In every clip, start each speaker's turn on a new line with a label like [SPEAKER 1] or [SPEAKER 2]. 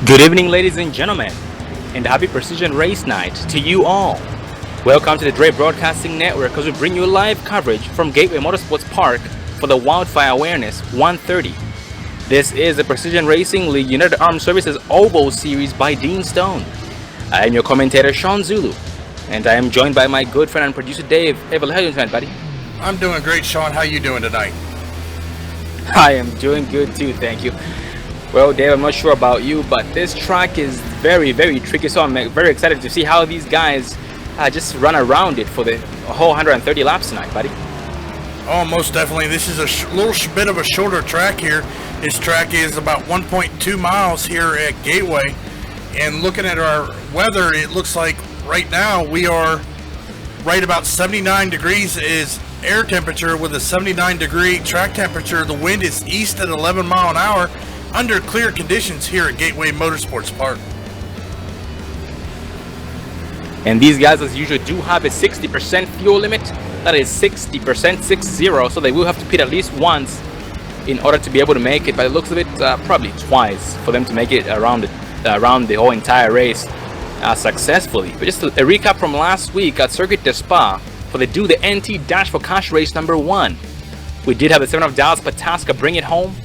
[SPEAKER 1] Good evening, ladies and gentlemen, and happy Precision Race Night to you all. Welcome to the Dre Broadcasting Network as we bring you live coverage from Gateway Motorsports Park for the Wildfire Awareness 130. This is the Precision Racing League United Armed Services Oval Series by Dean Stone. I am your commentator, Sean Zulu, and I am joined by my good friend and producer, Dave. Hey, how are you doing, buddy?
[SPEAKER 2] I'm doing great, Sean. How you doing tonight?
[SPEAKER 1] I am doing good too, thank you. Well, Dave, I'm not sure about you, but this track is very, very tricky, so I'm very excited to see how these guys just run around it for the whole 130 laps tonight, buddy.
[SPEAKER 2] Oh, most definitely. This is a little bit of a shorter track here. This track is about 1.2 miles here at Gateway, and looking at our weather, it looks like right now we are right about 79 degrees is air temperature with a 79-degree track temperature. The wind is east at 11 mile an hour. Under clear conditions here at Gateway Motorsports Park.
[SPEAKER 1] And these guys, as usual, do have a 60% fuel limit. That is 60%, 60, so they will have to pit at least once in order to be able to make it. By the looks of it, probably twice for them to make it around the whole entire race successfully. But just a recap from last week at Circuit de Spa for the Do the NT Dash for Cash race number 1. We did have the 7 of Dallas Pataska bring it home.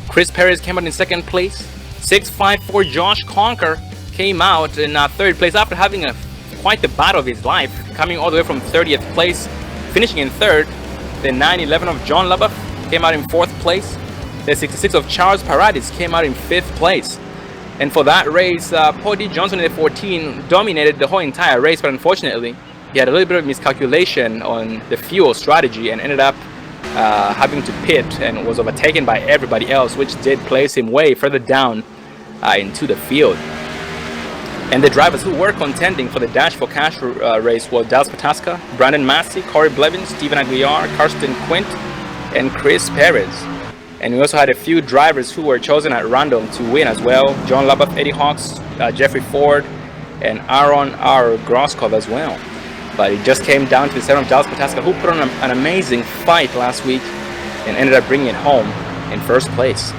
[SPEAKER 1] Chris Perez came out in second place. 654 Josh Conker came out in third place after having quite the battle of his life, coming all the way from 30th place, finishing in third. The 911 of John LaBeouf came out in fourth place. The 66 of Charles Paradis came out in fifth place. And for that race, Paul D. Johnson in the 14 dominated the whole entire race, but unfortunately, he had a little bit of miscalculation on the fuel strategy and ended up having to pit and was overtaken by everybody else, which did place him way further down into the field. And the drivers who were contending for the Dash for Cash race were Dallas Pataska, Brandon Massey, Corey Blevins, Stephen Aguiar, Karsten Quint, and Chris Perez. And we also had a few drivers who were chosen at random to win as well. John LaBeouf, Eddie Hawks, Jeffrey Ford, and Aaron R. Groskov as well. But it just came down to the 7 of Dallas Pataska, who put on an amazing fight last week and ended up bringing it home in first place.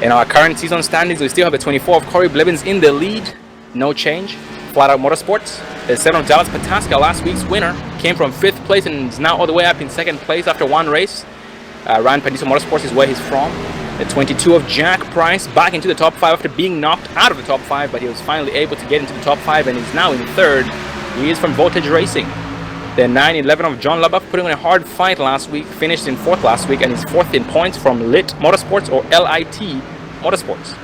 [SPEAKER 1] In our current season standings, we still have the 24 of Corey Blevins in the lead. No change. Flat Out Motorsports. The 7 of Dallas Pataska, last week's winner, came from 5th place and is now all the way up in 2nd place after one race. Ryan Padiso Motorsports is where he's from. The 22 of Jack Price back into the top 5 after being knocked out of the top 5, but he was finally able to get into the top 5 and is now in 3rd. He is from Voltage Racing. The 911 of John LaBeouf putting on a hard fight last week, finished in 4th last week, and is 4th in points from Lit Motorsports or LIT Motorsports.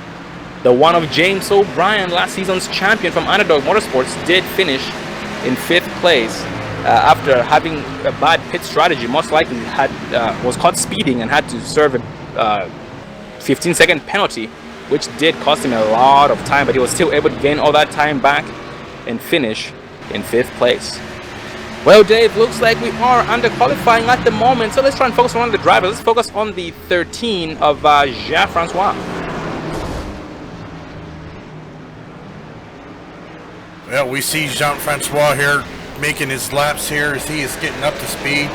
[SPEAKER 1] The 1 of James O'Brien, last season's champion from Underdog Motorsports, did finish in 5th place after having a bad pit strategy. Most likely was caught speeding and had to serve a 15-second penalty which did cost him a lot of time, but he was still able to gain all that time back and finish in 5th place. Well, Dave, looks like we are under qualifying at the moment, so let's try and focus on the drivers. Let's focus on the 13 of Jean-Francois.
[SPEAKER 2] Well, we see Jean-Francois here making his laps here as he is getting up to speed.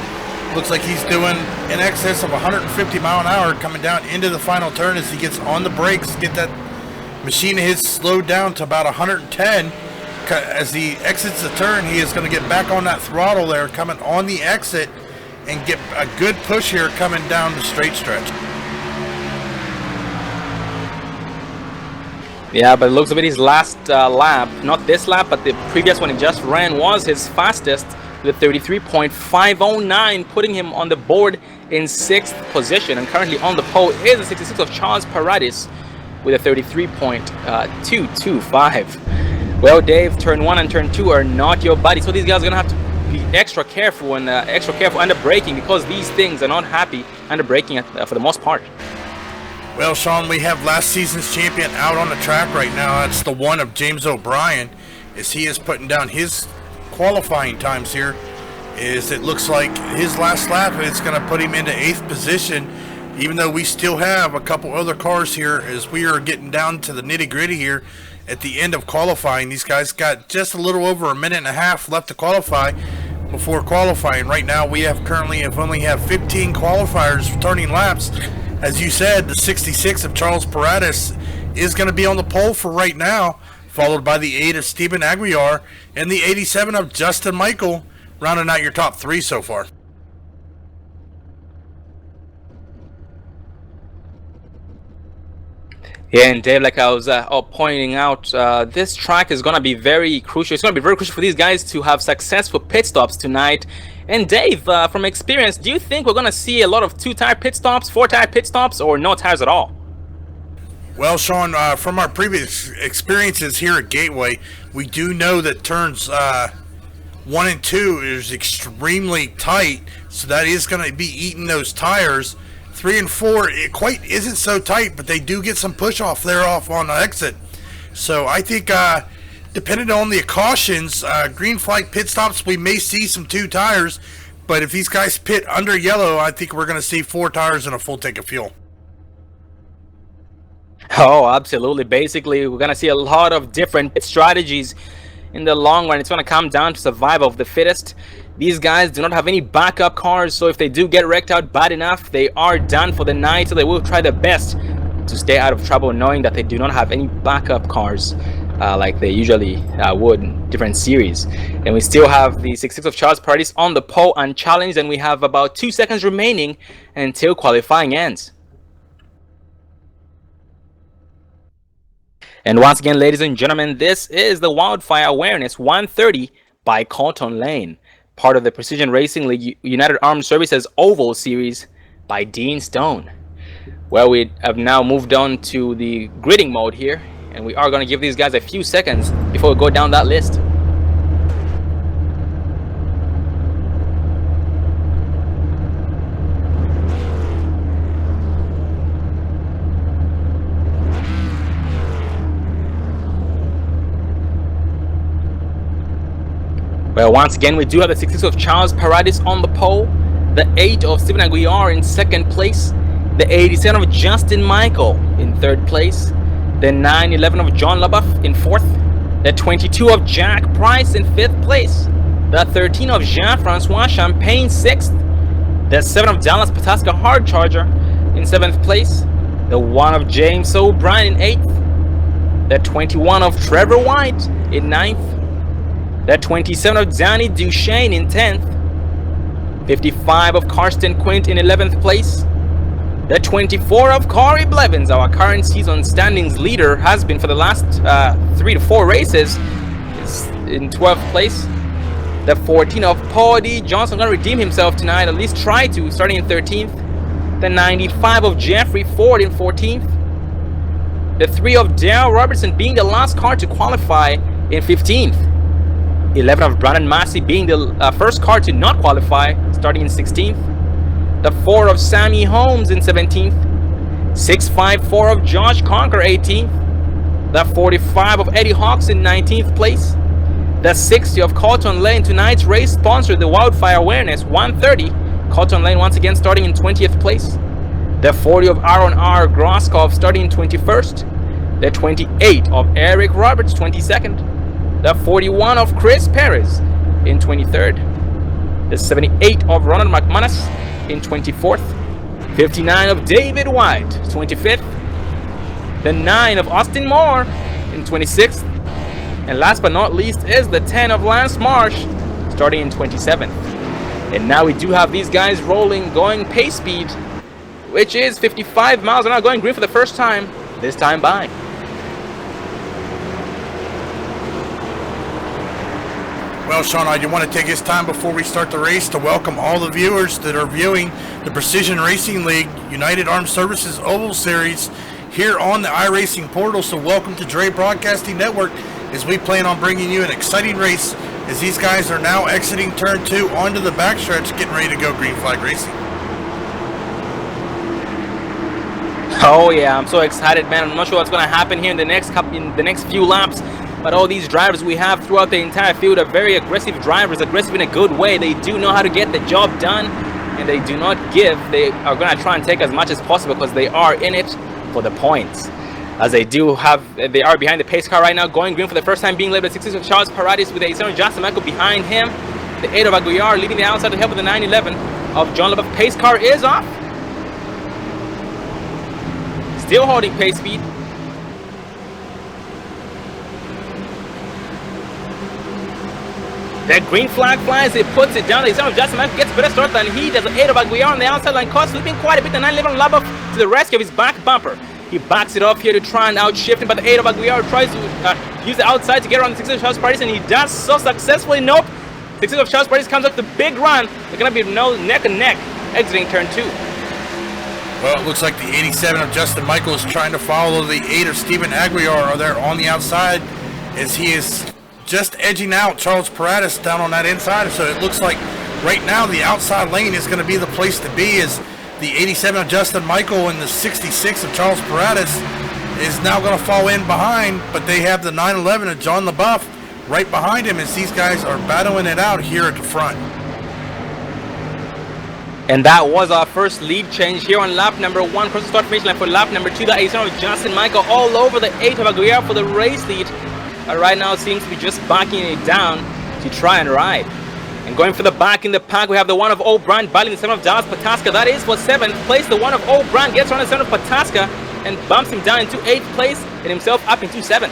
[SPEAKER 2] Looks like he's doing in excess of 150 mile an hour coming down into the final turn as he gets on the brakes, get that machine of his slowed down to about 110. As he exits the turn, he is going to get back on that throttle there coming on the exit and get a good push here coming down the straight stretch.
[SPEAKER 1] Yeah, but it looks like his last lap, not this lap, but the previous one he just ran, was his fastest with 33.509, putting him on the board in 6th position. And currently on the pole is the 66 of Charles Paradis with a 33.225. Well, Dave, turn 1 and turn 2 are not your buddy, so these guys are gonna have to be extra careful under braking, because these things are not happy under braking for the most part.
[SPEAKER 2] Well, Sean, we have last season's champion out on the track right now. That's the one of James O'Brien, as he is putting down his qualifying times here. Is it looks like his last lap, it's going to put him into 8th position, even though we still have a couple other cars here as we are getting down to the nitty-gritty here. At the end of qualifying, these guys got just a little over a minute and a half left to qualify before qualifying. Right now we only have 15 qualifiers turning laps. As you said, the 66 of Charles Paradis is going to be on the pole for right now, followed by the 8 of Stephen Aguiar and the 87 of Justin Michael, rounding out your top 3 so far.
[SPEAKER 1] Yeah, and Dave, like I was pointing out, this track is going to be very crucial. It's going to be very crucial for these guys to have successful pit stops tonight. And Dave, from experience, do you think we're going to see a lot of 2-tire pit stops, 4-tire pit stops, or no tires at all?
[SPEAKER 2] Well, Sean, from our previous experiences here at Gateway, we do know that turns 1 and 2 is extremely tight, so that is going to be eating those tires. 3 and 4, it quite isn't so tight, but they do get some push off there off on the exit. So I think depending on the cautions, green flag pit stops, we may see some 2 tires, but if these guys pit under yellow, I think we're going to see 4 tires and a full tank of fuel.
[SPEAKER 1] Oh, absolutely. Basically, we're going to see a lot of different pit strategies in the long run. It's going to come down to survival of the fittest. These guys do not have any backup cars, so if they do get wrecked out bad enough, they are done for the night. So they will try their best to stay out of trouble, knowing that they do not have any backup cars like they usually would in different series. And we still have the 66 of Charles Paradis on the pole unchallenged, and we have about 2 seconds remaining until qualifying ends. And once again, ladies and gentlemen, this is the Wildfire Awareness 130 by Colton Lane, part of the Precision Racing League United Armed Services Oval Series by Dean Stone. Well, we have now moved on to the gridding mode here, and we are going to give these guys a few seconds before we go down that list. Well, once again, we do have the 66 of Charles Paradis on the pole, the 8 of Stephen Aguiar in 2nd place, the 87 of Justin Michael in 3rd place, the 911 of John LaBeouf in 4th, the 22 of Jack Price in 5th place, the 13 of Jean-Francois Champagne 6th, the 7 of Dallas Pataska Hard Charger in 7th place, the 1 of James O'Brien in 8th, the 21 of Trevor White in 9th, the 27 of Danny Duchesne in 10th, 55 of Karsten Quint in 11th place, the 24 of Corey Blevins, our current season standings leader, has been for the last 3 to 4 races, is in 12th place. The 14 of Paul D. Johnson going to redeem himself tonight, at least try to, starting in 13th. The 95 of Jeffrey Ford in 14th. The 3 of Dale Robertson being the last car to qualify in 15th. 11 of Brandon Massey being the first car to not qualify, starting in 16th. The 4 of Sammy Holmes in 17th. 654 of Josh Conker, 18th. The 45 of Eddie Hawks in 19th place. The 60 of Cotton Lane, tonight's race sponsored the Wildfire Awareness, 130. Cotton Lane once again starting in 20th place. The 40 of Aaron R. Groskov starting in 21st. The 28 of Eric Roberts, 22nd. The 41 of Chris Perez in 23rd. The 78 of Ronald McManus in 24th. 59 of David White, 25th. The 9 of Austin Moore in 26th. And last but not least is the 10 of Lance Marsh starting in 27th. And now we do have these guys rolling, going pace speed, which is 55 miles an hour, going green for the first time, this time by.
[SPEAKER 2] Well, Sean, I do want to take this time before we start the race to welcome all the viewers that are viewing the Precision Racing League United Armed Services Oval Series here on the iRacing portal. So welcome to Dre Broadcasting Network as we plan on bringing you an exciting race as these guys are now exiting turn 2 onto the backstretch, getting ready to go green flag racing.
[SPEAKER 1] Oh yeah, I'm so excited, man. I'm not sure what's going to happen here in the next few laps. But all these drivers we have throughout the entire field are very aggressive drivers, aggressive in a good way. They do know how to get the job done, and they do not give. They are going to try and take as much as possible because they are in it for the points. As they are behind the pace car right now, going green for the first time, being led by 66 of Charles Paradis with a 7 of Justin Michael behind him. The 8 of Aguiar leading the outside to help with the 911 of John LeBeouf. Pace car is off. Still holding pace speed. The green flag flies, it puts it down. The 7 of Justin Michael gets a better start than he does. The 8 of Aguiar on the outside line, caught slipping quite a bit. The 911 LeBeouf to the rescue of his back bumper. He backs it off here to try and outshift him, but the 8 of Aguiar tries to use the outside to get around the 6 of Charles Paradis, and he does so successfully. Nope. 6 of Charles Paradis comes up the big run. They're going to be neck and neck exiting turn 2.
[SPEAKER 2] Well, it looks like the 87 of Justin Michael is trying to follow the 8 of Stephen Aguiar are there on the outside as he is just edging out Charles Paradis down on that inside. So it looks like right now the outside lane is going to be the place to be, as the 87 of Justin Michael and the 66 of Charles Paradis is now going to fall in behind, but they have the 911 of John LeBeouf right behind him as these guys are battling it out here at the front.
[SPEAKER 1] And that was our first lead change here on lap number 1. Cross the start finish line for lap number 2. The 87 of Justin Michael all over the 8 of Aguiar for the race lead. Right now it seems to be just backing it down to try and ride. And going for the back in the pack, we have the 1 of O'Brien battling the 7 of Dallas Pataska. That is for 7th place. The 1 of O'Brien gets around the 7 of Pataska and bumps him down into 8th place and himself up into 7th.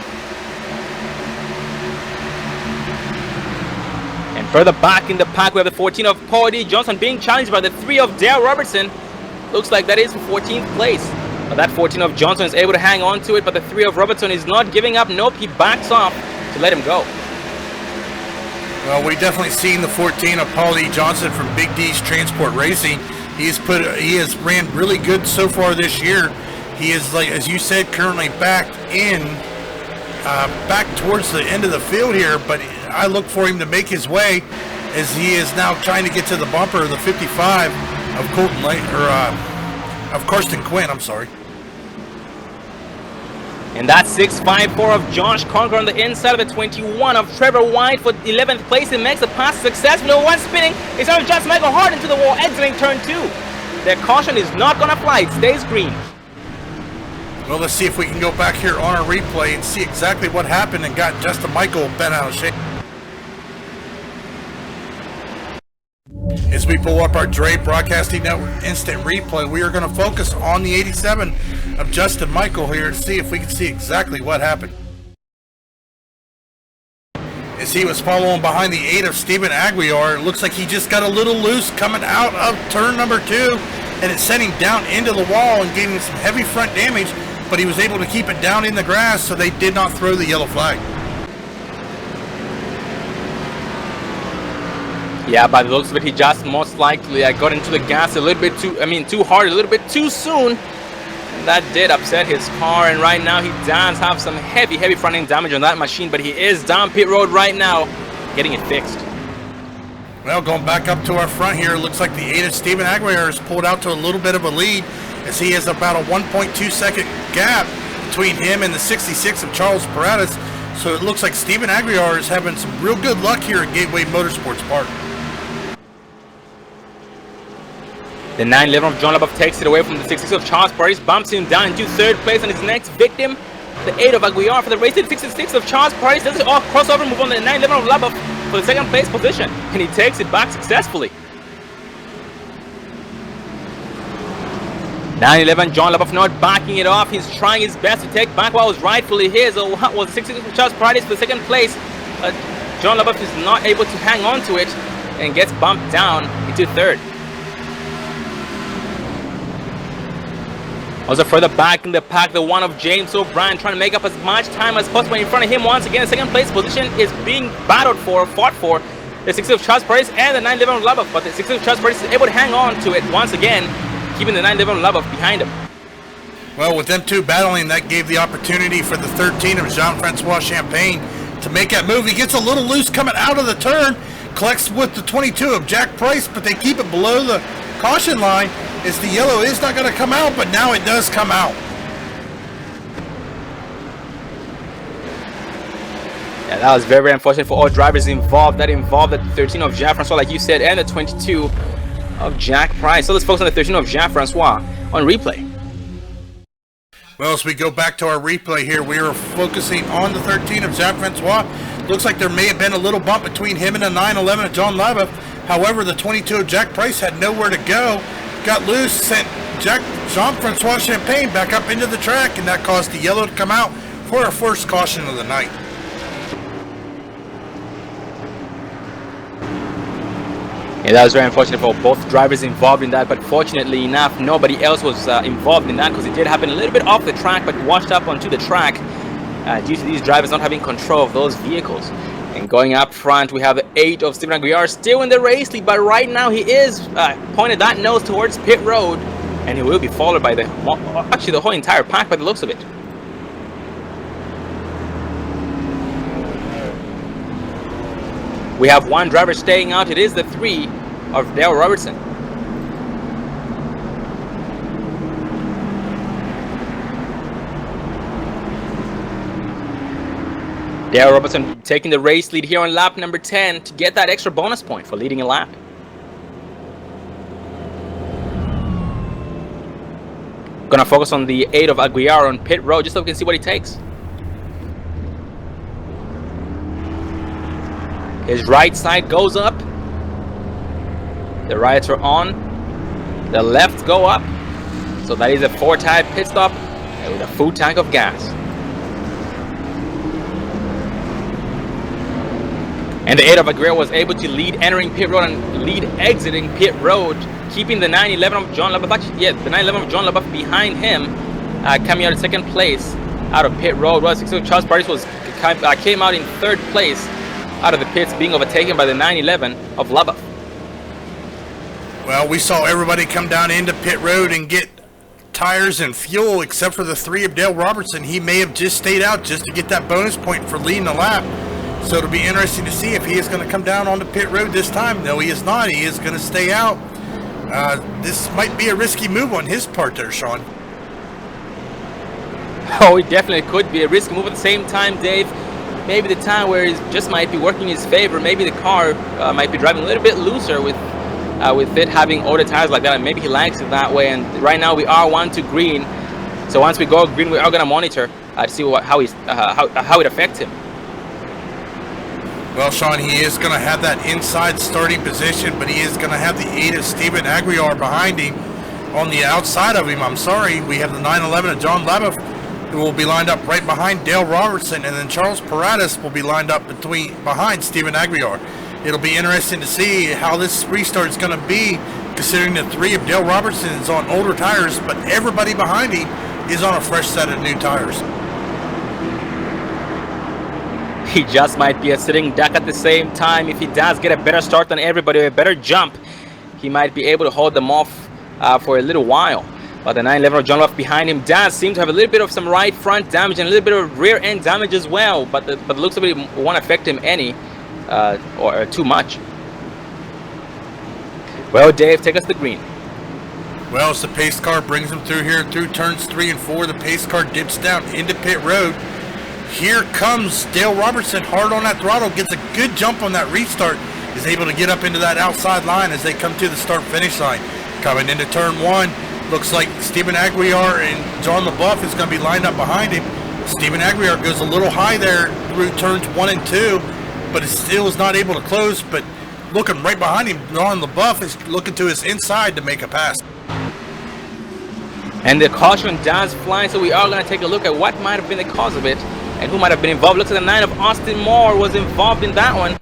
[SPEAKER 1] And further back in the pack, we have the 14 of Paul D. Johnson being challenged by the 3 of Dale Robertson. Looks like that is for 14th place. But that 14 of Johnson is able to hang on to it, but the 3 of Robertson is not giving up. Nope, he backs off to let him go.
[SPEAKER 2] Well, we've definitely seen the 14 of Paul D. Johnson from Big D's Transport Racing. He has ran really good so far this year. He is, like as you said, currently back towards the end of the field here, but I look for him to make his way as he is now trying to get to the bumper of the 55 of Colton Lane, of Karsten Quinn, I'm sorry.
[SPEAKER 1] And that's 654 of Josh Conger on the inside of the 21 of Trevor White for 11th place. He makes the pass successfully. One spinning. It's on just Michael Hart into the wall, exiting turn 2. Their caution is not going to fly. It stays green.
[SPEAKER 2] Well, let's see if we can go back here on our replay and see exactly what happened and got Justin Michael bent out of shape. As we pull up our Dre Broadcasting Network instant replay, we are going to focus on the 87 of Justin Michael here to see if we can see exactly what happened. As he was following behind the 8 of Stephen Aguiar, it looks like he just got a little loose coming out of turn number 2, and it sent him down into the wall and gave him some heavy front damage, but he was able to keep it down in the grass, so they did not throw the yellow flag.
[SPEAKER 1] Yeah, by the looks of it, he just most likely got into the gas a little bit too hard, a little bit too soon. And that did upset his car, and right now he does have some heavy front end damage on that machine, but he is down pit road right now, getting it fixed.
[SPEAKER 2] Well, going back up to our front here, looks like the 8 of Stephen Aguiar has pulled out to a little bit of a lead as he has about a 1.2 second gap between him and the 66 of Charles Paredes. So it looks like Steven Aguiar is having some real good luck here at Gateway Motorsports Park.
[SPEAKER 1] The 911 of John Leboeuf takes it away from the 66 of Charles Paredes, bumps him down into third place, and his next victim, the 8 of Aguiar for the race. The 66 of Charles Paredes does it all crossover move on the 911 of Leboeuf for the second place position, and he takes it back successfully. 911 John Leboeuf not backing it off. He's trying his best to take back what was rightfully his. Or what was the 66 of Charles Paredes for the second place. John Leboeuf is not able to hang on to it and gets bumped down into third. Also further back in the pack, the 1 of James O'Brien trying to make up as much time as possible. In front of him once again, the second place position is being fought for. The 6 of Charles Paredes and the 911 of Leboeuf, but the 6 of Charles Paredes is able to hang on to it once again, keeping the 911 of Leboeuf behind him.
[SPEAKER 2] Well, with them two battling, that gave the opportunity for the 13 of Jean-Francois Champagne to make that move. He gets a little loose coming out of the turn, collects with the 22 of Jack Price, but they keep it below the caution line as the yellow is not going to come out, but now it does come out.
[SPEAKER 1] Yeah, that was very, very unfortunate for all drivers involved. That involved the 13 of Jean-Francois, like you said, and the 22 of Jack Price. So let's focus on the 13 of Jean-Francois on replay.
[SPEAKER 2] Well, as we go back to our replay here, we are focusing on the 13 of Jean-Francois. Looks like there may have been a little bump between him and the 911 of John Leboeuf. However, the 22 of Jack Price had nowhere to go, got loose, sent Jean-Francois Champagne back up into the track, and that caused the yellow to come out for our first caution of the night.
[SPEAKER 1] Yeah, that was very unfortunate for both drivers involved in that, but fortunately enough, nobody else was involved in that, because it did happen a little bit off the track, but washed up onto the track due to these drivers not having control of those vehicles. And going up front, we have the 8 of Steven Aguiar still in the race lead, but right now he is pointed that nose towards pit road, and he will be followed by the whole entire pack by the looks of it. We have one driver staying out. It is the 3 of Dale Robertson. Dale Robertson taking the race lead here on lap number 10 to get that extra bonus point for leading a lap. Gonna focus on the 8 of Aguiar on pit road just so we can see what he takes. His right side goes up. The rights are on. The lefts go up. So that is a 4-tire pit stop with a full tank of gas. And the 8 of Aguiar was able to lead entering pit road and lead exiting pit road, keeping the 911 of John Leboeuf, the 911 of John Leboeuf behind him, coming out in second place out of pit road. Well, 6 of Charles Paredes came out in third place out of the pits, being overtaken by the 911 of Leboeuf.
[SPEAKER 2] Well, we saw everybody come down into pit road and get tires and fuel, except for the 3 of Dale Robertson. He may have just stayed out just to get that bonus point for leading the lap. So it'll be interesting to see if he is going to come down onto pit road this time. No, he is not. He is going to stay out. This might be a risky move on his part there, Sean.
[SPEAKER 1] Oh, it definitely could be a risky move. At the same time, Dave, maybe the time where it just might be working in his favor. Maybe the car might be driving a little bit looser with it having older tires like that, and maybe he likes it that way. And right now we are 1 to green, so once we go green, we are going to monitor to see how it affects him.
[SPEAKER 2] Well, Sean, he is going to have that inside starting position, but he is going to have the 8 of Steven Aguiar behind him. On the outside of him, I'm sorry, we have the 911 of John Leboeuf, who will be lined up right behind Dale Robertson, and then Charles Paredes will be lined up behind Steven Aguiar. It'll be interesting to see how this restart is going to be, considering the 3 of Dale Robertson is on older tires, but everybody behind him is on a fresh set of new tires.
[SPEAKER 1] He just might be a sitting duck at the same time. If he does get a better start than everybody, a better jump, he might be able to hold them off for a little while. But the 911 of John Leboeuf behind him does seem to have a little bit of some right front damage and a little bit of rear end damage as well. But the looks of it won't affect him any or too much. Well, Dave, take us to green.
[SPEAKER 2] Well, as the pace car brings him through here, through turns 3 and 4, the pace car dips down into pit road. Here comes Dale Robertson, hard on that throttle, gets a good jump on that restart, is able to get up into that outside line as they come to the start-finish line. Coming into turn 1, looks like Stephen Aguiar and John LaBeouf is going to be lined up behind him. Stephen Aguiar goes a little high there through turns 1 and 2, but it still is not able to close. But looking right behind him, John LaBeouf is looking to his inside to make a pass.
[SPEAKER 1] And the caution does fly, so we are going to take a look at what might have been the cause of it and who might have been involved. Looks like the 9 of Austin Moore was involved in that one.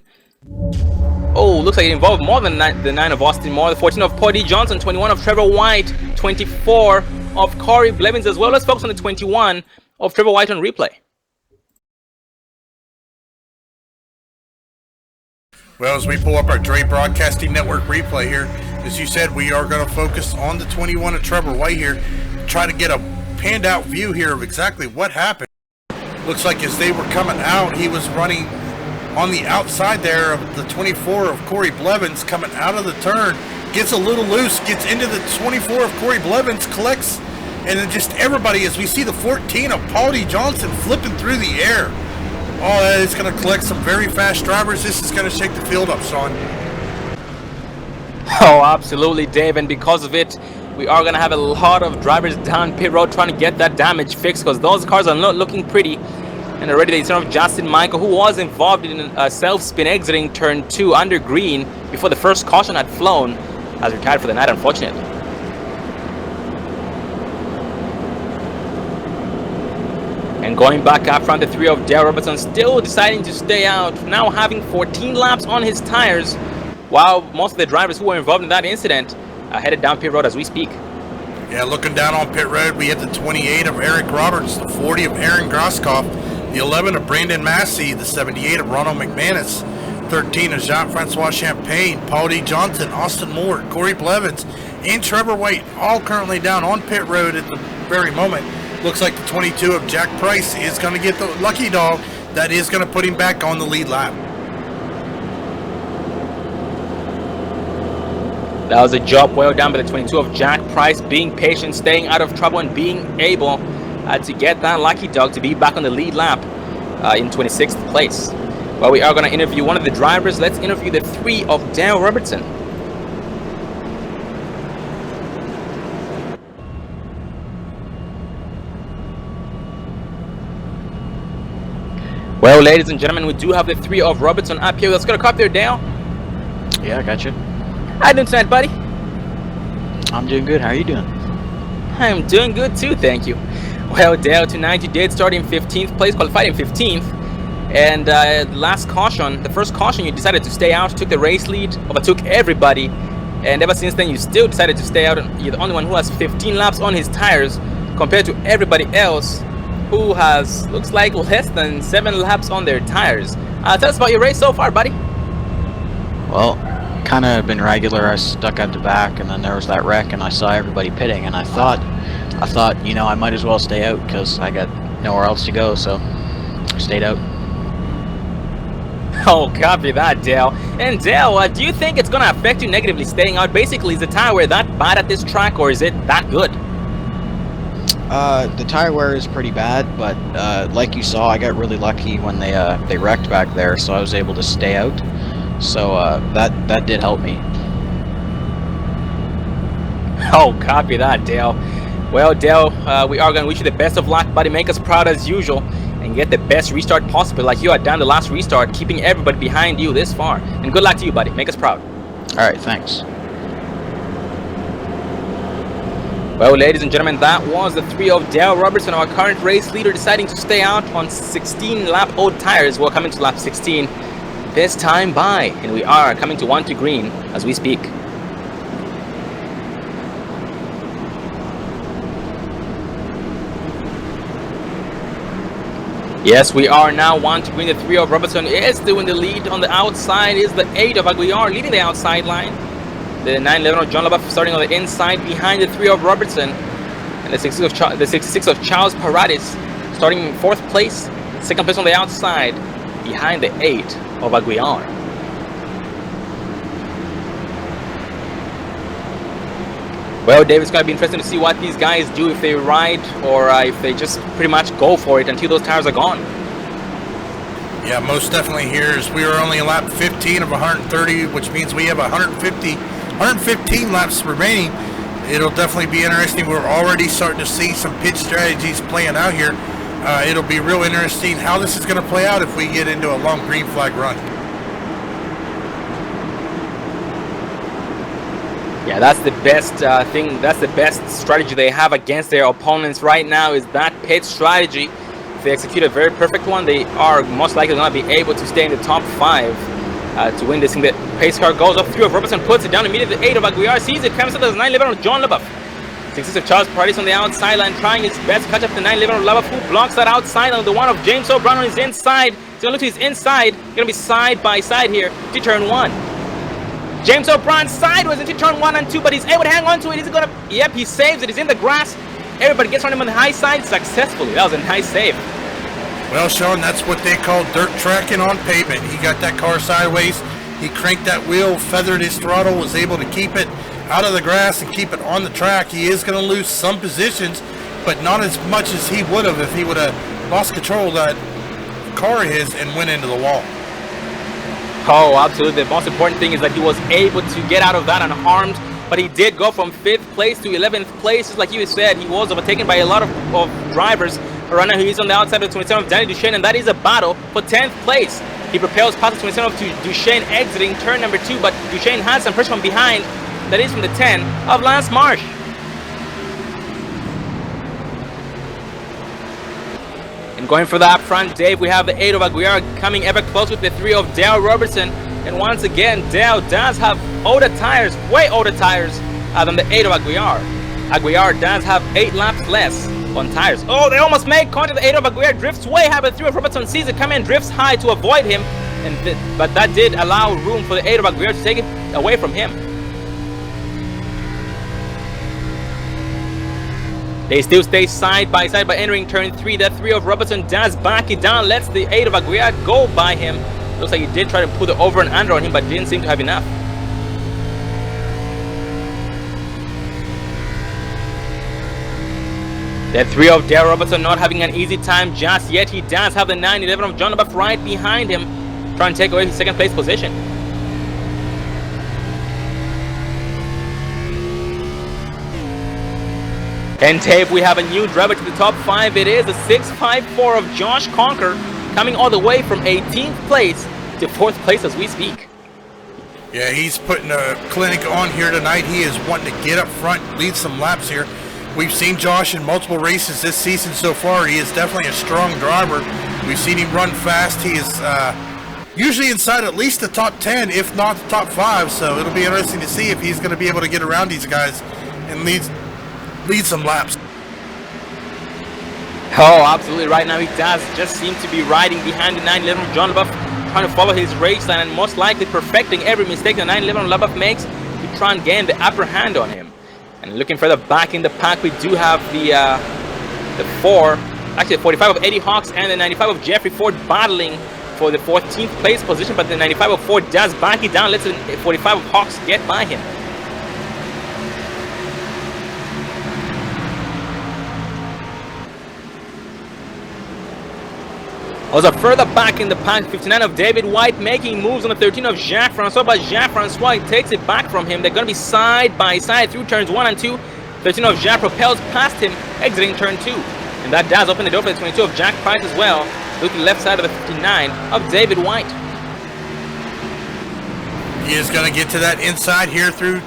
[SPEAKER 1] Oh, looks like it involved more than the 9 of Austin Moore. The 14 of Cody Johnson, 21 of Trevor White, 24 of Corey Blevins as well. Let's focus on the 21 of Trevor White on replay.
[SPEAKER 2] Well, as we pull up our Dre Broadcasting Network replay here, as you said, we are going to focus on the 21 of Trevor White here, try to get a panned out view here of exactly what happened. Looks like as they were coming out, he was running on the outside there of the 24 of Corey Blevins, coming out of the turn, gets a little loose, gets into the 24 of Corey Blevins, collects, and then just everybody, as we see the 14 of Paul D. Johnson flipping through the air. Oh, that is going to collect some very fast drivers. This is going to shake the field up, Sean.
[SPEAKER 1] Oh, absolutely, Dave, and because of it, we are going to have a lot of drivers down pit road trying to get that damage fixed, because those cars are not looking pretty. And already the turn of Justin Michael, who was involved in a self-spin exiting turn 2 under green before the first caution had flown, has retired for the night, unfortunately. And going back up front, the 3 of Dale Robertson still deciding to stay out, now having 14 laps on his tires, while most of the drivers who were involved in that incident are headed down pit road as we speak.
[SPEAKER 2] Yeah, looking down on pit road, we hit the 28 of Eric Roberts, the 40 of Aaron Groskopf, the 11 of Brandon Massey, the 78 of Ronald McManus, 13 of Jean-Francois Champagne, Paul D. Johnson, Austin Moore, Corey Blevins, and Trevor White, all currently down on pit road at the very moment. Looks like the 22 of Jack Price is going to get the lucky dog. That is going to put him back on the lead lap.
[SPEAKER 1] That was a job well done by the 22 of Jack Price, being patient, staying out of trouble, and being able to get that lucky dog to be back on the lead lap in 26th place. Well, we are going to interview one of the drivers. Let's interview the 3 of Dale Robertson. Well, ladies and gentlemen, we do have the 3 of Robertson up here. Let's go to cop there, Dale.
[SPEAKER 3] Yeah, I got you.
[SPEAKER 1] How you doing tonight, buddy?
[SPEAKER 3] I'm doing good. How are you doing?
[SPEAKER 1] I'm doing good too, thank you. Well, Dale, tonight you did start in 15th place, qualified in 15th. And last caution, the first caution, you decided to stay out, took the race lead, overtook everybody. And ever since then, you still decided to stay out. You're the only one who has 15 laps on his tires compared to everybody else who has, looks like, less than 7 laps on their tires. Tell us about your race so far, buddy.
[SPEAKER 3] Well, kind of been regular. I stuck at the back, and then there was that wreck, and I saw everybody pitting, and I thought, you know, I might as well stay out because I got nowhere else to go, so I stayed out.
[SPEAKER 1] Oh, copy that, Dale. And Dale, do you think it's going to affect you negatively staying out? Basically, is the tire wear that bad at this track, or is it that good?
[SPEAKER 3] The tire wear is pretty bad, but like you saw, I got really lucky when they wrecked back there, so I was able to stay out. So that did help me.
[SPEAKER 1] Oh, copy that, Dale. Well, Dale, we are going to wish you the best of luck, buddy. Make us proud as usual and get the best restart possible, like you had done the last restart, keeping everybody behind you this far. And good luck to you, buddy. Make us proud.
[SPEAKER 3] All right, thanks.
[SPEAKER 1] Well, ladies and gentlemen, that was the 3 of Dale Robertson, our current race leader, deciding to stay out on 16 lap old tires. We're coming to lap 16 this time by, and we are coming to 1 to green as we speak. Yes, we are now 1 to green. The 3 of Robertson is still in the lead. On the outside is the 8 of Aguiar, leading the outside line. The 9-11 of John LaBeouf starting on the inside behind the 3 of Robertson. And the 66 of Charles Paradis starting in 4th place. 2nd place on the outside behind the 8 of Aguiar. Well, Dave, it's going to be interesting to see what these guys do, if they ride or if they just pretty much go for it until those tires are gone.
[SPEAKER 2] Yeah, most definitely here is we are only in lap 15 of 130, which means we have 115 laps remaining. It'll definitely be interesting. We're already starting to see some pitch strategies playing out here. It'll be real interesting how this is going to play out if we get into a long green flag run.
[SPEAKER 1] Yeah, that's the best thing. That's the best strategy they have against their opponents right now, is that pit strategy. If they execute a very perfect one, they are most likely going to be able to stay in the top 5 to win this thing. The pace car goes up 3 of Robertson, puts it down immediately. 8 of Aguiar sees it, comes out as 9-11 of John LaBeouf. 6 of Charles Paradis on the outside line, trying his best to catch up to 9-11 of LaBeouf, who blocks that outside on the one of James O'Brien on his inside. He's going to look to his inside. Going to be side by side here to turn 1. James O'Brien sideways into turn 1 and 2, but he's able to hang on to it. He's going to, yep, he saves it. He's in the grass. Everybody gets on him on the high side successfully. That was a nice save.
[SPEAKER 2] Well, Sean, that's what they call dirt tracking on pavement. He got that car sideways. He cranked that wheel, feathered his throttle, was able to keep it out of the grass and keep it on the track. He is going to lose some positions, but not as much as he would have if he would have lost control of that car of his and went into the wall.
[SPEAKER 1] Oh, absolutely. The most important thing is that he was able to get out of that unharmed, but he did go from 5th place to 11th place. Just like you said, he was overtaken by a lot of drivers. But right now he's on the outside of 27 of Danny Duchesne, and that is a battle for 10th place. He propels past the 27 of Duchesne, exiting turn number 2, but Duchesne has some pressure from behind. That is from the 10 of Lance Marsh. And going for the up front, Dave, we have the 8 of Aguiar coming ever close with the 3 of Dale Robertson. And once again, Dale does have older tires, way older tires than the 8 of Aguiar. Aguiar does have 8 laps less on tires. Oh, they almost make contact. The 8 of Aguiar drifts way high, but the 3 of Robertson sees it come in, drifts high to avoid him. But that did allow room for the 8 of Aguiar to take it away from him. They still stay side by side by entering turn 3. That 3 of Robertson does back it down, lets the 8 of Aguiar go by him. Looks like he did try to put the over and under on him, but didn't seem to have enough. That 3 of Dale Robertson not having an easy time just yet. He does have the 9-11 of John LaBeouf right behind him, trying to take away his 2nd place position. And Dave, we have a new driver to the top 5. It is a 654 of Josh Conker, coming all the way from 18th place to 4th place as we speak.
[SPEAKER 2] Yeah, he's putting a clinic on here tonight. He is wanting to get up front, lead some laps here. We've seen Josh in multiple races this season so far. He is definitely a strong driver. We've seen him run fast. He is usually inside at least the top 10, if not the top 5. So it'll be interesting to see if he's going to be able to get around these guys and lead some laps.
[SPEAKER 1] Oh, absolutely. Right now he does just seem to be riding behind the 9-11 of John LaBeouf, trying to follow his race line and most likely perfecting every mistake the 9-11 of LaBeouf makes to try and gain the upper hand on him. And looking further back in the pack, we do have the 45 of Eddie Hawks and the 95 of Jeffrey Ford battling for the 14th place position, but the 95 of Ford does back it down, lets the 45 of Hawks get by him. Also further back in the pack, 59 of David White making moves on the 13 of Jacques-Francois, but Jacques-Francois takes it back from him. They're going to be side by side through turns 1 and 2. 13 of Jacques propels past him, exiting turn 2. And that does open the door for the 22 of Jack Price as well. Look to the left side of the 59 of David White.
[SPEAKER 2] He is going to get to that inside here through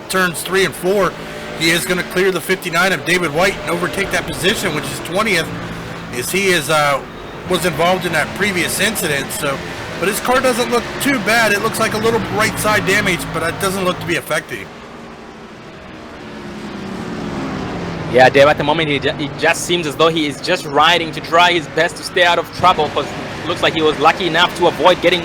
[SPEAKER 2] turns 3 and 4. He is going to clear the 59 of David White and overtake that position, which is 20th, as he is was involved in that previous incident. So, but his car doesn't look too bad. It looks like a little right side damage, but it doesn't look to be affecting.
[SPEAKER 1] Yeah, Dave, at the moment he just seems as though he is just riding to try his best to stay out of trouble, because it looks like he was lucky enough to avoid getting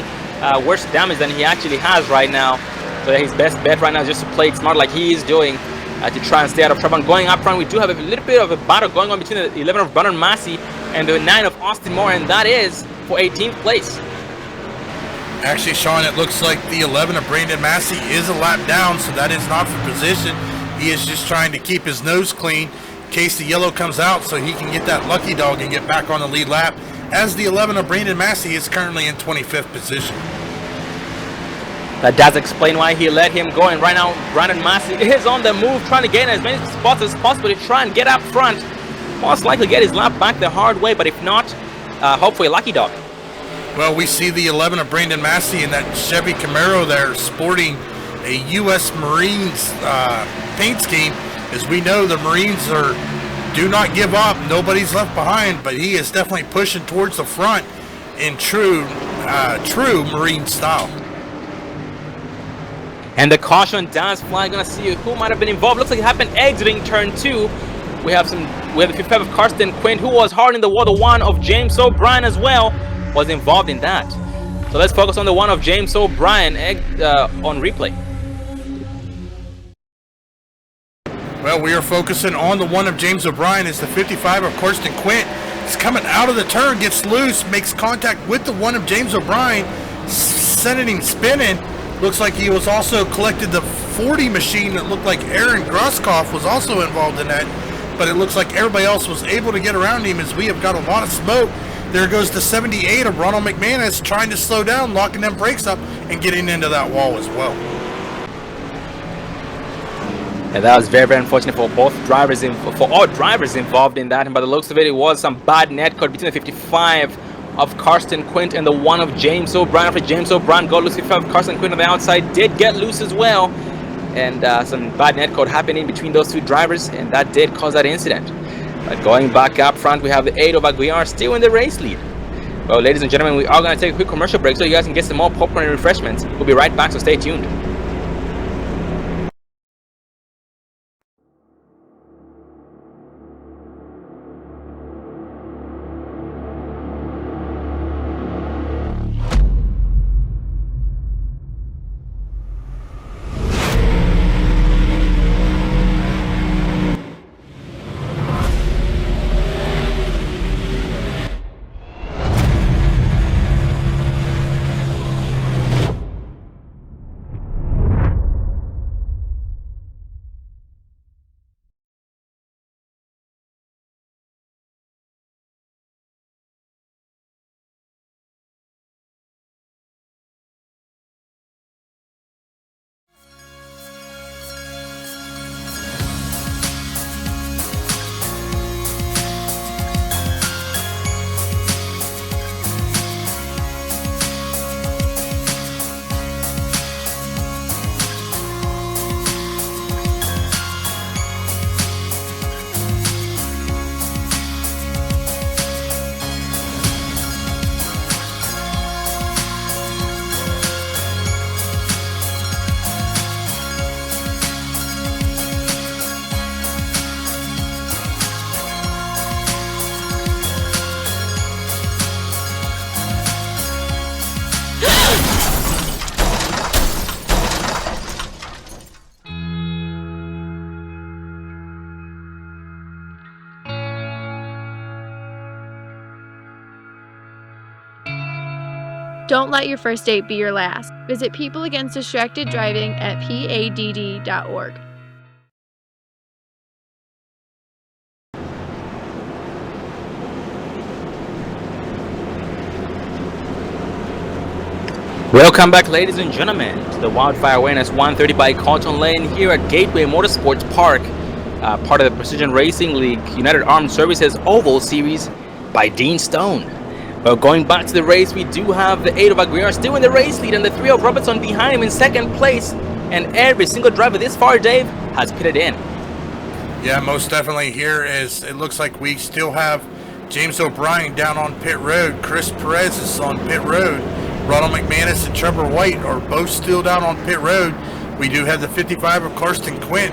[SPEAKER 1] worse damage than he actually has right now. So his best bet right now is just to play it smart like he is doing to try and stay out of trouble. And going up front, we do have a little bit of a battle going on between the 11 of Bernard Massey and the 9 of Austin Moore, and that is for 18th place.
[SPEAKER 2] Actually, Sean, it looks like the 11 of Brandon Massey is a lap down, so that is not for position. He is just trying to keep his nose clean in case the yellow comes out so he can get that lucky dog and get back on the lead lap, as the 11 of Brandon Massey is currently in 25th position.
[SPEAKER 1] That does explain why he let him go, and right now Brandon Massey is on the move, trying to gain as many spots as possible to try and get up front. Most likely get his lap back the hard way, but if not, hopefully lucky dog.
[SPEAKER 2] Well, we see the 11 of Brandon Massey in that Chevy Camaro there sporting a U.S. Marines paint scheme. As we know, the Marines do not give up. Nobody's left behind, but he is definitely pushing towards the front in true Marine style.
[SPEAKER 1] And the caution does fly. Gonna see who might have been involved. Looks like it happened exiting turn 2. We have the 55 of Karsten Quint, who was hard in the wall. The 1 of James O'Brien as well was involved in that. So let's focus on the 1 of James O'Brien on replay.
[SPEAKER 2] Well, we are focusing on the 1 of James O'Brien as the 55 of Karsten Quint is coming out of the turn, gets loose, makes contact with the 1 of James O'Brien, sending him spinning. Looks like he was also collected the 40 machine that looked like Aaron Groskopf was also involved in that. But it looks like everybody else was able to get around him, as we have got a lot of smoke. There goes the 78 of Ronald McManus trying to slow down, locking them brakes up and getting into that wall as well.
[SPEAKER 1] And that was very, very unfortunate for both drivers, for all drivers involved in that. And by the looks of it, it was some bad netcode between the 55 of Karsten Quint and the 1 of James O'Brien. After James O'Brien got loose, 55 of Karsten Quint on the outside did get loose as well. And some bad netcode happened in between those two drivers, and that did cause that incident. But going back up front, we have the 8 of Aguiar still in the race lead. Well, ladies and gentlemen, we are going to take a quick commercial break so you guys can get some more popcorn and refreshments. We'll be right back, so stay tuned.
[SPEAKER 4] Don't let your first date be your last. Visit People Against Distracted Driving at PADD.org.
[SPEAKER 1] Welcome back, ladies and gentlemen, to the Wildfire Awareness 130 by Cotton Lane here at Gateway Motorsports Park, part of the Precision Racing League United Armed Services Oval Series by Dean Stone. Well, going back to the race, we do have the 8 of Aguiar still in the race lead and the 3 of Robertson behind him in second place. And every single driver this far, Dave, has pitted in.
[SPEAKER 2] Yeah, most definitely here is it looks like we still have James O'Brien down on pit road. Chris Perez is on pit road. Ronald McManus and Trevor White are both still down on pit road. We do have the 55 of Karsten Quint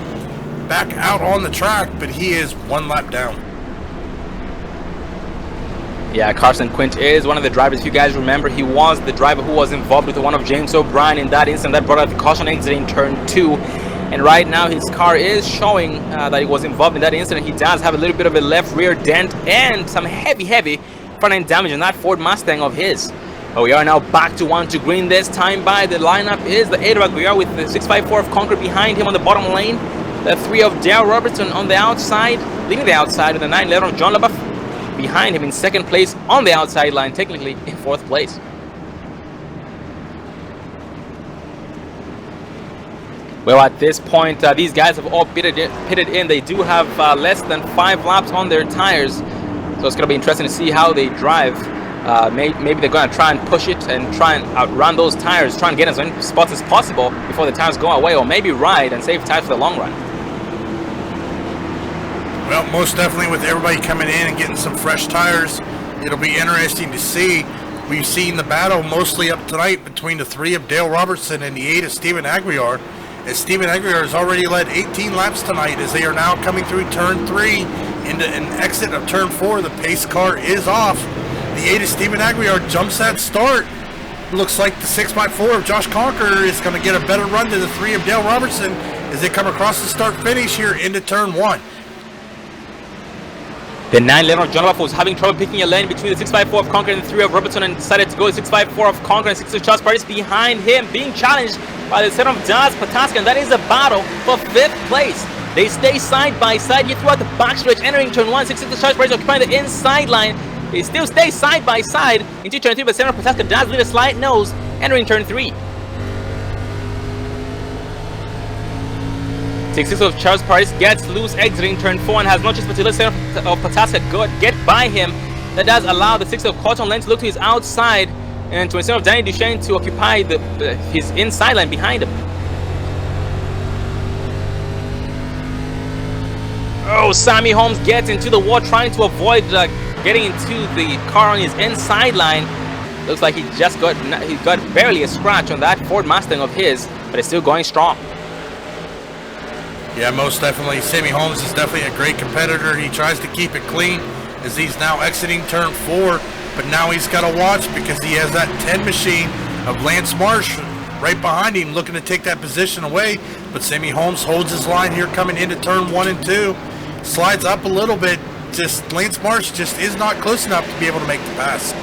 [SPEAKER 2] back out on the track, but he is one lap down.
[SPEAKER 1] Yeah, Karsten Quint is one of the drivers. If you guys remember, he was the driver who was involved with the 1 of James O'Brien in that incident that brought out the caution exit in turn 2. And right now his car is showing that he was involved in that incident. He does have a little bit of a left rear dent and some heavy front end damage on that Ford Mustang of his. But we are now back to 1 to green this time by. The lineup is the 8 of Aguiar with the 654 of Concord behind him on the bottom lane. The 3 of Dale Robertson on the outside, leading the outside, with the 9-11 of John LaBeouf behind him in second place on the outside line, technically in fourth place. Well, at this point, these guys have all pitted in. They do have less than 5 laps on their tires, so it's going to be interesting to see how they drive. Maybe they're going to try and push it and try and outrun those tires, try and get as many spots as possible before the tires go away, or maybe ride and save tires for the long run.
[SPEAKER 2] Well, most definitely with everybody coming in and getting some fresh tires, it'll be interesting to see. We've seen the battle mostly up tonight between the 3 of Dale Robertson and the 8 of Steven Aguiar, as Steven Aguiar has already led 18 laps tonight, as they are now coming through turn 3 into an exit of turn 4. The pace car is off. The 8 of Steven Aguiar jumps that start. Looks like the 6x4 of Josh Conquer is going to get a better run than the 3 of Dale Robertson as they come across the start finish here into turn 1.
[SPEAKER 1] The 9-11 of John LaBeouf was having trouble picking a lane between the 6x4 of Conquer and the 3 of Robertson, and decided to go the 6x4 of Conquer, and 6 of Charles Paris behind him, being challenged by the 7 of Dallas Pataska, and that is a battle for 5th place. They stay side by side here throughout the backstretch, entering turn 1. 6 of Charles Paris occupying the inside line. They still stay side by side into turn 3, but 7 of Pataska does leave a slight nose, entering turn 3. 6 of Charles Paris gets loose exiting turn 4 and has no choice but to let 7 of Pataska get by him. That does allow the 6 of Cotton Lane to look to his outside, and to 7 of Danny Duchesne to occupy his inside line behind him. Oh, Sammy Holmes gets into the wall, trying to avoid getting into the car on his inside line. Looks like he got barely a scratch on that Ford Mustang of his, but it's still going strong.
[SPEAKER 2] Yeah, most definitely. Sammy Holmes is definitely a great competitor. He tries to keep it clean as he's now exiting turn 4, but now he's got to watch because he has that 10 machine of Lance Marsh right behind him looking to take that position away. But Sammy Holmes holds his line here coming into turn 1 and 2. Slides up a little bit. Just Lance Marsh just is not close enough to be able to make the pass.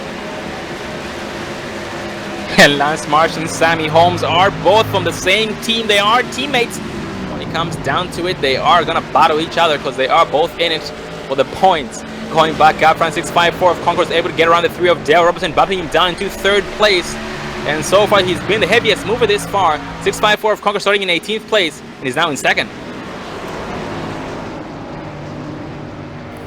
[SPEAKER 1] And Lance Marsh and Sammy Holmes are both from the same team. They are teammates. When it comes down to it, they are going to battle each other because they are both in it for the points. Going back up front, 654 of Conquer is able to get around the 3 of Dale Robertson, bumping him down into 3rd place. And so far, he's been the heaviest mover this far. 654 of Conquer starting in 18th place, and he's now in 2nd.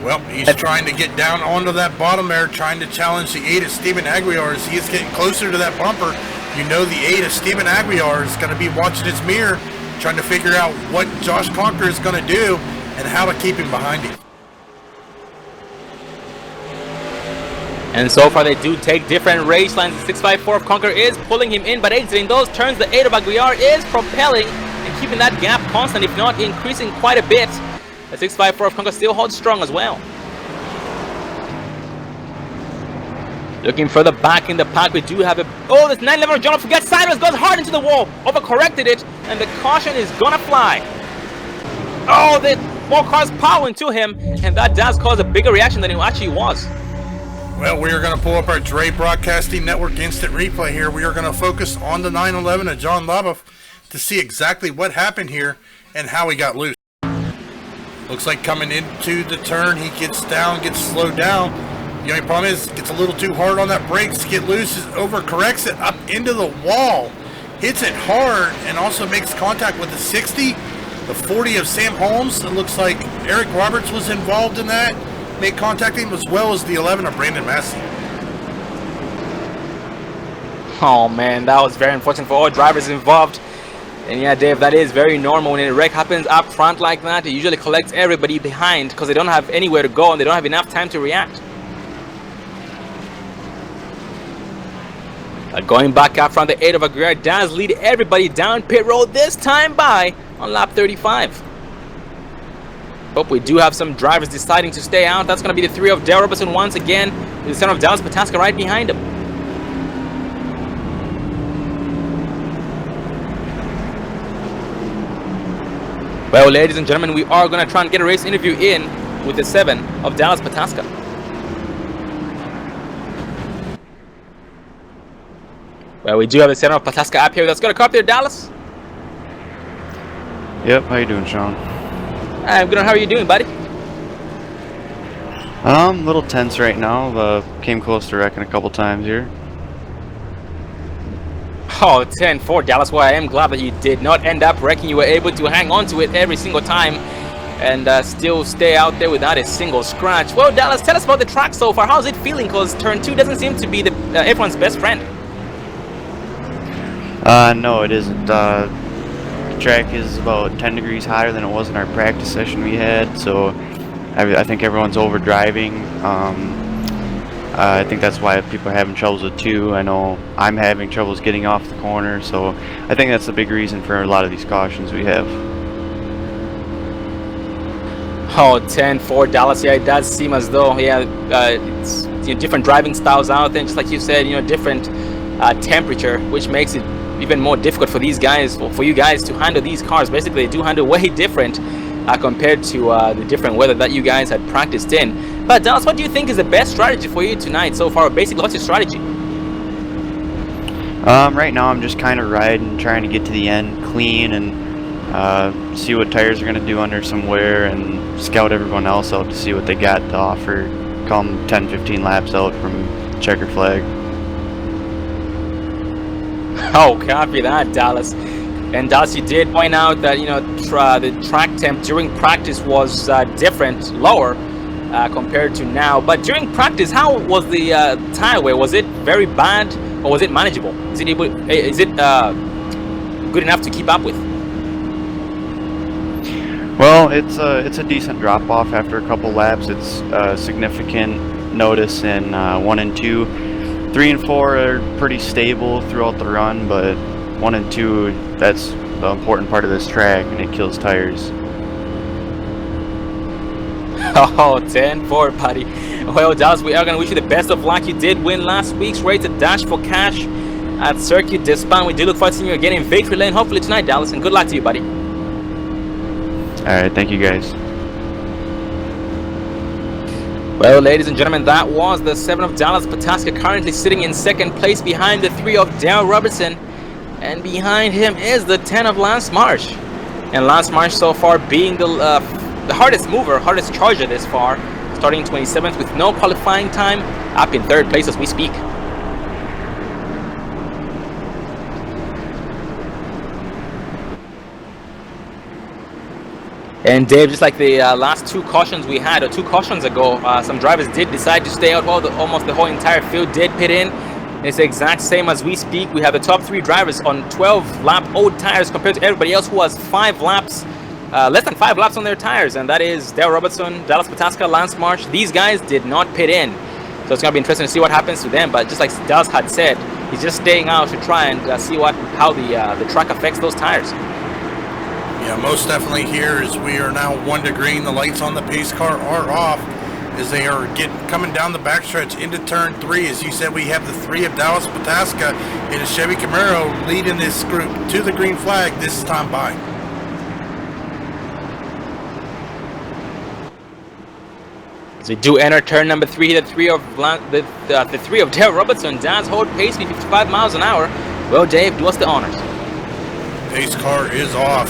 [SPEAKER 2] Well, he's trying to get down onto that bottom there, trying to challenge the 8 of Steven Aguiar as he is getting closer to that bumper. You know the 8 of Steven Aguiar is going to be watching his mirror, trying to figure out what Josh Conquer is going to do and how to keep him behind him.
[SPEAKER 1] And so far they do take different race lines. The 654 of Conquer is pulling him in, but exiting those turns, the 8 of Aguiar is propelling and keeping that gap constant, if not increasing quite a bit. The 654 of Conquer still holds strong as well. Looking further back in the pack, we do have a... Oh, this 911 of John LaBeouf gets sideways, goes hard into the wall, overcorrected it, and the caution is gonna fly. Oh, the more cars powering to him, and that does cause a bigger reaction than it actually was.
[SPEAKER 2] Well, we are going to pull up our Dre Broadcasting Network instant replay here. We are going to focus on the 911 of John LaBeouf to see exactly what happened here and how he got loose. Looks like coming into the turn, he gets down, gets slowed down. The only problem is, gets a little too hard on that brakes to get loose, overcorrects it up into the wall, hits it hard, and also makes contact with the 60, the 40 of Sam Holmes. It looks like Eric Roberts was involved in that. Made contact him, as well as the 11 of Brandon Massey.
[SPEAKER 1] Oh man, that was very unfortunate for all drivers involved. And yeah, Dave, that is very normal when a wreck happens up front like that. It usually collects everybody behind because they don't have anywhere to go and they don't have enough time to react. But going back up front, the 8 of Aguiar does lead everybody down pit road, this time by on lap 35. But we do have some drivers deciding to stay out. That's going to be the 3 of Dale Robertson once again, with the 7 of Dallas Pataska right behind him. Well, ladies and gentlemen, we are going to try and get a race interview in with the 7 of Dallas Pataska. Well, we do have the 7 of Pataska up here. That's going to come up there, Dallas.
[SPEAKER 5] Yep, how you doing, Sean?
[SPEAKER 1] I'm good. How are you doing, buddy?
[SPEAKER 5] A little tense right now. Came close to wrecking a couple times here.
[SPEAKER 1] Oh, 10-4, Dallas. Well, I am glad that you did not end up wrecking. You were able to hang on to it every single time and still stay out there without a single scratch. Well, Dallas, tell us about the track so far. How's it feeling? Because turn 2 doesn't seem to be the everyone's best friend.
[SPEAKER 5] No, it isn't. The track is about 10 degrees hotter than it was in our practice session we had, so I think everyone's overdriving. I think that's why people are having troubles with 2. I know I'm having troubles getting off the corner, so I think that's a big reason for a lot of these cautions we have.
[SPEAKER 1] Oh, 10-4, Dallas. Yeah, it does seem as though, it's different driving styles out there, just like you said, different temperature, which makes it even more difficult for these guys, for you guys to handle these cars. Basically, they do handle way different compared to the different weather that you guys had practiced in. But Dallas, what do you think is the best strategy for you tonight so far? Basically, what's your strategy?
[SPEAKER 5] Right now I'm just kind of riding, trying to get to the end clean and see what tires are going to do under some wear and scout everyone else out to see what they got to offer come 10-15 laps out from checker flag.
[SPEAKER 1] Oh, copy that, Dallas. And Dallas, you did point out that the track temp during practice was different, lower compared to now. But during practice, how was the tire wear? Was it very bad or was it manageable? Is it good enough to keep up with?
[SPEAKER 5] Well, it's a decent drop off after a couple laps. It's a significant notice in 1 and 2. 3 and 4 are pretty stable throughout the run, but 1 and 2, that's the important part of this track, and it kills tires.
[SPEAKER 1] Oh, 10-4, buddy. Well, Dallas, we are going to wish you the best of luck. You did win last week's race at Dash for Cash at Circuit Despond. We do look forward to seeing you again in victory lane, hopefully tonight, Dallas, and good luck to you, buddy.
[SPEAKER 5] Alright, thank you guys.
[SPEAKER 1] Well, ladies and gentlemen, that was the 7 of Dallas Pataska, currently sitting in second place behind the 3 of Dale Robertson. And behind him is the 10 of Lance Marsh. And Lance Marsh so far being the hardest mover, hardest charger this far, starting 27th with no qualifying time, up in 3rd place as we speak. And Dave, just like the last 2 cautions we had, or 2 cautions ago, some drivers did decide to stay out. Well, almost the whole entire field did pit in. It's the exact same as we speak. We have the top 3 drivers on 12 lap old tires compared to everybody else who has 5 laps, less than 5 laps on their tires, and that is Dale Robertson, Dallas Pataska, Lance Marsh. These guys did not pit in, so it's going to be interesting to see what happens to them. But just like Dallas had said, he's just staying out to try and see how the track affects those tires.
[SPEAKER 2] Yeah, most definitely here as we are now 1 to green. The lights on the pace car are off as they are coming down the backstretch into turn 3. As you said, we have the 3 of Dallas Pataska in a Chevy Camaro leading this group to the green flag this time by.
[SPEAKER 1] As we do enter turn number 3, the 3 of Dale Robertson does hold pace with 55 miles an hour. Well, Dave, do us the honors.
[SPEAKER 2] Pace car is off.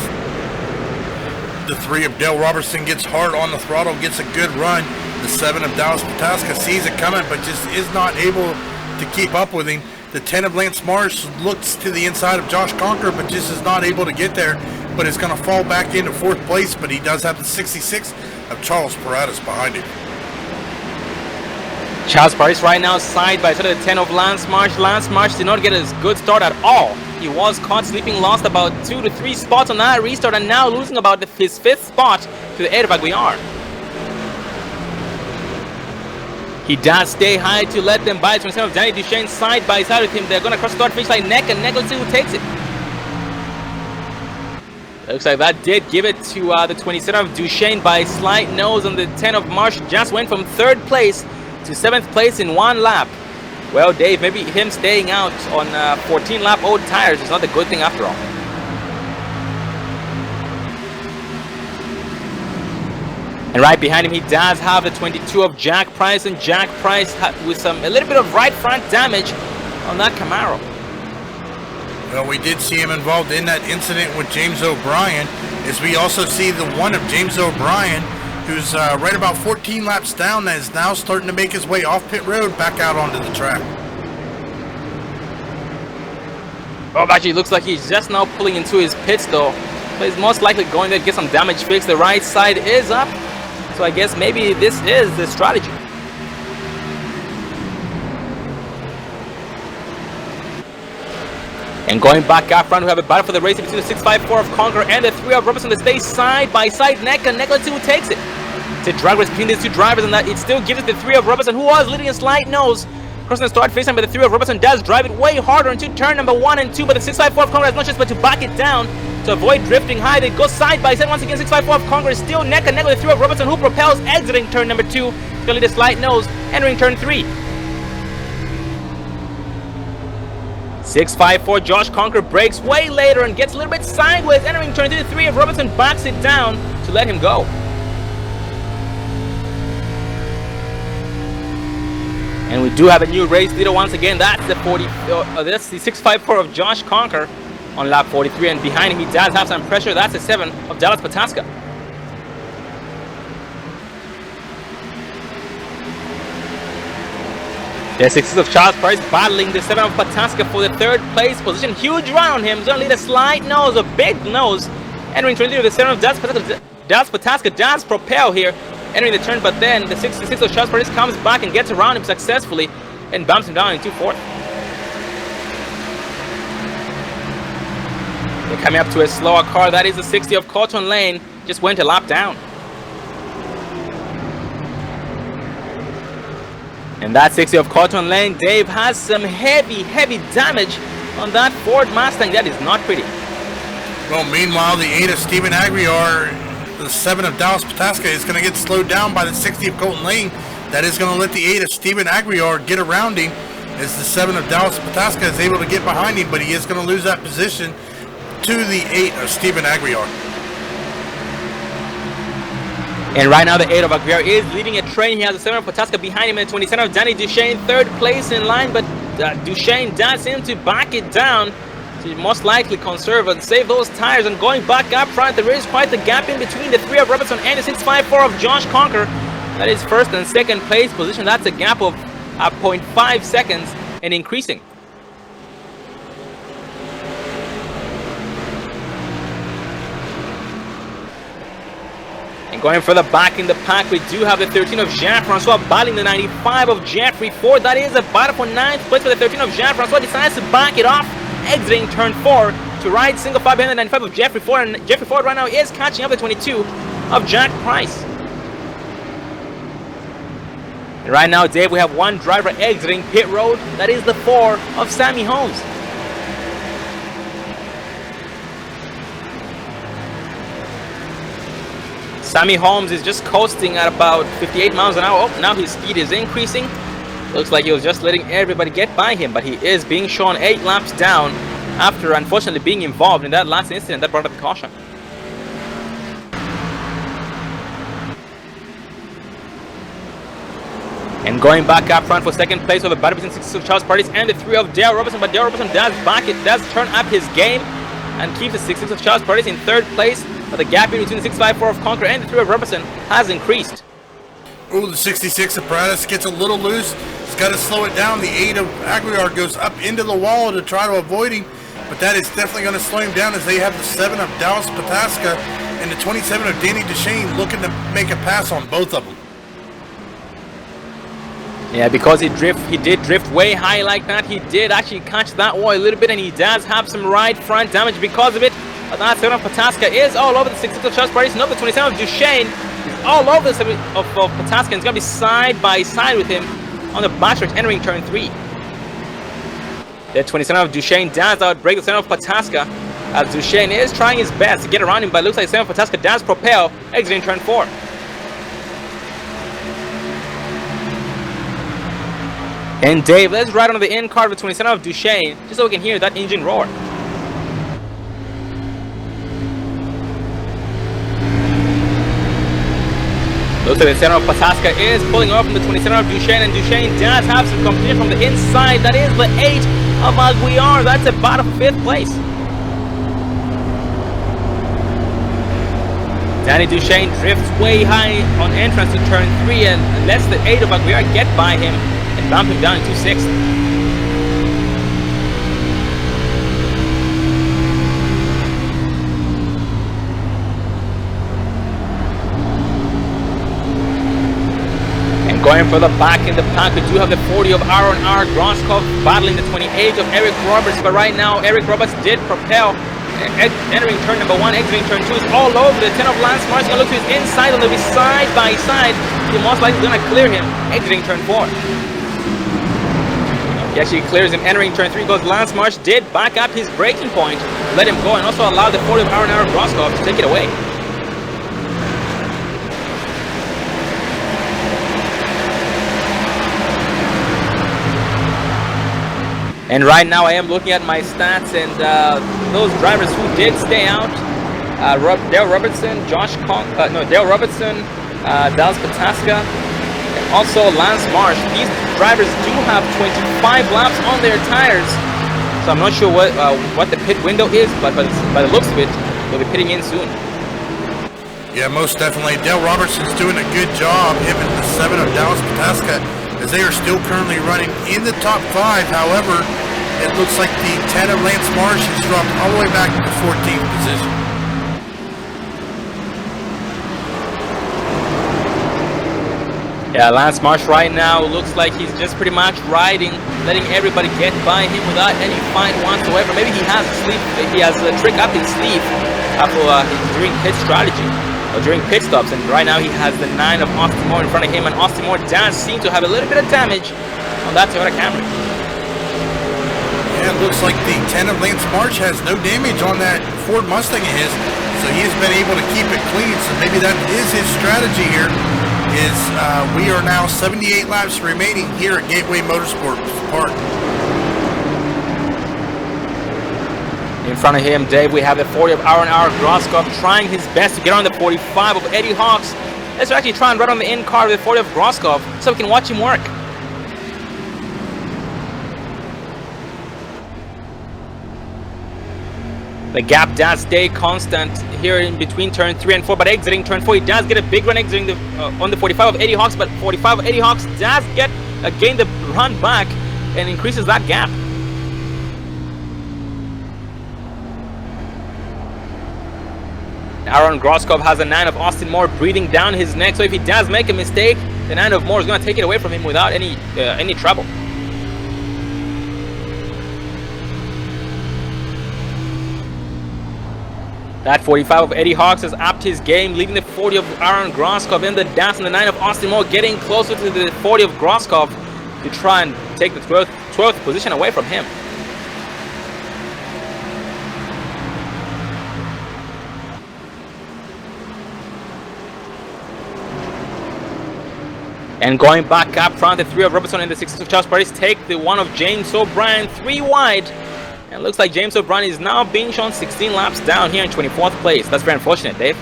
[SPEAKER 2] The 3 of Dale Robertson gets hard on the throttle, gets a good run. The 7 of Dallas Pataska sees it coming, but just is not able to keep up with him. The 10 of Lance Marsh looks to the inside of Josh Conker, but just is not able to get there. But is going to fall back into 4th place, but he does have the 66 of Charles Paradas behind him.
[SPEAKER 1] Charles Paris right now side by side of the 10 of Lance Marsh. Lance Marsh did not get a good start at all. He was caught sleeping, lost about 2 to 3 spots on that restart, and now losing about his 5th spot to the 8 of Aguiar. He does stay high to let them by. 27 of Danny Duchesne side by side with him. They're going to cross start finish line neck and neck. Let's see who takes it. Looks like that did give it to the 27 of Duchesne by slight nose, and the 10 of Marsh just went from 3rd place to 7th place in 1 lap. Well, Dave, maybe him staying out on 14 lap old tires is not a good thing after all. And right behind him, he does have the 22 of Jack Price, and Jack Price with a little bit of right front damage on that Camaro.
[SPEAKER 2] Well, we did see him involved in that incident with James O'Brien. as we also see the one of James O'Brien, who's right about 14 laps down, that is now starting to make his way off pit road back out onto the track.
[SPEAKER 1] Oh, actually, looks like he's just now pulling into his pits though. So he's most likely going there to get some damage fixed. The right side is up. So I guess maybe this is the strategy. And going back up front, we have a battle for the race between the 654 of Conqueror and the 3 of Robertson. They stay side by side, neck and neck. Let's see who takes it. It's a drag race between these two drivers, and that it still gives it the 3 of Robertson, who was leading a slight nose. Crossing the start face time, but the 3 of Robertson does drive it way harder into turn number 1 and 2. But the 654 of Conqueror has no choice but to back it down to avoid drifting high. They go side by side once again. 654 of Conqueror is still neck and neck with the 3 of Robertson, who propels exiting turn number 2. Gonna lead a slight nose, entering turn 3. 654 Josh Conqueror breaks way later and gets a little bit sideways, entering turn 3. 3 of Robertson backs it down to let him go. And we do have a new race leader once again. That's the 654 of Josh Conqueror on lap 43, and behind him he does have some pressure. That's the 7 of Dallas Pataska. The 6 of Charles Price battling the 7 of Pataska for the 3rd place position. Huge run on him. He's only a slight nose, a big nose. Entering turn 3 with the 7 of Dallas Pataska. Dallas Pataska does propel here, entering the turn, but then the 6 of Charles Price comes back and gets around him successfully and bumps him down into 4th. They're coming up to a slower car. That is the 60 of Cotton Lane. Just went a lap down. And that 60 of Cotton Lane, Dave, has some heavy damage on that Ford Mustang. That is not pretty.
[SPEAKER 2] Well, meanwhile, the 8 of Stephen Agriar, the 7 of Dallas Pataska, is going to get slowed down by the 60 of Colton Lane. That is going to let the 8 of Stephen Agriar get around him, as the 7 of Dallas Pataska is able to get behind him, but he is going to lose that position to the 8 of Stephen Agriar.
[SPEAKER 1] And right now the 8 of Aguirre is leading a train. He has the 7 of Pataska behind him, and 27 of Danny Duchesne 3rd place in line, but Duchesne does seem to back it down to most likely conserve and save those tires. And going back up front, there is quite the gap in between the 3 of Robertson and the 654 of Josh Conqueror. That is 1st and 2nd place position. That's a gap of 0.5 seconds and increasing. Going further back in the pack, we do have the 13 of Jean-Francois battling the 95 of Jeffrey Ford. That is a battle for 9th place for the 13 of Jean-Francois. Decides to back it off, exiting turn 4 to ride single file behind the 95 of Jeffrey Ford. And Jeffrey Ford right now is catching up the 22 of Jack Price. And right now, Dave, we have one driver exiting pit road. That is the 4 of Sammy Holmes. Sammy Holmes is just coasting at about 58 miles an hour. Oh, now his speed is increasing. Looks like he was just letting everybody get by him, but he is being shown 8 laps down after unfortunately being involved in that last incident that brought up the caution. And going back up front for 2nd place with a battle between 6 of Charles Partis and the 3 of Dale Robertson, but Dale Robertson does turn up his game and keeps the 6 of Charles Partis in 3rd place. But the gap between the 654 of Conqueror and the 3 of Robertson has increased.
[SPEAKER 2] Ooh, the 66 of Pratis gets a little loose. He's got to slow it down. The 8 of Aguilar goes up into the wall to try to avoid him, but that is definitely going to slow him down, as they have the 7 of Dallas Pataska and the 27 of Danny Duchesne looking to make a pass on both of them.
[SPEAKER 1] Yeah, because he did drift way high like that. He did actually catch that wall a little bit, and he does have some right front damage because of it. But that 7 of Pataska is all over the 6 of Charles Partis. No, the 27 of Duchesne is all over the 7 of Pataska. It's going to be side by side with him on the backstretch entering turn 3. The 27 of Duchesne does outbreak the 7 of Pataska, as Duchesne is trying his best to get around him, but it looks like 7 of Pataska does propel, exiting turn 4. And Dave, let's ride on the in car with 27 of Duchesne, just so we can hear that engine roar. Looks like the 7 of Pataska is pulling off from the 27 of Duchesne, and Duchesne does have some competition from the inside. That is the 8 of Aguiar. That's a battle for 5th place. Danny Duchesne drifts way high on entrance to turn 3 and lets the 8 of Aguirre get by him and bump him down into 6th. And going further back in the pack, we do have the 40 of Aaron R. Groskov battling the 28 of Eric Roberts, but right now Eric Roberts did propel. Entering turn number 1, exiting turn 2 is all over. The 10 of Lance Marsh gonna look to his inside, and they'll be side by side. He's most likely gonna clear him, exiting turn 4. He actually clears him, entering turn 3 because Lance Marsh did back up his braking point, let him go, and also allowed the 40 of Aaron R. Groskov to take it away. And right now I am looking at my stats, and those drivers who did stay out, Dale Robertson, Dale Robertson, Dallas Pataska, and also Lance Marsh. These drivers do have 25 laps on their tires, so I'm not sure what the pit window is, but by the looks of it, they'll be pitting in soon.
[SPEAKER 2] Yeah, most definitely. Dale Robertson's doing a good job, him and the 7 of Dallas Pataska, as they are still currently running in the top 5. However, it looks like the 10 of Lance Marsh has dropped all the way back to the 14th position.
[SPEAKER 1] Yeah, Lance Marsh right now looks like he's just pretty much riding, letting everybody get by him without any fight whatsoever. Maybe he has a trick up his sleeve during pit strategy or during pit stops, and right now he has the 9 of Austin Moore in front of him, and Austin Moore does seem to have a little bit of damage on that Toyota Camry.
[SPEAKER 2] Yeah, it looks like the 10 of Lance Marsh has no damage on that Ford Mustang of his, so he has been able to keep it clean. So maybe that is his strategy here. We are now 78 laps remaining here at Gateway Motorsports Park.
[SPEAKER 1] In front of him, Dave, we have the 40 of Aaron R. Groskov trying his best to get on the 45 of Eddie Hawks. Let's actually try and run on the in-car with the 40 of Groskov so we can watch him work. The gap does stay constant here in between turn 3 and 4, but exiting turn 4, he does get a big run exiting on the 45 of Eddie Hawks, but 45 of Eddie Hawks does gain the run back and increases that gap. Aaron Groskov has a 9 of Austin Moore breathing down his neck, so if he does make a mistake, the 9 of Moore is going to take it away from him without any trouble. That 45 of Eddie Hawks has upped his game, leading the 40 of Aaron Groskov in the dance, and the 9 of Austin Moore getting closer to the 40 of Groskov to try and take the 12th position away from him. And going back up front, the 3 of Robertson and the 6 of Charles Paris take the 1 of James O'Brien 3 wide. And it looks like James O'Brien is now being shown 16 laps down here in 24th place. That's very unfortunate, Dave.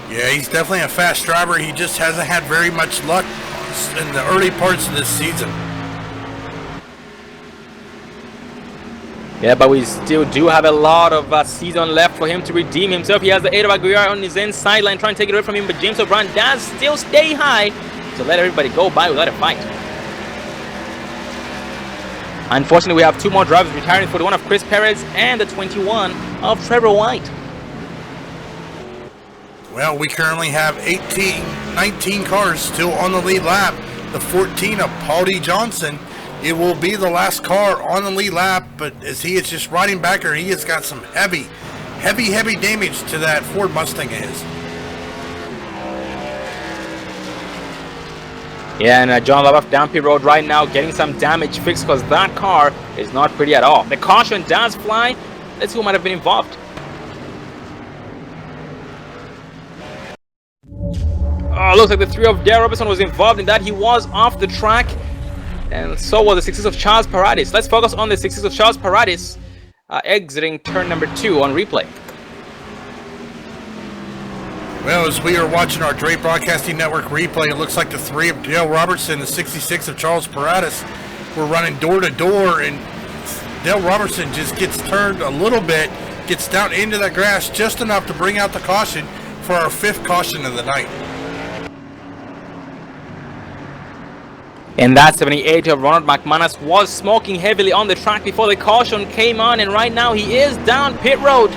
[SPEAKER 2] Yeah, he's definitely a fast driver. He just hasn't had very much luck in the early parts of this season.
[SPEAKER 1] Yeah, but we still do have a lot of season left for him to redeem himself. He has the 8 of Aguirre on his inside line trying to take it away from him, but James O'Brien does still stay high to let everybody go by without a fight. Unfortunately, we have 2 more drivers retiring, for the 1 of Chris Perez and the 21 of Trevor White.
[SPEAKER 2] Well, we currently have 19 cars still on the lead lap. The 14 of Paul D. Johnson. It will be the last car on the lead lap, but as he is just riding back here, he has got some heavy damage to that Ford Mustang of his.
[SPEAKER 1] Yeah, and John Love down pit road right now getting some damage fixed because that car is not pretty at all. The caution does fly. Let's see who might have been involved. Oh, looks like the 3 of Dale Robertson was involved in that. He was off the track, and so was the 6 of Charles Paradis. Let's focus on the 6 of Charles Paradis exiting turn number 2 on replay.
[SPEAKER 2] Well, as we are watching our Dre Broadcasting Network replay, it looks like the 3 of Dale Robertson, the 66 of Charles Paradis, were running door to door, and Dale Robertson just gets turned a little bit, gets down into that grass just enough to bring out the caution for our 5th caution of the night.
[SPEAKER 1] And that 78 of Ronald McManus was smoking heavily on the track before the caution came on, and right now he is down pit road,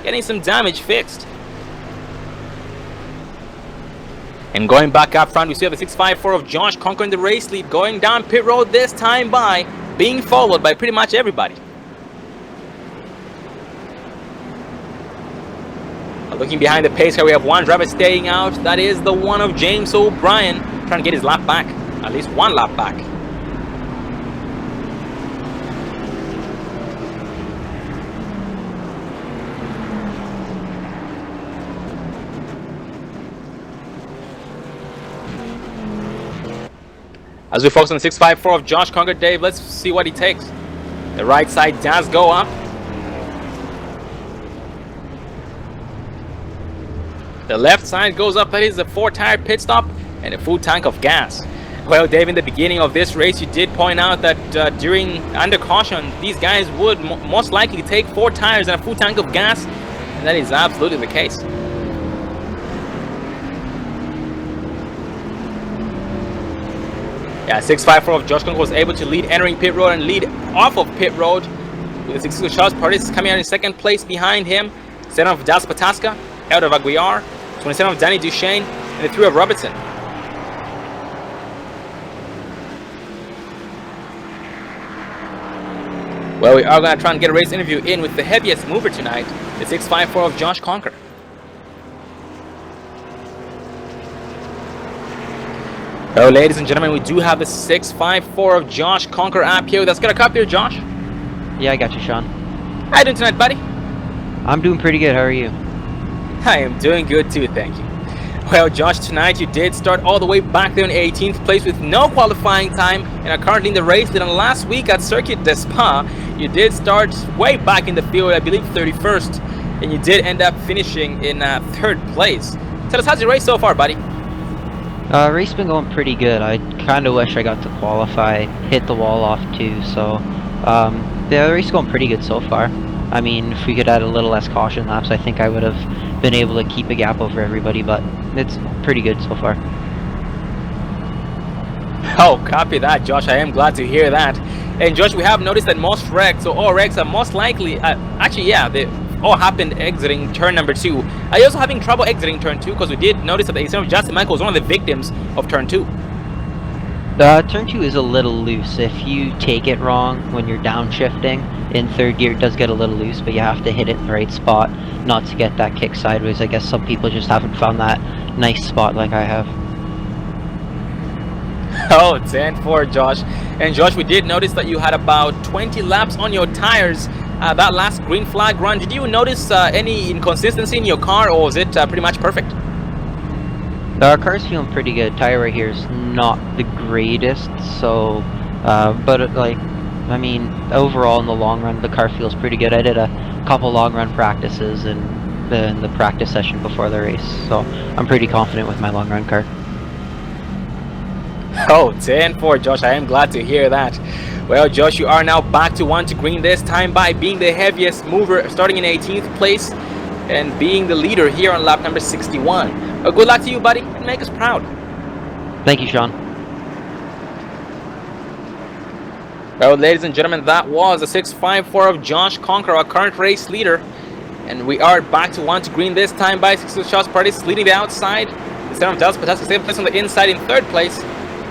[SPEAKER 1] getting some damage fixed. And going back up front, we see the 654 of Josh conquering the race lead, going down pit road this time by being followed by pretty much everybody. Looking behind the pace car, we have one driver staying out. That is the one of James O'Brien, trying to get his lap back, at least one lap back. As we focus on the 654 of Josh Conger, Dave, let's see what he takes. The right side does go up. The left side goes up. That is a 4-tire pit stop and a full tank of gas. Well, Dave, in the beginning of this race, you did point out that under caution, these guys would most likely take 4 tires and a full tank of gas, and that is absolutely the case. Yeah, 654 of Josh Conger was able to lead entering pit road and lead off of pit road, with the 6 Charles Paris coming out in 2nd place behind him. 7 of Das Pataska, out of Aguiar, 27 of Danny Duchesne, and the 3 of Robertson. Well, we are going to try and get a race interview in with the heaviest mover tonight, the 654 of Josh Conger. Well, ladies and gentlemen, we do have the 654 of Josh Conger up here. That's going to come here, Josh.
[SPEAKER 6] Yeah, I got you, Sean.
[SPEAKER 1] How you doing tonight, buddy?
[SPEAKER 6] I'm doing pretty good. How are you?
[SPEAKER 1] I am doing good too, thank you. Well, Josh, tonight you did start all the way back there in 18th place with no qualifying time and are currently in the race. Then last week at Circuit des Spa, you did start way back in the field, I believe 31st, and you did end up finishing in 3rd place. Tell us, how's your race so far, buddy?
[SPEAKER 6] Race been going pretty good. I kind of wish I got to qualify, hit the wall off too. So the race going pretty good so far. I mean, if we could add a little less caution laps, I think I would have been able to keep a gap over everybody, but it's pretty good so far.
[SPEAKER 1] Oh, copy that, Josh. I am glad to hear that. And Josh, we have noticed that most wrecks, so all wrecks are most likely, actually, yeah, they all happened exiting turn number 2. Are you also having trouble exiting turn 2? Because we did notice that the ACM of Justin Michael was one of the victims of turn 2.
[SPEAKER 6] Turn 2 is a little loose. If you take it wrong when you're downshifting in 3rd gear, it does get a little loose, but you have to hit it in the right spot not to get that kick sideways. I guess some people just haven't found that nice spot like I have.
[SPEAKER 1] Oh, 10-4, Josh. And Josh, we did notice that you had about 20 laps on your tires that last green flag run. Did you notice any inconsistency in your car, or was it pretty much perfect?
[SPEAKER 6] Our car's feeling pretty good. Tire right here is not the greatest, so but I mean, overall in the long run, the car feels pretty good. I did a couple long run practices in the practice session before the race, so I'm pretty confident with my long run car.
[SPEAKER 1] Oh, 10-4, Josh. I am glad to hear that. Well, Josh, you are now back to 1 to green, this time by being the heaviest mover, starting in 18th place and being the leader here on lap number 61. Well, good luck to you, buddy, and make us proud.
[SPEAKER 6] Thank you, Sean.
[SPEAKER 1] Well, ladies and gentlemen, that was the 654 of Josh Conger, our current race leader. And we are back to 1 to green, this time by 6 Charles Paris leading the outside. The 7 of Dallas Pataska, 7th place on the inside in 3rd place.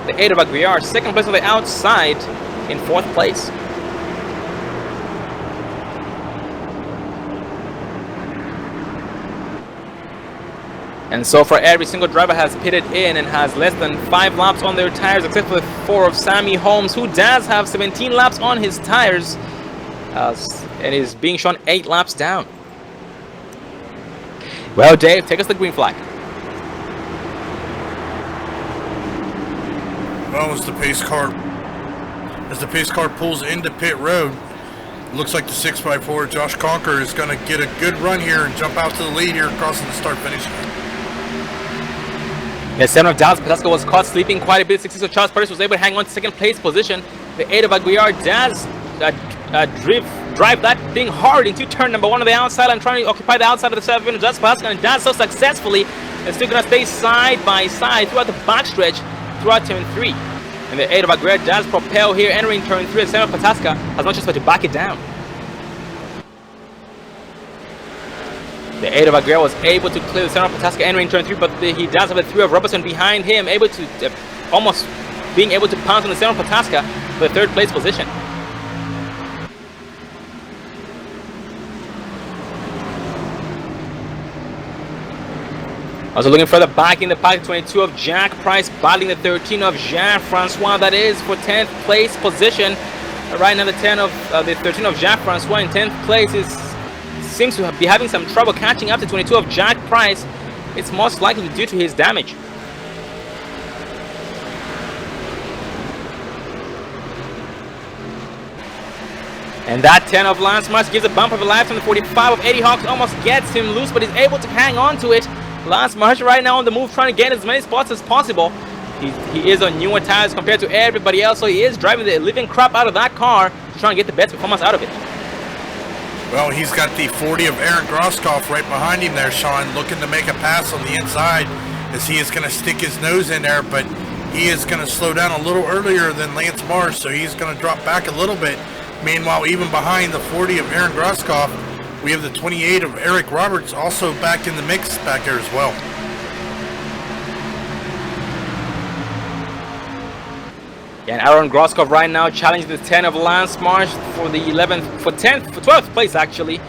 [SPEAKER 1] The 8 of Aguiar, 2nd place on the outside in 4th place. And so far, every single driver has pitted in and has less than 5 laps on their tires, except for the 4 of Sammy Holmes, who does have 17 laps on his tires and is being shown 8 laps down. Well, Dave, take us the green flag.
[SPEAKER 2] Well, as the pace car pulls into pit road, looks like the 6x4 Josh Conger is going to get a good run here and jump out to the lead here, crossing the start-finish line.
[SPEAKER 1] The 7 of Dallas Pataska was caught sleeping quite a bit. 6 of Charles Paris was able to hang on to 2nd place position. The 8 of Aguiar does drive that thing hard into turn number 1 on the outside and trying to occupy the outside of the 7 just Pascal, and does so successfully. And still gonna stay side by side throughout the backstretch throughout turn 3. And the 8 of Aguirre does propel here, entering turn 3 at 7 of Pataska has no choice but to back it down. The 8 of Aguirre was able to clear the 7 of Pataska entering turn 3, but he does have the 3 of Robertson behind him, able to almost being able to pounce on the 7 of Pataska for the 3rd place position. Also looking further back in the pack, 22 of Jack Price battling the 13 of Jean-Francois, that is for 10th place position. Right now the 13 of Jean-Francois in 10th place seems to be having some trouble catching up to 22 of Jack Price. It's most likely due to his damage. And that 10 of Lance Marsh gives a bump of a life, and the 45 of Eddie Hawks almost gets him loose, but he's able to hang on to it. Lance Marsh right now on the move, trying to get as many spots as possible. He is on newer tires compared to everybody else, so he is driving the living crap out of that car to try and get the best performance out of it.
[SPEAKER 2] Well, he's got the 40 of Aaron Groskopf right behind him there, Sean, looking to make a pass on the inside as he is going to stick his nose in there, but he is going to slow down a little earlier than Lance Marsh, so he's going to drop back a little bit. Meanwhile, even behind the 40 of Aaron Groskopf, we have the 28 of Eric Roberts also back in the mix back there as well.
[SPEAKER 1] And Aaron Groskopf right now challenging the 10 of Lance Marsh for the 12th place actually.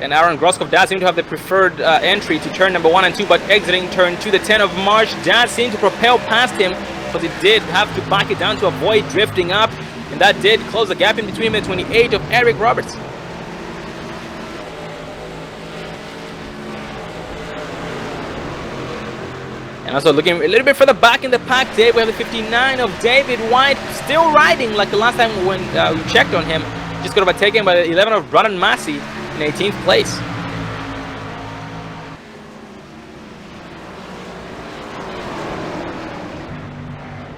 [SPEAKER 1] And Aaron Groskopf does seem to have the preferred entry to turn number 1 and 2, but exiting turn 2, the 10 of Marsh does seem to propel past him, but it did have to back it down to avoid drifting up, and that did close the gap in between him and 28 of Eric Roberts. And also looking a little bit further back in the pack, Dave, we have the 59 of David White, still riding like the last time when we checked on him. Just got overtaken by the 11 of Brandon Massey in 18th place.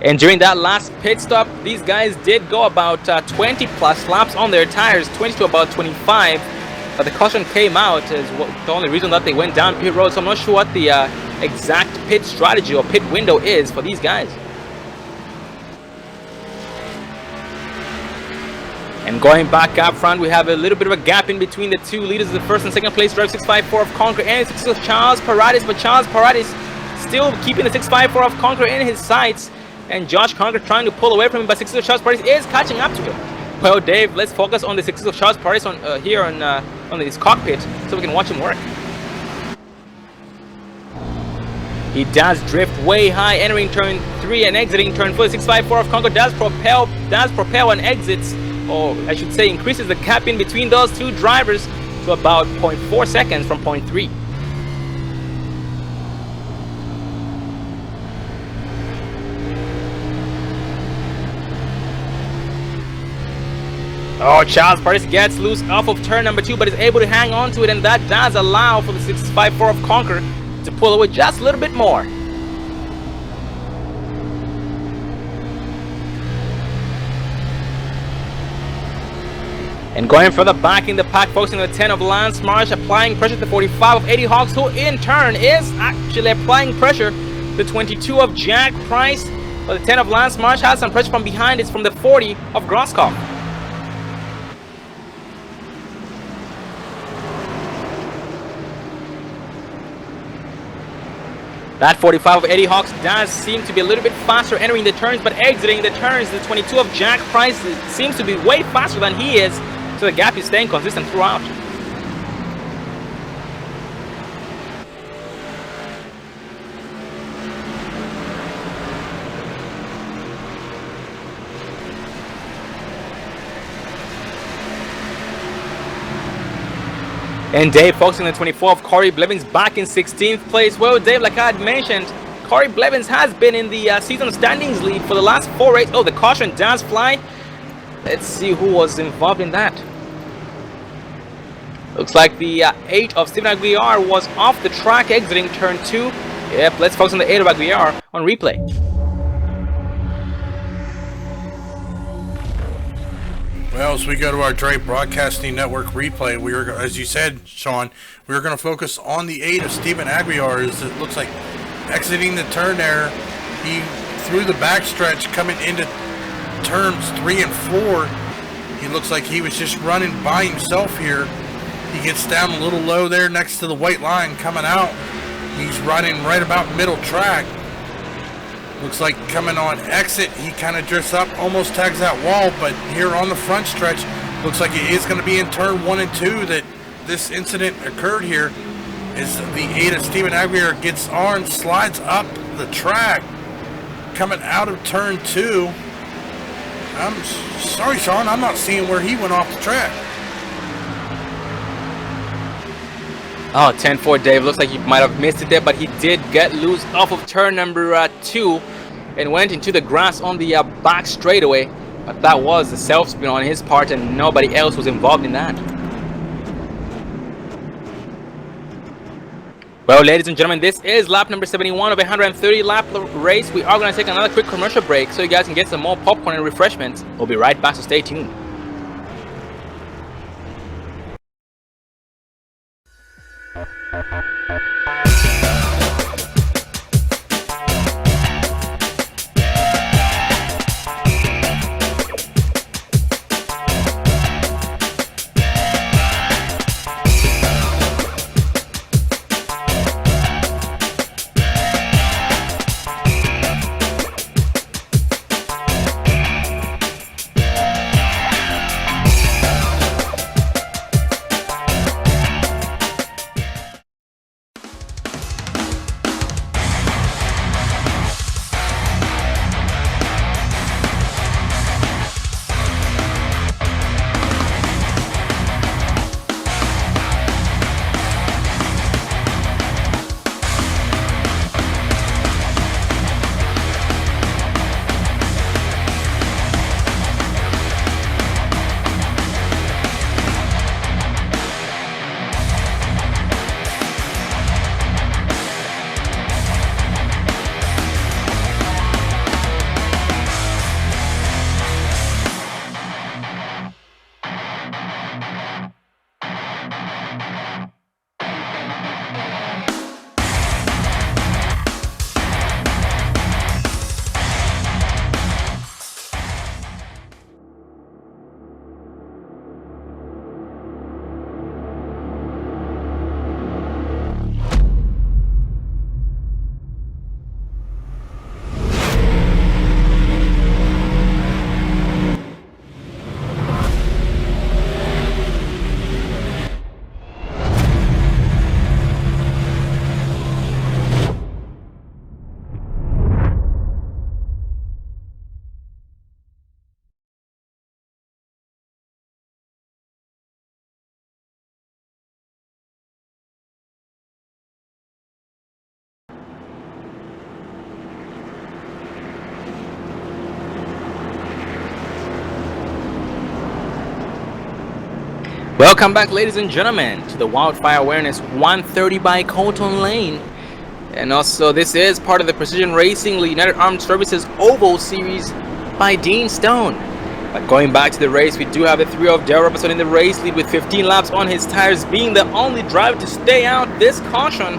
[SPEAKER 1] And during that last pit stop, these guys did go about 20 plus laps on their tires, 20 to about 25. But the caution came out as the only reason that they went down pit road, so I'm not sure what the exact pit strategy or pit window is for these guys. And going back up front, we have a little bit of a gap in between the two leaders of the 1st and 2nd place drive, 654 of Conqueror and 6 of Charles Paradis, but Charles Paradis still keeping the 654 of Conqueror in his sights, and Josh Conqueror trying to pull away from him, but 6 of Charles Paradis is catching up to him. Well, Dave, let's focus on the 6 of Charles Paradis on here on this cockpit so we can watch him work. He does drift way high, entering turn 3 and exiting turn 4. 654 of Conqueror does propel and exits, or I should say increases the gap in between those two drivers to about 0.4 seconds from 0.3. Oh, Charles Paradis gets loose off of turn number 2, but is able to hang on to it, and that does allow for the 654 of Conqueror to pull away just a little bit more. And going further back in the pack, focusing on the 10 of Lance Marsh, applying pressure to the 45 of Eddie Hawks, who in turn is actually applying pressure to the 22 of Jack Price. But the 10 of Lance Marsh has some pressure from behind. It's from the 40 of Groskopf. That 45 of Eddie Hawks does seem to be a little bit faster entering the turns, but exiting the turns, the 22 of Jack Price seems to be way faster than he is, so the gap is staying consistent throughout. And Dave focusing on the 24 of Corey Blevins back in 16th place. Well, Dave, like I had mentioned, Corey Blevins has been in the season standings lead for the last 4 races. Oh, the caution does fly. Let's see who was involved in that. Looks like the 8 of Steven Aguiar was off the track exiting turn 2. Yep, let's focus on the 8 of Aguiar on replay.
[SPEAKER 2] Well, as we go to our Dre Broadcasting Network replay, we were, as you said, Sean, we were going to focus on the 8 of Steven Aguiar. As it looks like exiting the turn there, he through the backstretch coming into turns 3 and 4. He looks like he was just running by himself here. He gets down a little low there next to the white line coming out. He's running right about middle track. Looks like coming on exit, he kind of drifts up, almost tags that wall, but here on the front stretch, looks like it is going to be in turn 1 and 2 that this incident occurred here. As the 8 of Steven Aguiar gets on, slides up the track, coming out of turn 2. I'm sorry, Sean, I'm not seeing where he went off the track.
[SPEAKER 1] Oh, 10-4, Dave. Looks like you might have missed it there, but he did get loose off of turn number 2 and went into the grass on the back straightaway. But that was a self-spin on his part, and nobody else was involved in that. Well, ladies and gentlemen, this is lap number 71 of a 130-lap race. We are going to take another quick commercial break so you guys can get some more popcorn and refreshments. We'll be right back, so stay tuned. Welcome back, ladies and gentlemen, to the Wildfire Awareness 130 by Colton Lane. And also, this is part of the Precision Racing United Armed Services Oval Series by Dean Stone. But going back to the race, we do have the 3 of Darryl Robertson in the race lead with 15 laps on his tires, being the only driver to stay out this caution.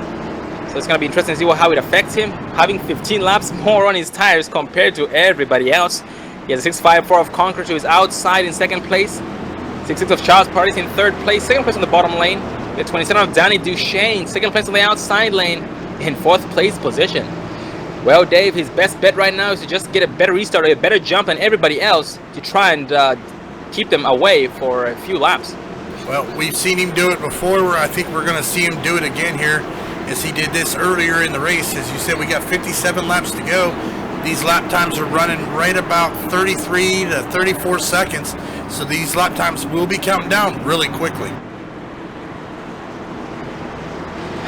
[SPEAKER 1] So it's going to be interesting to see how it affects him, having 15 laps more on his tires compared to everybody else. He has a 6.54 of Conqueror to his outside in second place. 6.6 of Charles Partis in third place. Second place on the bottom lane. The 27 of Danny Duchesne. Second place on the outside lane. In fourth place position. Well, Dave, his best bet right now is to just get a better restart, a better jump than everybody else to try and keep them away for a few laps.
[SPEAKER 2] Well, we've seen him do it before. I think we're going to see him do it again here, as he did this earlier in the race. As you said, we got 57 laps to go. These lap times are running right about 33 to 34 seconds. So these lap times will be counting down really quickly.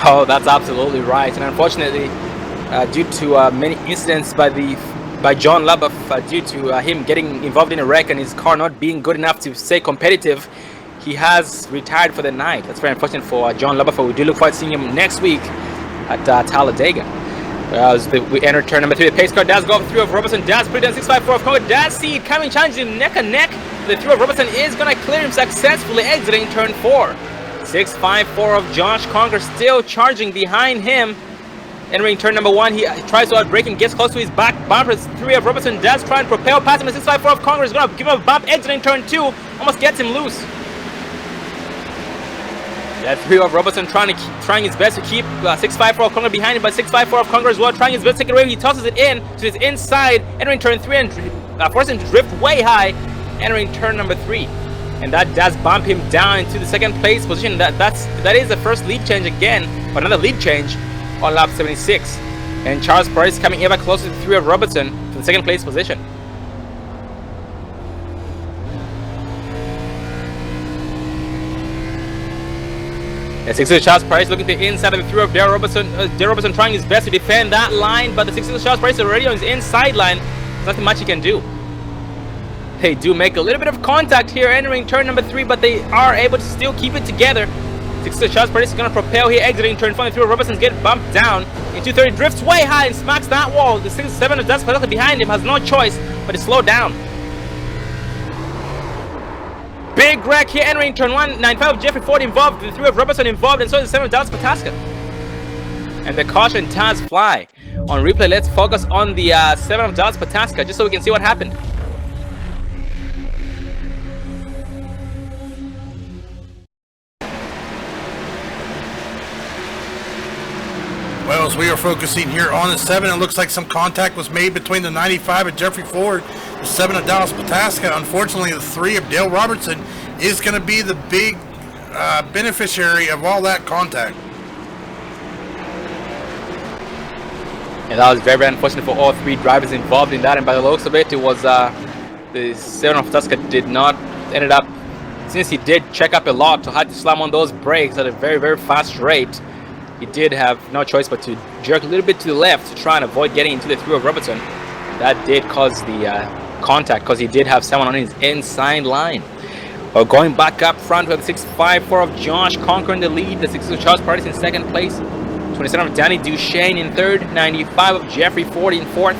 [SPEAKER 1] Oh, that's absolutely right. And unfortunately, due to many incidents by John LaBeouf, due to him getting involved in a wreck and his car not being good enough to stay competitive, he has retired for the night. That's very unfortunate for John LaBeouf. We do look forward to seeing him next week at Talladega. As we enter turn number 3, the pace car does go up 3 of Robertson, does put it down 6.54 of Congo, does see it coming, challenging him neck and neck. The 3 of Robertson is going to clear him successfully, exiting turn 4. 654 of Josh Conker still charging behind him. Entering turn number 1, he tries to outbrake him, gets close to his back bumper. 3 of Robertson does try and propel past him. 654 of Conker is going to give him a bump, exiting turn 2. Almost gets him loose. That 3 of Robertson trying his best to keep 654 of Conker behind him, but 654 of Conker as well trying his best to take it away. He tosses it in to his inside, entering turn 3 and forcing him to drift way high, entering turn number 3. And that does bump him down into the second place position. That is the first lead change again, but another lead change on lap 76. And Charles Price coming ever closer to 3 of Robertson to the second place position. And 6 Charles Price looking to the inside of the 3 of Darrell Robertson. Darrell Robertson trying his best to defend that line, but the 6 Charles Price is already on his inside line. There's nothing much he can do. They do make a little bit of contact here entering turn number 3, but they are able to still keep it together. 6 Charles Price is going to propel here, exiting turn 4. The 3 of Robertson's get bumped down into 230, drifts way high and smacks that wall. The 6-7 of Dust behind him has no choice but to slow down. Big wreck here entering turn 1. 95 of Jeffrey Ford involved, the 3 of Robertson involved, and so is the 7 of Dallas Pataska. And the caution does fly. On replay, let's focus on the 7 of Dallas Pataska just so we can see what happened.
[SPEAKER 2] Well, as we are focusing here on the 7, it looks like some contact was made between the 95 of Jeffrey Ford, the 7 of Dallas Pataska. Unfortunately, the 3 of Dale Robertson is going to be the big beneficiary of all that contact.
[SPEAKER 1] And that was very, very unfortunate for all 3 drivers involved in that. And by the looks of it, it was the 7 of Pataska did not ended up, since he did check up a lot, to had to slam on those brakes at a very, very fast rate. He did have no choice but to jerk a little bit to the left to try and avoid getting into the 3 of Robertson. That did cause the contact, because he did have someone on his inside line. Well, going back up front with 654 of Josh Conker in the lead, the 6 of Charles Price in second place, 27 of Danny Duchesne in third, 95 of Jeffrey Ford in fourth,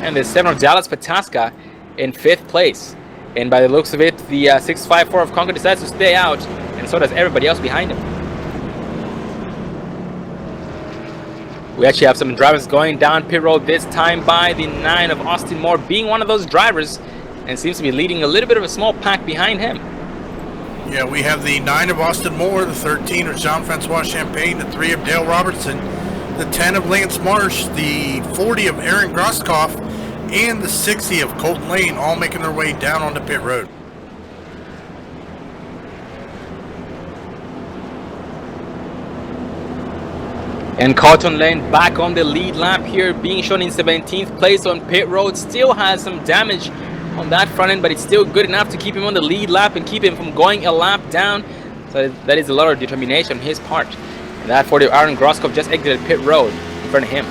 [SPEAKER 1] and the 7 of Dallas Pataska in fifth place. And by the looks of it, the 654 of Conker decides to stay out, and so does everybody else behind him. We actually have some drivers going down pit road this time by the 9 of Austin Moore being one of those drivers, and seems to be leading a little bit of a small pack behind him.
[SPEAKER 2] Yeah, we have the 9 of Austin Moore, the 13 of Jean-Francois Champagne, the 3 of Dale Robertson, the 10 of Lance Marsh, the 40 of Aaron Grosskopf, and the 60 of Colton Lane, all making their way down onto pit road.
[SPEAKER 1] And Colton Lane back on the lead lap here, being shown in 17th place on pit road. Still has some damage on that front end, but it's still good enough to keep him on the lead lap and keep him from going a lap down. So that is a lot of determination on his part. And that 40 Aaron Grosskopf just exited pit road in front of him.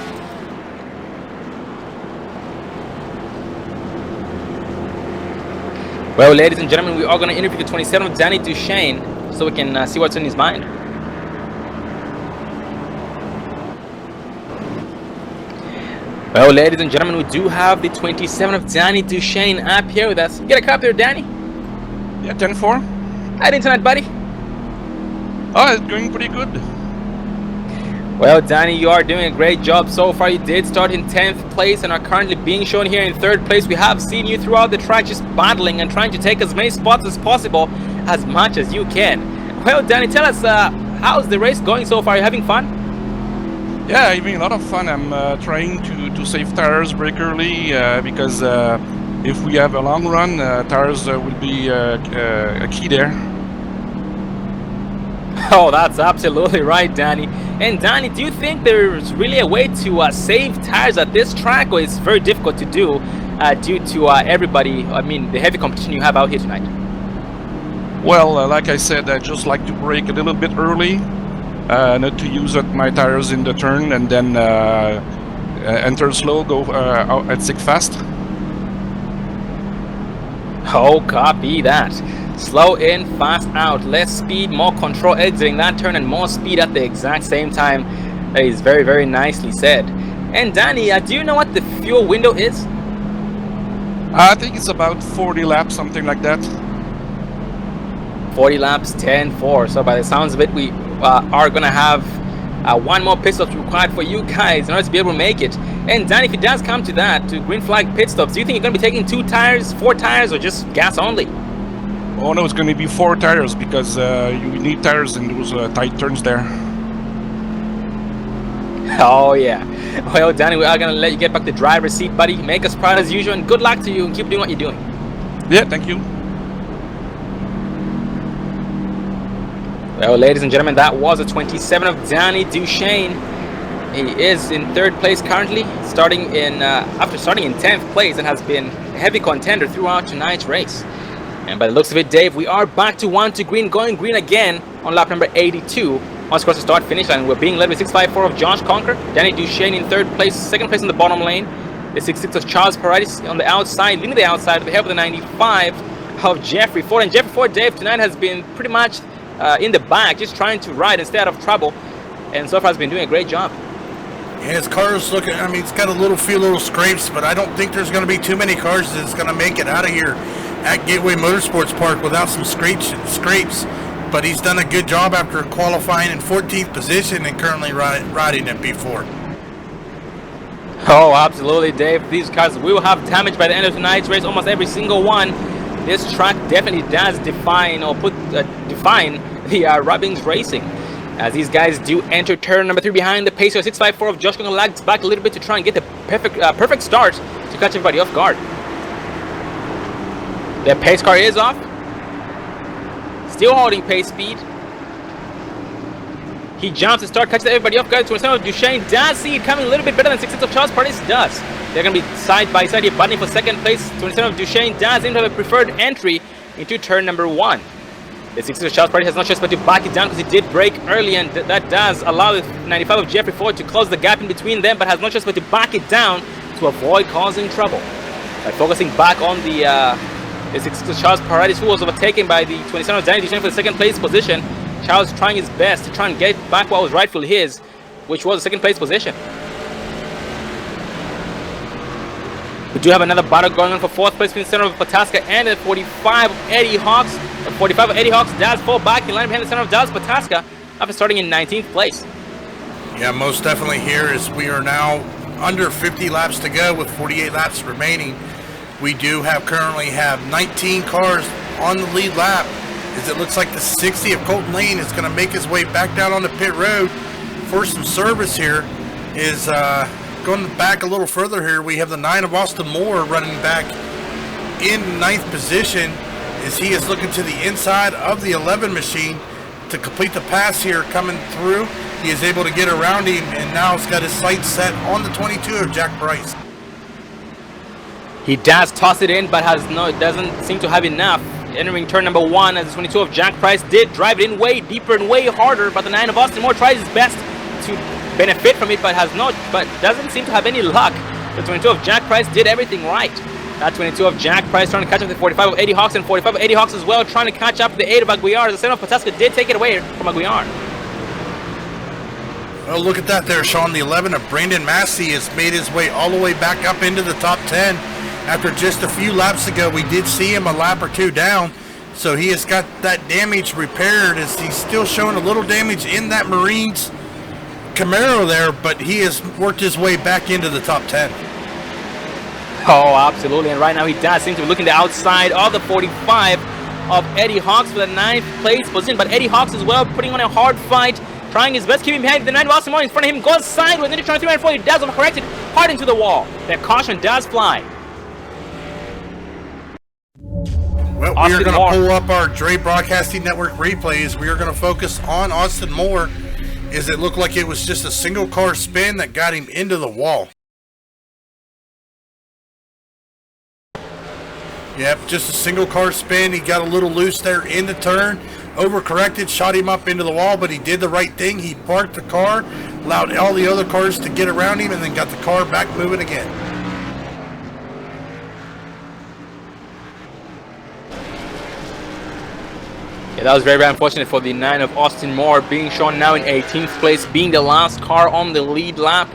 [SPEAKER 1] Well, ladies and gentlemen, we are going to interview the 27 of Danny Duchesne so we can see what's in his mind. Well, ladies and gentlemen, we do have the 27 of Danny Duchesne up here with us. Get a cup there, Danny.
[SPEAKER 7] Yeah, 10-4.
[SPEAKER 1] How you doing tonight, buddy?
[SPEAKER 7] Oh, it's going pretty good.
[SPEAKER 1] Well, Danny, you are doing a great job so far. You did start in 10th place and are currently being shown here in 3rd place. We have seen you throughout the track just battling and trying to take as many spots as possible, as much as you can. Well, Danny, tell us, how's the race going so far? Are you having fun?
[SPEAKER 7] Yeah, having a lot of fun. I'm trying to save tires, brake early, because if we have a long run, tires will be a key there.
[SPEAKER 1] Oh, that's absolutely right, Danny. And Danny, do you think there's really a way to save tires at this track, or it's very difficult to do due to everybody, I mean, the heavy competition you have out here tonight?
[SPEAKER 7] Well, like I said, I just like to brake a little bit early, not to use up my tires in the turn, and then enter slow, go out at 6 fast.
[SPEAKER 1] Oh, copy that. Slow in, fast out, less speed, more control exiting that turn, and more speed at the exact same time. That is very, very nicely said. And Danny, do you know what the fuel window is?
[SPEAKER 7] I think it's about 40 laps, something like that.
[SPEAKER 1] 40 laps, 10-4. So by the sounds of it, we are going to have one more pit stop required for you guys in order to be able to make it. And Dan, if it does come to that, to green flag pit stops, do you think you're going to be taking 2 tires, 4 tires, or just gas only?
[SPEAKER 7] Oh no, it's going to be 4 tires because you need tires in those tight turns there.
[SPEAKER 1] Oh yeah. Well, Danny, we are going to let you get back to the driver's seat, buddy. Make us proud as usual, and good luck to you, and keep doing what you're doing.
[SPEAKER 7] Yeah, thank you.
[SPEAKER 1] Well, ladies and gentlemen, that was a 27 of Danny Duchesne. He is in 3rd place currently, starting in after starting in 10th place, and has been a heavy contender throughout tonight's race. And by the looks of it, Dave, we are back to 1 to green, going green again on lap number 82. Once across the start finish line, we're being led with 654 of Josh Conker, Danny Duchesne in 3rd place, 2nd place in the bottom lane. The 66 of Charles Paradis on the outside, leading the outside with the help of the 95 of Jeffrey Ford. And Jeffrey Ford, Dave, tonight has been pretty much in the back, just trying to ride and stay out of trouble. And so far has been doing a great job.
[SPEAKER 2] Yeah, his car's looking, I mean, it's got a few little scrapes, but I don't think there's going to be too many cars that's going to make it out of here at Gateway Motorsports Park without some scrapes. But he's done a good job after qualifying in 14th position and currently riding at P4.
[SPEAKER 1] Oh, absolutely, Dave. These cars will have damage by the end of tonight's race, almost every single one. This track definitely does define the Robbins Racing, as these guys do enter turn number 3 behind the pacer. 654 of Josh Conker lags back a little bit to try and get the perfect start to catch everybody off guard. The pace car is off. Still holding pace speed. He jumps to start, catches everybody off guard. 27 of Duchesne does see it coming a little bit better than 66 of Charles Paradis does. They're going to be side by side here, battling for 2nd place. 27 of Duchesne does seem to have a preferred entry into turn number 1. The 66 of Charles Paradis has no choice but to back it down because he did brake early, and that does allow the 95 of Jeffrey Ford to close the gap in between them, but has no choice but to back it down to avoid causing trouble. By focusing back on the 66 of Charles Paradis, who was overtaken by the 27 of Danny Duchesne for the 2nd place position. Charles trying his best to try and get back what was rightfully his, which was the 2nd place position. We do have another battle going on for 4th place between the center of Pataska and the 45 of Eddie Hawks. The 45 of Eddie Hawks does fall back in line behind the center of Dallas Pataska after starting in 19th place.
[SPEAKER 2] Yeah, most definitely here, as we are now under 50 laps to go with 48 laps remaining. We do currently have 19 cars on the lead lap, as it looks like the 60 of Colton Lane is going to make his way back down on the pit road for some service here. Is going back a little further here, we have the 9 of Austin Moore running back in 9th position, as he is looking to the inside of the 11 machine to complete the pass here coming through. He is able to get around him, and now he's got his sights set on the 22 of Jack Price.
[SPEAKER 1] He does toss it in, but doesn't seem to have enough. Entering turn number 1, as the 22 of Jack Price did drive it in way deeper and way harder, but the 9 of Austin Moore tries his best to benefit from it, but doesn't seem to have any luck. The 22 of Jack Price did everything right. That 22 of Jack Price trying to catch up to the 45 of Eddie Hawks, and 45 of Eddie Hawks as well trying to catch up to the 8 of Aguiar. The 7 of Pataska did take it away from Aguiar.
[SPEAKER 2] Well, look at that there, Sean. The 11 of Brandon Massey has made his way all the way back up into the top 10. After just a few laps ago, we did see him a lap or 2 down. So he has got that damage repaired, as he's still showing a little damage in that Marines Camaro there, but he has worked his way back into the top 10.
[SPEAKER 1] Oh, absolutely. And right now he does seem to be looking the outside of the 45 of Eddie Hawks for the 9th place position. But Eddie Hawks as well putting on a hard fight, trying his best, keeping behind the 9 of Austin Moore in front of him, goes sideways, then trying to 3 and 4, he does overcorrect it hard into the wall. That caution does fly.
[SPEAKER 2] Well, we are going to pull up our Dre Broadcasting Network replays. We are going to focus on Austin Moore, as it looked like it was just a single car spin that got him into the wall. Yep, just a single car spin. He got a little loose there in the turn, overcorrected, shot him up into the wall, but he did the right thing. He parked the car, allowed all the other cars to get around him, and then got the car back moving again.
[SPEAKER 1] Yeah, that was very, very unfortunate for the 9 of Austin Moore, being shown now in 18th place, being the last car on the lead lap.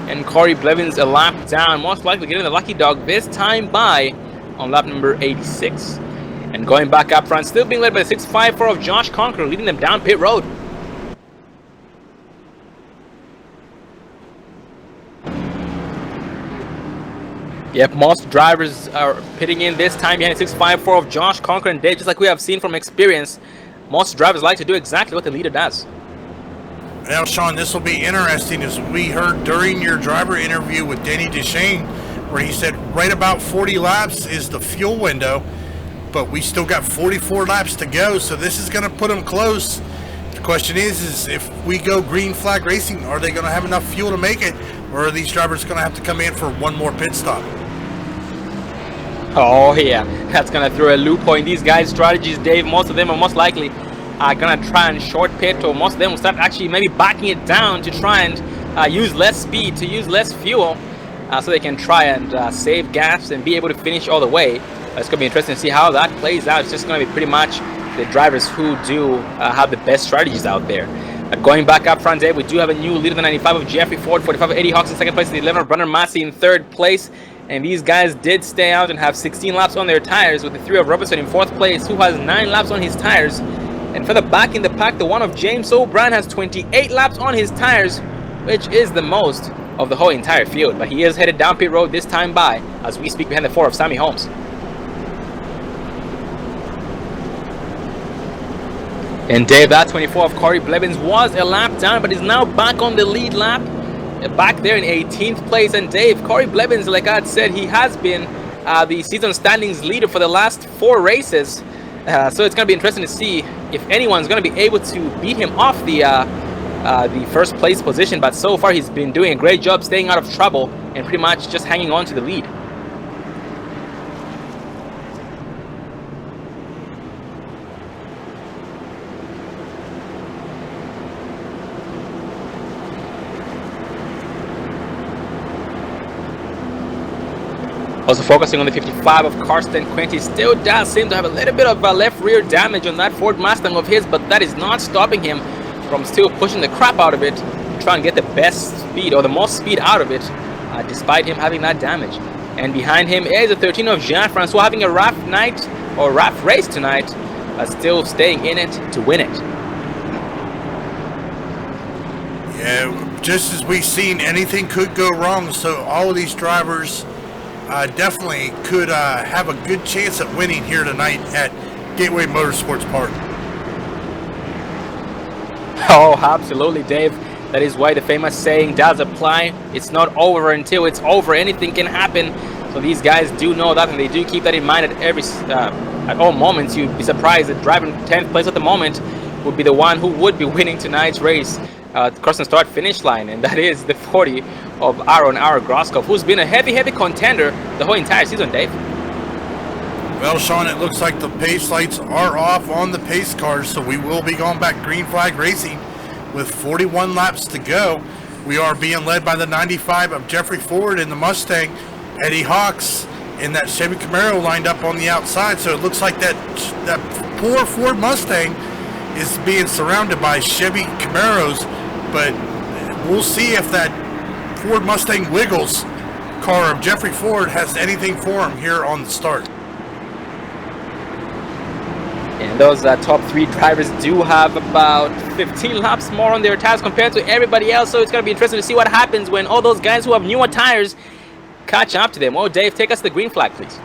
[SPEAKER 1] and Corey Blevins a lap down, most likely getting the lucky dog this time by on lap number 86. And going back up front, still being led by the 654 of Josh Conquer, leading them down pit road. Yep, most drivers are pitting in this time behind the 654 of Josh Conquer and Dave, just like we have seen from experience. Most drivers like to do exactly what the leader does.
[SPEAKER 2] Now, Sean, this will be interesting, as we heard during your driver interview with Danny Duchesne, where he said right about 40 laps is the fuel window, but we still got 44 laps to go, so this is going to put them close. The question is if we go green flag racing, are they going to have enough fuel to make it, or are these drivers going to have to come in for one more pit stop?
[SPEAKER 1] Oh yeah, that's gonna throw a loophole in these guys' strategies, Dave. Most of them are most likely gonna try and short pit, or most of them will start actually maybe backing it down to try and use less speed, to use less fuel, so they can try and save gas and be able to finish all the way. It's gonna be interesting to see how that plays out. It's just gonna be pretty much the drivers who do have the best strategies out there. Going back up front, Dave, we do have a new leader, the 95 of Jeffrey Ford, 45 of Eddie Hawks in second place, the 11 of Brennan Massey in third place. And these guys did stay out and have 16 laps on their tires, with the 3 of Robertson in fourth place, who has 9 laps on his tires. And further back in the pack, the 1 of James O'Brien has 28 laps on his tires, which is the most of the whole entire field. But he is headed down pit road this time by, as we speak, behind the 4 of Sammy Holmes. And Dave, that 24 of Corey Blevins was a lap down, but is now back on the lead lap, back there in 18th place. And Dave, Corey Blevins, like I had said, he has been the season standings leader for the last 4 races. So it's going to be interesting to see if anyone's going to be able to beat him off the first place position. But so far, he's been doing a great job staying out of trouble and pretty much just hanging on to the lead. Also focusing on the 55 of Karsten Quenty, still does seem to have a little bit of left rear damage on that Ford Mustang of his, but that is not stopping him from still pushing the crap out of it, trying to get the best speed or the most speed out of it, despite him having that damage. And behind him is the 13 of Jean-Francois, having a rough night or rough race tonight, but still staying in it to win it.
[SPEAKER 2] Yeah, just as we've seen, anything could go wrong, so all of these drivers definitely could have a good chance at winning here tonight at Gateway Motorsports Park.
[SPEAKER 1] Oh, absolutely, Dave. That is why the famous saying does apply. It's not over until it's over. Anything can happen. So these guys do know that, and they do keep that in mind at all moments. You'd be surprised that driving 10th place at the moment would be the one who would be winning tonight's race. Crossing start finish line, and that is the 40 of Aaron Groskopf, who's been a heavy contender the whole entire season, Dave.
[SPEAKER 2] Well, Sean, it looks like the pace lights are off on the pace cars, so we will be going back green flag racing with 41 laps to go. We are being led by the 95 of Jeffrey Ford in the Mustang, Eddie Hawks in that Chevy Camaro lined up on the outside, so it looks like that poor Ford Mustang is being surrounded by Chevy Camaros, but we'll see if that Ford Mustang Wiggles car of Jeffrey Ford has anything for him here on the start.
[SPEAKER 1] And those top 3 drivers do have about 15 laps more on their tires compared to everybody else, so it's going to be interesting to see what happens when all those guys who have newer tires catch up to them. Oh, Dave, take us to the green flag, please.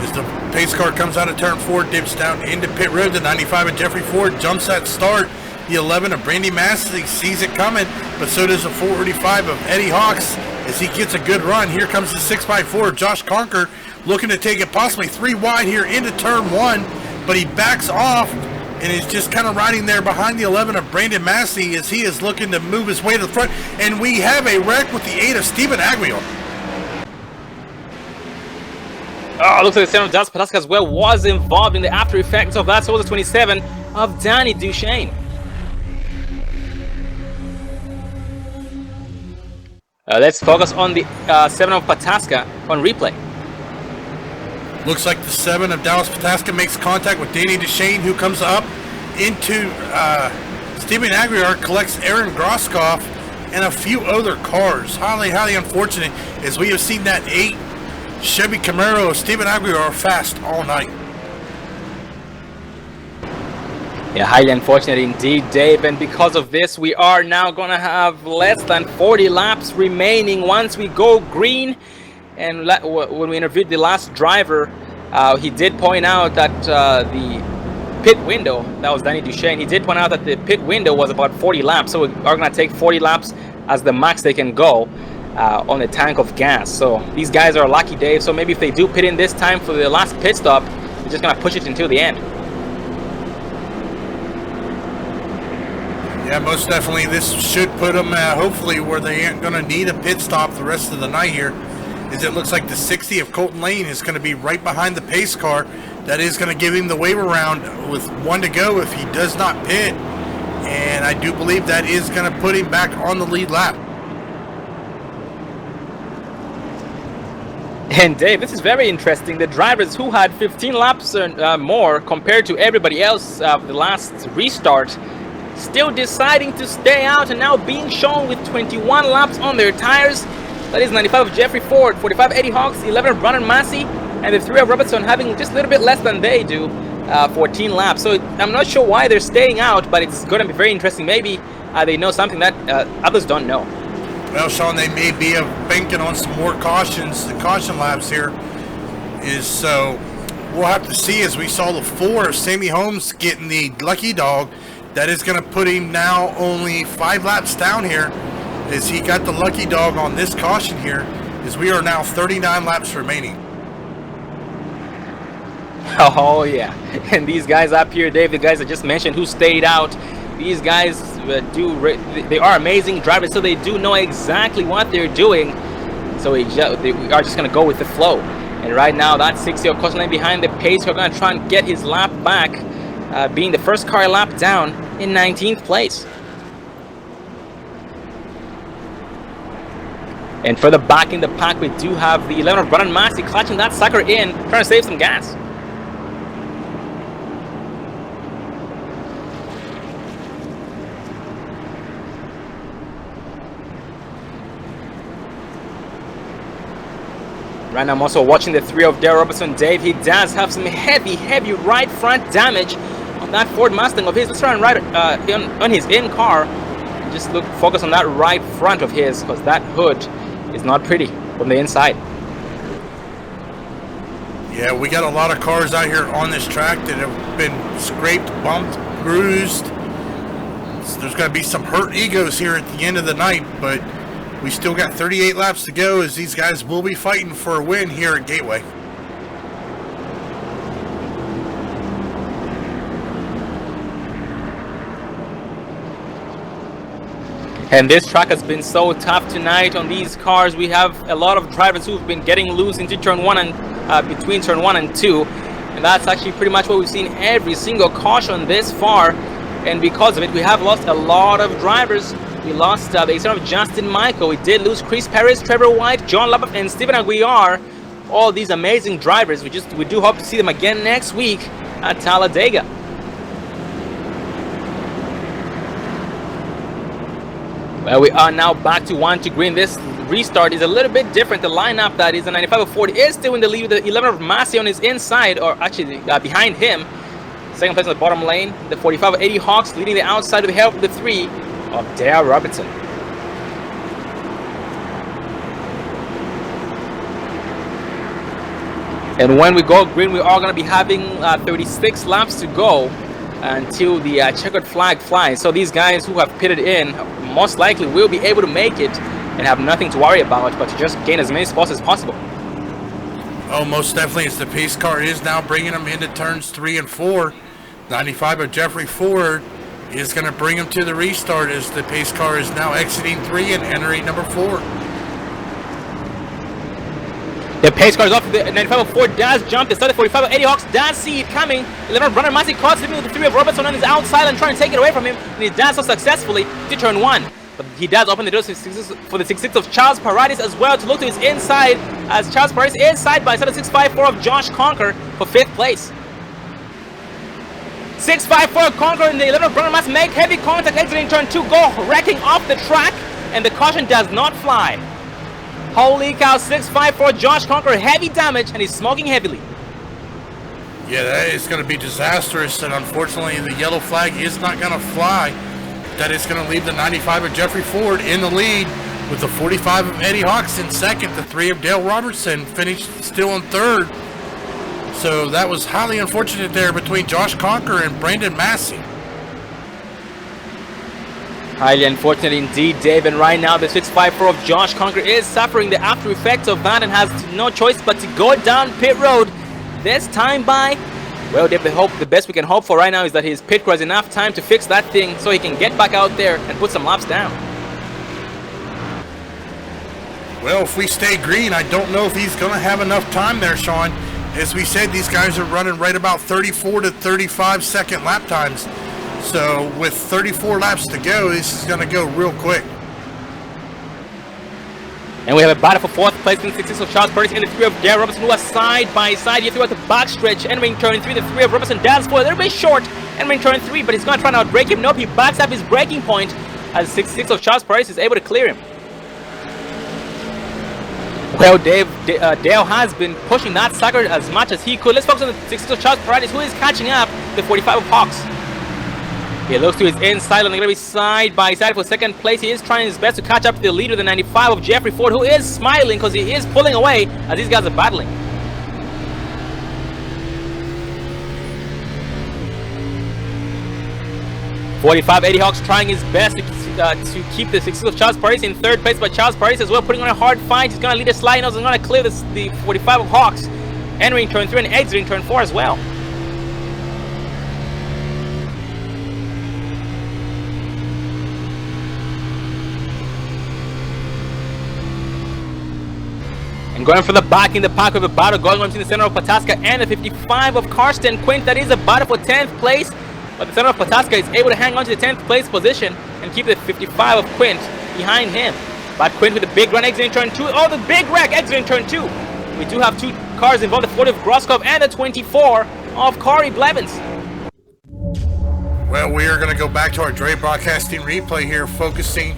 [SPEAKER 2] As the pace car comes out of turn 4, dips down into pit road, the 95 of Jeffrey Ford jumps that start. The 11 of Brandy Massey sees it coming, but so does the 45 of Eddie Hawks as he gets a good run. Here comes the 6x4 of Josh Conquer, looking to take it possibly 3 wide here into turn 1, but he backs off and is just kind of riding there behind the 11 of Brandon Massey as he is looking to move his way to the front. And we have a wreck with the 8 of Stephen Aguilar.
[SPEAKER 1] Oh, looks like the 7 of Das Pataska as well was involved in the after effects of that. So was the 27 of Danny Duchesne. Let's focus on the 7 of Pataska on replay.
[SPEAKER 2] Looks like the 7 of Dallas Pataska makes contact with Danny Duchesne, who comes up into Steven Aguiar collects Aaron Groskoff and a few other cars. Highly, highly unfortunate, as we have seen that 8 Chevy Camaro of Steven Aguiar fast all night.
[SPEAKER 1] Yeah, highly unfortunate indeed, Dave, and because of this, we are now going to have less than 40 laps remaining once we go green. And when we interviewed the last driver, he did point out that the pit window, that was Danny Duchesne, he did point out that the pit window was about 40 laps, so we are going to take 40 laps as the max they can go on the tank of gas. So these guys are lucky, Dave, so maybe if they do pit in this time for the last pit stop, they're just going to push it until the end.
[SPEAKER 2] Yeah, most definitely. This should put them hopefully where they ain't going to need a pit stop the rest of the night here. As it looks like the 60 of Colton Lane is going to be right behind the pace car. That is going to give him the wave around with 1 to go if he does not pit. And I do believe that is going to put him back on the lead lap.
[SPEAKER 1] And Dave, this is very interesting. The drivers who had 15 laps or more compared to everybody else the last restart still deciding to stay out and now being shown with 21 laps on their tires. That is 95 of Jeffrey Ford, 45 Eddie Hawks, 11 of Brandon Massey, and the 3 of Robertson having just a little bit less than they do, 14 laps. So I'm not sure why they're staying out, but it's going to be very interesting. Maybe they know something that others don't know.
[SPEAKER 2] Well, Sean, they may be banking on some more cautions. The caution laps here is so we'll have to see, as we saw the 4 of Sammy Holmes getting the lucky dog. That is going to put him now only 5 laps down here, as he got the lucky dog on this caution here, as we are now 39 laps remaining.
[SPEAKER 1] Oh yeah, and these guys up here, Dave, the guys I just mentioned who stayed out, these guys they are amazing drivers, so they do know exactly what they're doing. So we are just going to go with the flow. And right now, that 60 of Colton Lane behind the pace, we're going to try and get his lap back, being the first car lap down in 19th place. And further back in the pack, we do have the 11 of Brandon Massey clutching that sucker in, trying to save some gas. Right now I'm also watching the 3 of Darryl Robertson. Dave, he does have some heavy right front damage on that Ford Mustang of his. Let's try and ride on his in-car. Just focus on that right front of his, because that hood is not pretty from the inside.
[SPEAKER 2] Yeah, we got a lot of cars out here on this track that have been scraped, bumped, bruised. So there's going to be some hurt egos here at the end of the night, but we still got 38 laps to go, as these guys will be fighting for a win here at Gateway.
[SPEAKER 1] And this track has been so tough tonight on these cars. We have a lot of drivers who've been getting loose into turn 1 and between turn 1 and 2. And that's actually pretty much what we've seen every single caution this far. And because of it, we have lost a lot of drivers. We lost the extent of Justin Michael. We did lose Chris Perez, Trevor White, John Lubbock, and Steven Aguiar. All these amazing drivers. We do hope to see them again next week at Talladega. Well, we are now back to 1 to green. This restart is a little bit different. The lineup that is the 95 of Ford is still in the lead with the 11 of Massey on his inside, or actually behind him. Second place on the bottom lane. The 45 of Eddie Hawks leading the outside with the help of the 3 of Darryl Robertson. And when we go green, we are going to be having 36 laps to go until the checkered flag flies. So these guys who have pitted in most likely will be able to make it and have nothing to worry about, but to just gain as many spots as possible.
[SPEAKER 2] Oh, most definitely, as the pace car is now bringing them into turns 3 and 4. 95 of Jeffrey Ford is going to bring him to the restart, as the pace car is now exiting 3 and entering number 4.
[SPEAKER 1] The pace car is off. The 95 of Ford does jump. The 45 of Eddie Hawks does see it coming. 11 of Brandon Massey caught him with the 3 of Robertson on his outside and trying to take it away from him. And he does so successfully to turn 1. But he does open the doors for the 66 of Charles Paradis as well to look to his inside, as Charles Paradis is side by 654 of Josh Conker for 5th place. 654 Conqueror in the 11th Brown must make heavy contact exiting turn 2, go wrecking off the track, and the caution does not fly. Holy cow, 654 Josh Conqueror, heavy damage, and he's smoking heavily.
[SPEAKER 2] Yeah, that is going to be disastrous, and unfortunately the yellow flag is not going to fly. That is going to leave the 95 of Jeffrey Ford in the lead, with the 45 of Eddie Hawks in second. The 3 of Dale Robertson finished still in third. So that was highly unfortunate there between Josh Conquer and Brandon Massey.
[SPEAKER 1] Highly unfortunate indeed, Dave, and right now the 654 of Josh Conquer is suffering the after effects of that and has no choice but to go down pit road. This time by, well, Dave, the best we can hope for right now is that his pit crew has enough time to fix that thing so he can get back out there and put some laps down.
[SPEAKER 2] Well, if we stay green, I don't know if he's going to have enough time there, Sean. As we said, these guys are running right about 34 to 35 second lap times. So with 34 laps to go, this is going to go real quick.
[SPEAKER 1] And we have a battle for 4th place in the 6 of Charles Purdy and the 3 of Dale Robertson, who are side by side. You have to go at the back stretch, entering turn 3. The 3 of Robertson does fall a little bit short, entering turn 3, but he's going to try to outbrake him. Nope, he backs up his braking point as 6 of Charles Purdy is able to clear him. Well, Dave, Dale has been pushing that sucker as much as he could. Let's focus on the 6 of Charles Paradis, who is catching up the 45 of Hawks. He looks to his inside, and they're going to be side by side for 2nd place. He is trying his best to catch up to the leader, the 95 of Jeffrey Ford, who is smiling because he is pulling away as these guys are battling. .45 Eddie Hawks trying his best to keep the 6 of Charles Paris in 3rd place, but Charles Paris as well putting on a hard fight. He's going to lead a slide nose and going to clear the 45 of Hawks, entering turn 3 and exiting turn 4 as well. And going for the back in the pack of a battle going on between the center of Pataska and the 55 of Karsten Quint. That is a battle for 10th place. But the center of Pataska is able to hang on to the 10th place position and keep the 55 of Quint behind him. But Quint with a big run exiting turn 2. Oh, the big wreck exiting turn 2. We do have 2 cars involved, the 40 of Groskov and the 24 of Corey Blevins.
[SPEAKER 2] Well, we are going to go back to our Dre Broadcasting replay here, focusing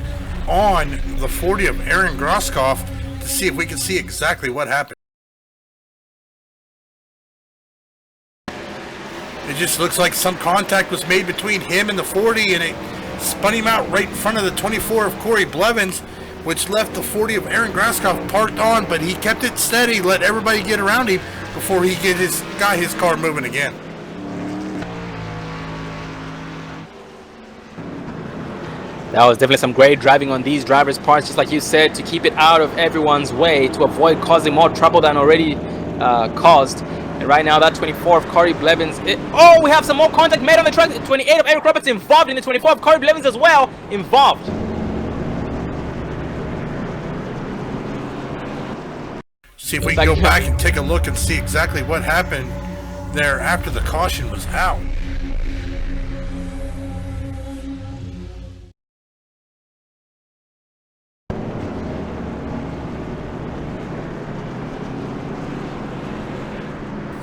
[SPEAKER 2] on the 40 of Aaron Groskov to see if we can see exactly what happened. It just looks like some contact was made between him and the 40, and it spun him out right in front of the 24 of Corey Blevins, which left the 40 of Aaron Groskov parked on, but he kept it steady, let everybody get around him before he got his car moving again.
[SPEAKER 1] That was definitely some great driving on these drivers' parts, just like you said, to keep it out of everyone's way, to avoid causing more trouble than already caused. And right now, that 24 of Corey Blevins. Oh, we have some more contact made on the track. The 28 of Eric Roberts involved in the 24 of Corey Blevins as well involved.
[SPEAKER 2] See if we can go back and take a look and see exactly what happened there after the caution was out.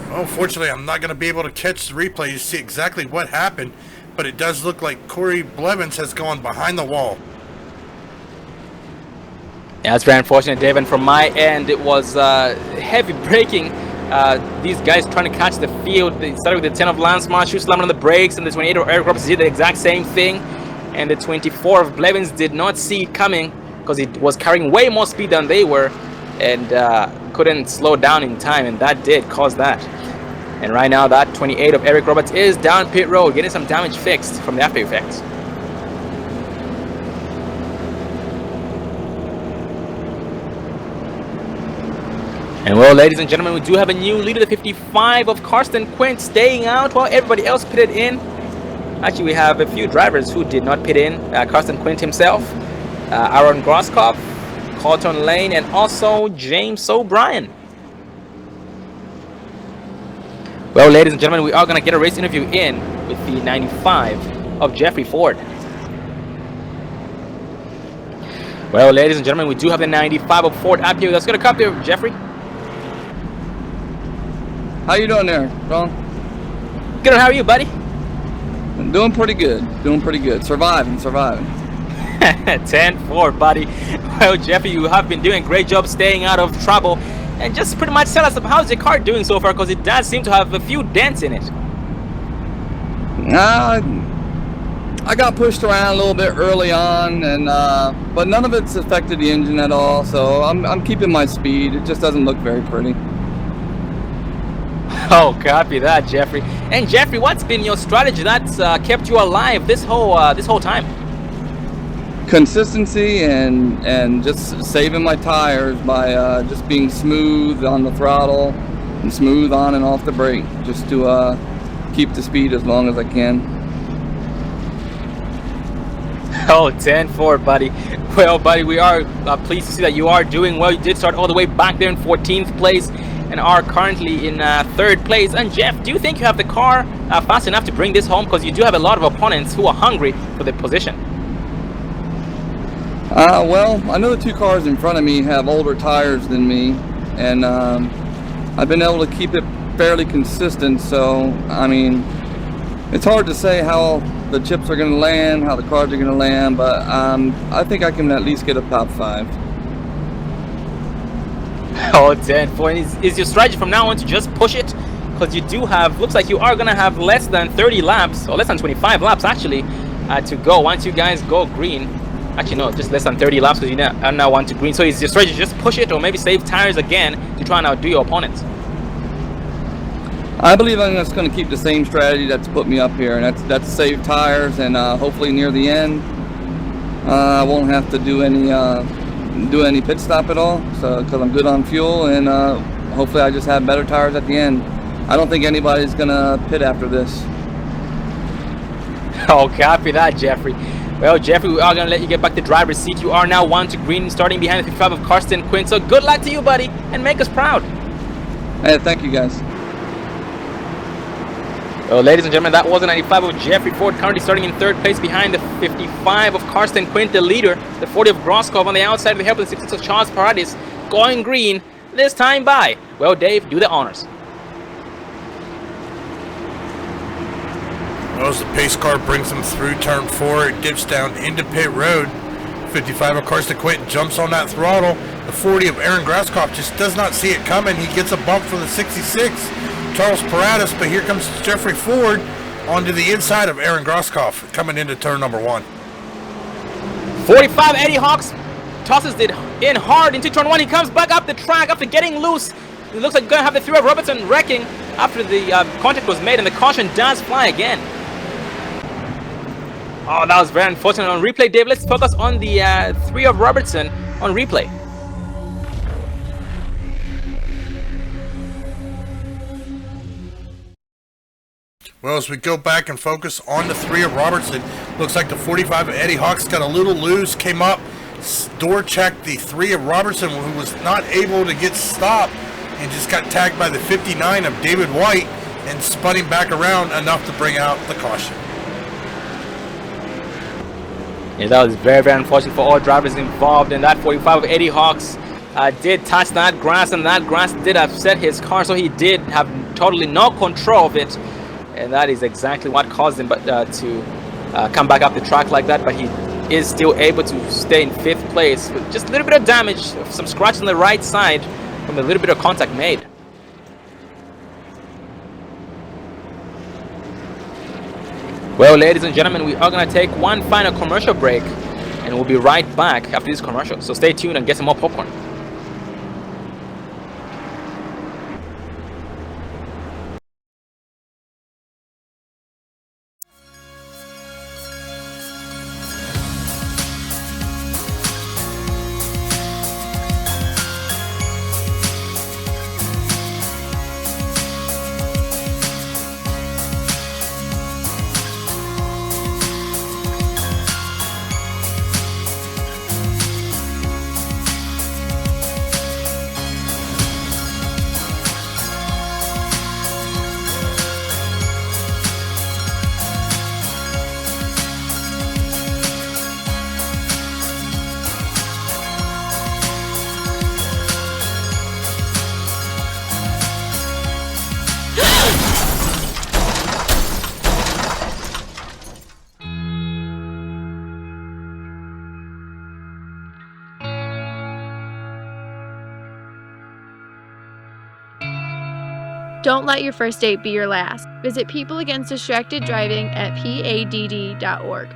[SPEAKER 2] Unfortunately, I'm not going to be able to catch the replay to see exactly what happened, but it does look like Corey Blevins has gone behind the wall.
[SPEAKER 1] Yeah, that's very unfortunate, Dave. And from my end, it was heavy braking. These guys trying to catch the field. They started with the 10 of Lance Marsh, who slammed on the brakes, and the 28 of Eric Roberts did the exact same thing. And the 24 of Blevins did not see it coming because it was carrying way more speed than they were, and couldn't slow down in time, and that did cause that. And right now, that 28 of Eric Roberts is down pit road, getting some damage fixed from the after effects. And well, ladies and gentlemen, we do have a new leader, the 55 of Karsten Quint, staying out while everybody else pitted in. Actually, we have a few drivers who did not pit in. Karsten Quint himself, Aaron Groskov, Colton Lane, and also James O'Brien. Well, ladies and gentlemen, we are going to get a race interview in with the 95 of Jeffrey Ford. Well, ladies and gentlemen, we do have the 95 of Ford up here. That's going to come here, Jeffrey.
[SPEAKER 8] How you doing there, Ron?
[SPEAKER 1] Good, how are you, buddy?
[SPEAKER 8] Doing pretty good. Doing pretty good. Surviving.
[SPEAKER 1] 10-4, buddy. Well, Jeffrey, you have been doing a great job staying out of trouble. And just pretty much tell us how's your car doing so far, because it does seem to have a few dents in it.
[SPEAKER 8] I got pushed around a little bit early on, and but none of it's affected the engine at all. So I'm keeping my speed. It just doesn't look very pretty.
[SPEAKER 1] Oh, copy that, Jeffrey. And Jeffrey, what's been your strategy that's kept you alive this whole time?
[SPEAKER 8] Consistency and just saving my tires by just being smooth on the throttle and smooth on and off the brake, just to keep the speed as long as I can.
[SPEAKER 1] Oh, 10-4, buddy. Well, buddy, we are pleased to see that you are doing well. You did start all the way back there in 14th place and are currently in 3rd place. And Jeff, do you think you have the car fast enough to bring this home? Because you do have a lot of opponents who are hungry for the position.
[SPEAKER 8] Well, I know the two cars in front of me have older tires than me, and I've been able to keep it fairly consistent. So, I mean, it's hard to say how the chips are going to land, how the cars are going to land, but I think I can at least get a top 5.
[SPEAKER 1] Oh, 10-4. Is your strategy from now on to just push it? Because you do have, looks like you are going to have less than 30 laps, or less than 25 laps actually, to go once you guys go green. Actually, no, just less than 30 laps because you now want to green. So is your strategy just push it or maybe save tires again to try and outdo your opponents?
[SPEAKER 8] I believe I'm just going to keep the same strategy that's put me up here, and that's save tires, and hopefully near the end I won't have to do any pit stop at all, so because I'm good on fuel, and hopefully I just have better tires at the end. I don't think anybody's going to pit after this.
[SPEAKER 1] Oh, copy that, Jeffrey. Well, Jeffrey, we are going to let you get back to driver's seat. You are now 1 to green, starting behind the 55 of Karsten Quinn. So good luck to you, buddy, and make us proud.
[SPEAKER 8] Hey, thank you, guys.
[SPEAKER 1] Well, ladies and gentlemen, that was a 95 of Jeffrey Ford, currently starting in 3rd place behind the 55 of Karsten Quinn, the leader. The 40 of Groskov on the outside with the help of the 66 of Charles Paradis, going green this time by. Well, Dave, do the honors.
[SPEAKER 2] Well, as the pace car brings him through turn 4, it dips down into pit road. 55 of Karsten Quint jumps on that throttle. The 40 of Aaron Graskopf just does not see it coming. He gets a bump from the 66, Charles Paradis, but here comes Jeffrey Ford onto the inside of Aaron Graskopf coming into turn number 1.
[SPEAKER 1] 45 Eddie Hawks tosses it in hard into turn 1. He comes back up the track after getting loose. It looks like we're going to have the 3 of Robertson wrecking after the contact was made, and the caution does fly again. Oh, that was very unfortunate on replay, Dave. Let's focus on the 3 of Robertson on replay.
[SPEAKER 2] Well, as we go back and focus on the 3 of Robertson, looks like the 45 of Eddie Hawks got a little loose, came up, door checked the 3 of Robertson, who was not able to get stopped, and just got tagged by the 59 of David White and spun him back around enough to bring out the caution.
[SPEAKER 1] Yeah, that was very, very unfortunate for all drivers involved. And that 45 of Eddie Hawks did touch that grass, and that grass did upset his car, so he did have totally no control of it. And that is exactly what caused him to come back up the track like that. But he is still able to stay in 5th place with just a little bit of damage, some scratches on the right side from a little bit of contact made. Well, ladies and gentlemen, we are going to take one final commercial break, and we'll be right back after this commercial. So stay tuned and get some more popcorn.
[SPEAKER 4] Don't let your first date be your last. Visit People Against Distracted Driving at PADD.org.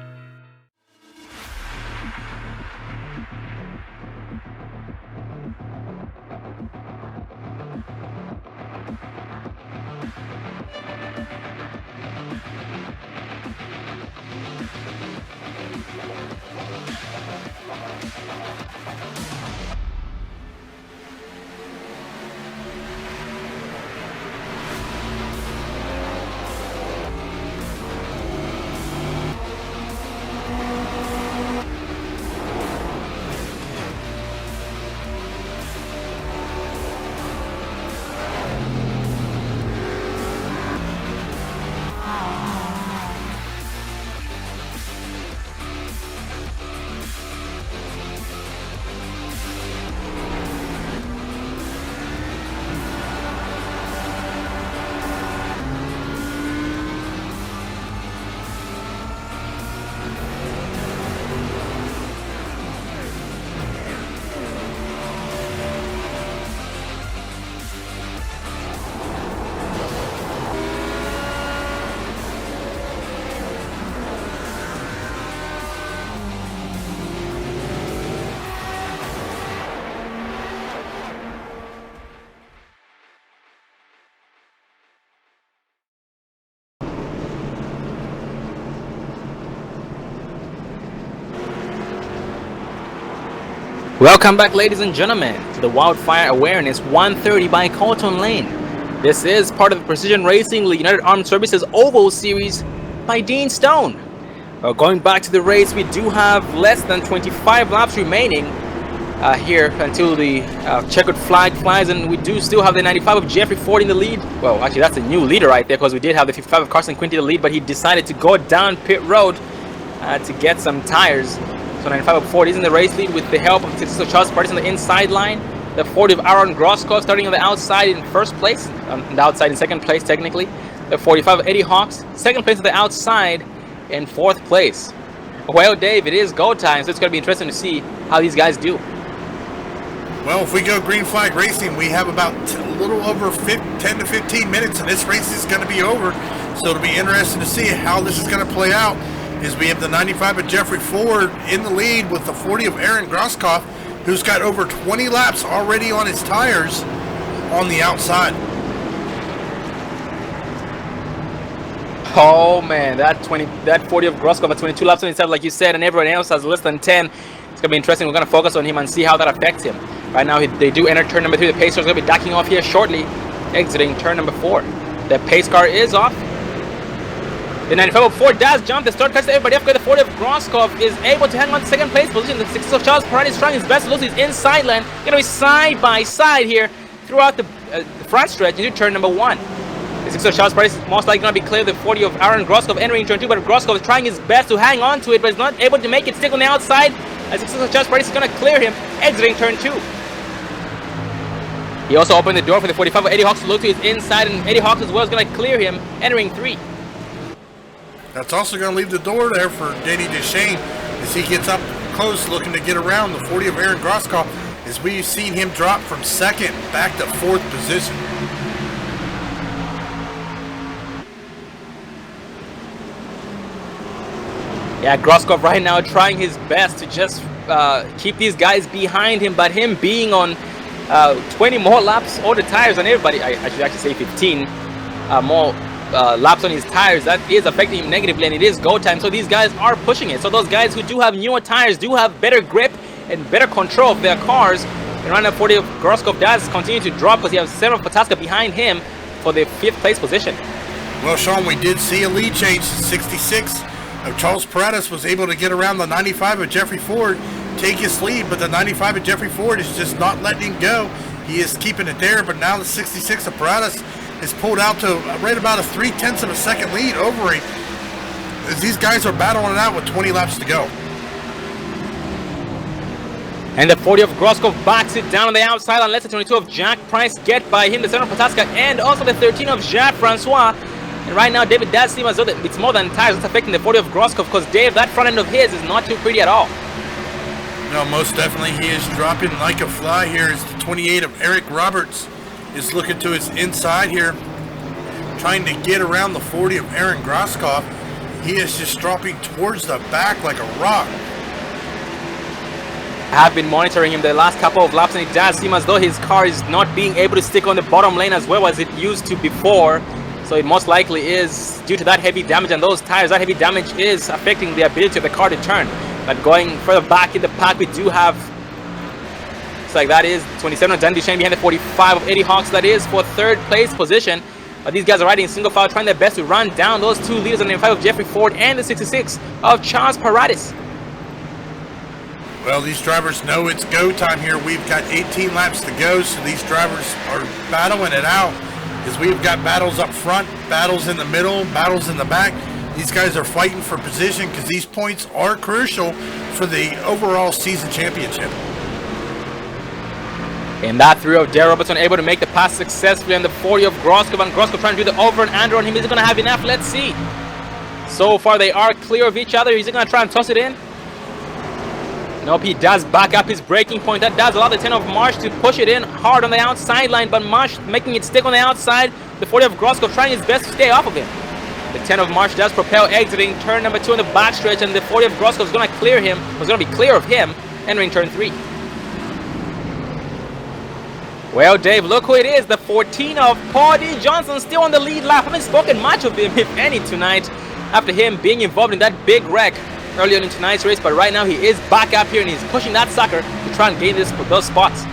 [SPEAKER 1] Welcome back, ladies and gentlemen, to the Wildfire Awareness 130 by Colton Lane. This is part of the Precision Racing United Armed Services Oval Series by Dean Stone. Going back to the race, we do have less than 25 laps remaining here until the checkered flag flies, and we do still have the 95 of Jeffrey Ford in the lead. Well, actually, that's a new leader right there, because we did have the 55 of Carson Quinty in the lead, but he decided to go down pit road to get some tires. So 95 of Ford is in the race lead with the help of 66 of Charles Paradis on the inside line. The 40 of Aaron Groskov starting on the outside in first place, on the outside in second place technically. The 45 of Eddie Hawks, second place on the outside in fourth place. Well, Dave, it is go time, so it's going to be interesting to see how these guys do.
[SPEAKER 2] Well, if we go green flag racing, we have about a little over 10 to 15 minutes, and this race is going to be over. So it'll be interesting to see how this is going to play out. Is we have the 95 of Jeffrey Ford in the lead with the 40 of Aaron Groskov, who's got over 20 laps already on his tires on the outside.
[SPEAKER 1] Oh man, that 40 of Groskov at 22 laps on himself, like you said, and everyone else has less than 10. It's gonna be interesting. We're gonna focus on him and see how that affects him. Right now, they do enter turn number 3. The pace car is gonna be docking off here shortly, exiting turn number 4. The pace car is off. The 95 of Ford does jump. The start cuts to everybody. After the 40 of Groskov is able to hang on to second place position. The 6 of Charles Paradis trying his best to lose his inside lane. Gonna be side by side here throughout the front stretch into turn number 1. The 6 of Charles Paradis is most likely gonna be clear. The 40 of Aaron Groskov entering turn 2, but Groskov is trying his best to hang on to it, but is not able to make it stick on the outside. As the 6 of Charles Paradis is gonna clear him, exiting turn 2. He also opened the door for the 45 of Eddie Hawks to look to his inside, and Eddie Hawks as well is gonna clear him, entering 3.
[SPEAKER 2] That's also going to leave the door there for Denny Duchesne as he gets up close looking to get around the 40 of Aaron Groskov, as we've seen him drop from second back to fourth position.
[SPEAKER 1] Yeah, Groskov right now trying his best to just keep these guys behind him, but him being on 20 more laps older tires on everybody, I should actually say 15 more laps on his tires, that is affecting him negatively, and it is go time, so these guys are pushing it. So those guys who do have newer tires do have better grip and better control of their cars, and right now 40 of Groskov does continue to drop because he has 7 of Pataska behind him for the 5th place position.
[SPEAKER 2] Well, Sean, we did see a lead change. 66 of Charles Paradis was able to get around the 95 of Jeffrey Ford, take his lead, but the 95 of Jeffrey Ford is just not letting him go. He is keeping it there, but now the 66 of Paradis is pulled out to right about a 0.3 of a second lead over him, as these guys are battling it out with 20 laps to go.
[SPEAKER 1] And the 40 of Groskov backs it down on the outside and lets the 22 of Jack Price get by him, the 7 of Pataska, and also the 13 of Jacques Francois. And right now, David does seem as though it's more than tires that's affecting the 40 of Groskov, because Dave, that front end of his is not too pretty at all.
[SPEAKER 2] No, most definitely he is dropping like a fly here as the 28 of Eric Roberts is looking to his inside here trying to get around the 40 of Aaron Groskopf. He is just dropping towards the back like a rock.
[SPEAKER 1] I have been monitoring him the last couple of laps, and it does seem as though his car is not being able to stick on the bottom lane as well as it used to before. So it most likely is due to that heavy damage and those tires. That heavy damage is affecting the ability of the car to turn. But going further back in the pack, we do have, looks like that is 27 of Dan Duchesne behind the 45 of Eddie Hawks. That is for third place position. But these guys are riding in single file, trying their best to run down those two leaders on the 5 of Jeffrey Ford and the 66 of Charles Paradis.
[SPEAKER 2] Well, these drivers know it's go time here. We've got 18 laps to go, so these drivers are battling it out. As we've got battles up front, battles in the middle, battles in the back. These guys are fighting for position because these points are crucial for the overall season championship.
[SPEAKER 1] In that 3 of Darrell Robertson able to make the pass successfully on the 40 of Groskopf, and Groskopf trying to do the over and under on him. Is he going to have enough? Let's see. So far they are clear of each other. Is he going to try and toss it in? Nope, he does back up his braking point. That does allow the 10 of Marsh to push it in hard on the outside line, but Marsh making it stick on the outside. The 40 of Groskopf trying his best to stay off of him. The 10 of Marsh does propel, exiting turn number 2 on the backstretch, and the 40 of Groskopf is going to clear him. Was going to be clear of him, entering turn 3. Well, Dave, look who it is. The 14 of Paul D. Johnson still on the lead lap. I haven't spoken much of him, if any, tonight, after him being involved in that big wreck earlier in tonight's race. But right now he is back up here, and he's pushing that sucker to try and gain those spots.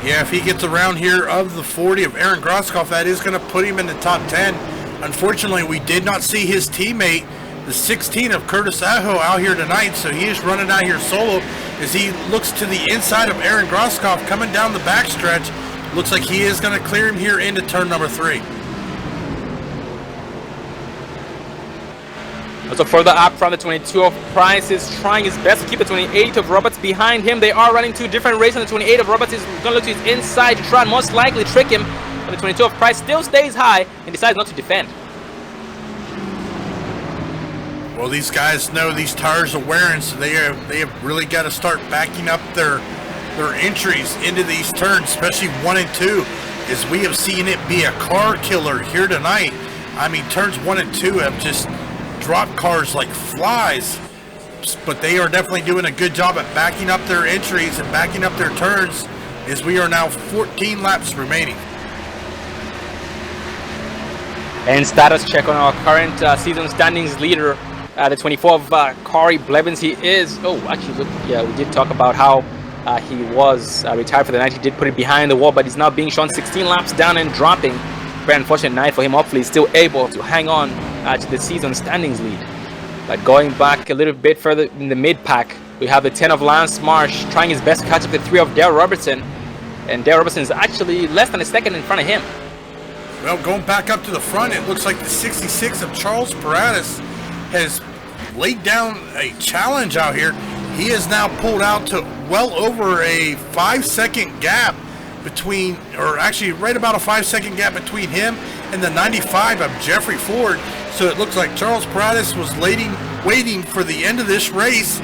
[SPEAKER 2] Yeah, if he gets around here of the 40 of Aaron Groskopf, that is going to put him in the top 10. Unfortunately, we did not see his teammate, the 16 of Curtis Aho, out here tonight, so he is running out here solo as he looks to the inside of Aaron Groskopf coming down the backstretch. Looks like he is going to clear him here into turn number 3.
[SPEAKER 1] Also further up from the 22 of Price is trying his best to keep the 28 of Roberts behind him. They are running 2 different races, and the 28 of Roberts is going to look to his inside to try and most likely trick him. But the 22 of Price still stays high and decides not to defend.
[SPEAKER 2] Well, these guys know these tires are wearing, so they have really got to start backing up their entries into these turns, especially 1 and 2, as we have seen it be a car killer here tonight. I mean, turns 1 and 2 have just dropped cars like flies, but they are definitely doing a good job at backing up their entries and backing up their turns, as we are now 14 laps remaining.
[SPEAKER 1] And status check on our current season standings leader, the 24 of Corey Blevins. He is, actually, look, yeah, we did talk about how he was retired for the night. He did put it behind the wall, but he's now being shown 16 laps down and dropping. Very unfortunate night for him. Hopefully he's still able to hang on to the season standings lead. But going back a little bit further in the mid-pack, we have the 10 of Lance Marsh trying his best to catch up the 3 of Dale Robertson. And Dale Robertson is actually less than a second in front of him.
[SPEAKER 2] Well, going back up to the front, it looks like the 66 of Charles Paradis has laid down a challenge out here. He is now pulled out to well over a 5-second gap between, or actually right about a 5-second gap between him and the 95 of Jeffrey Ford. So it looks like Charles Paradis was waiting for the end of this race,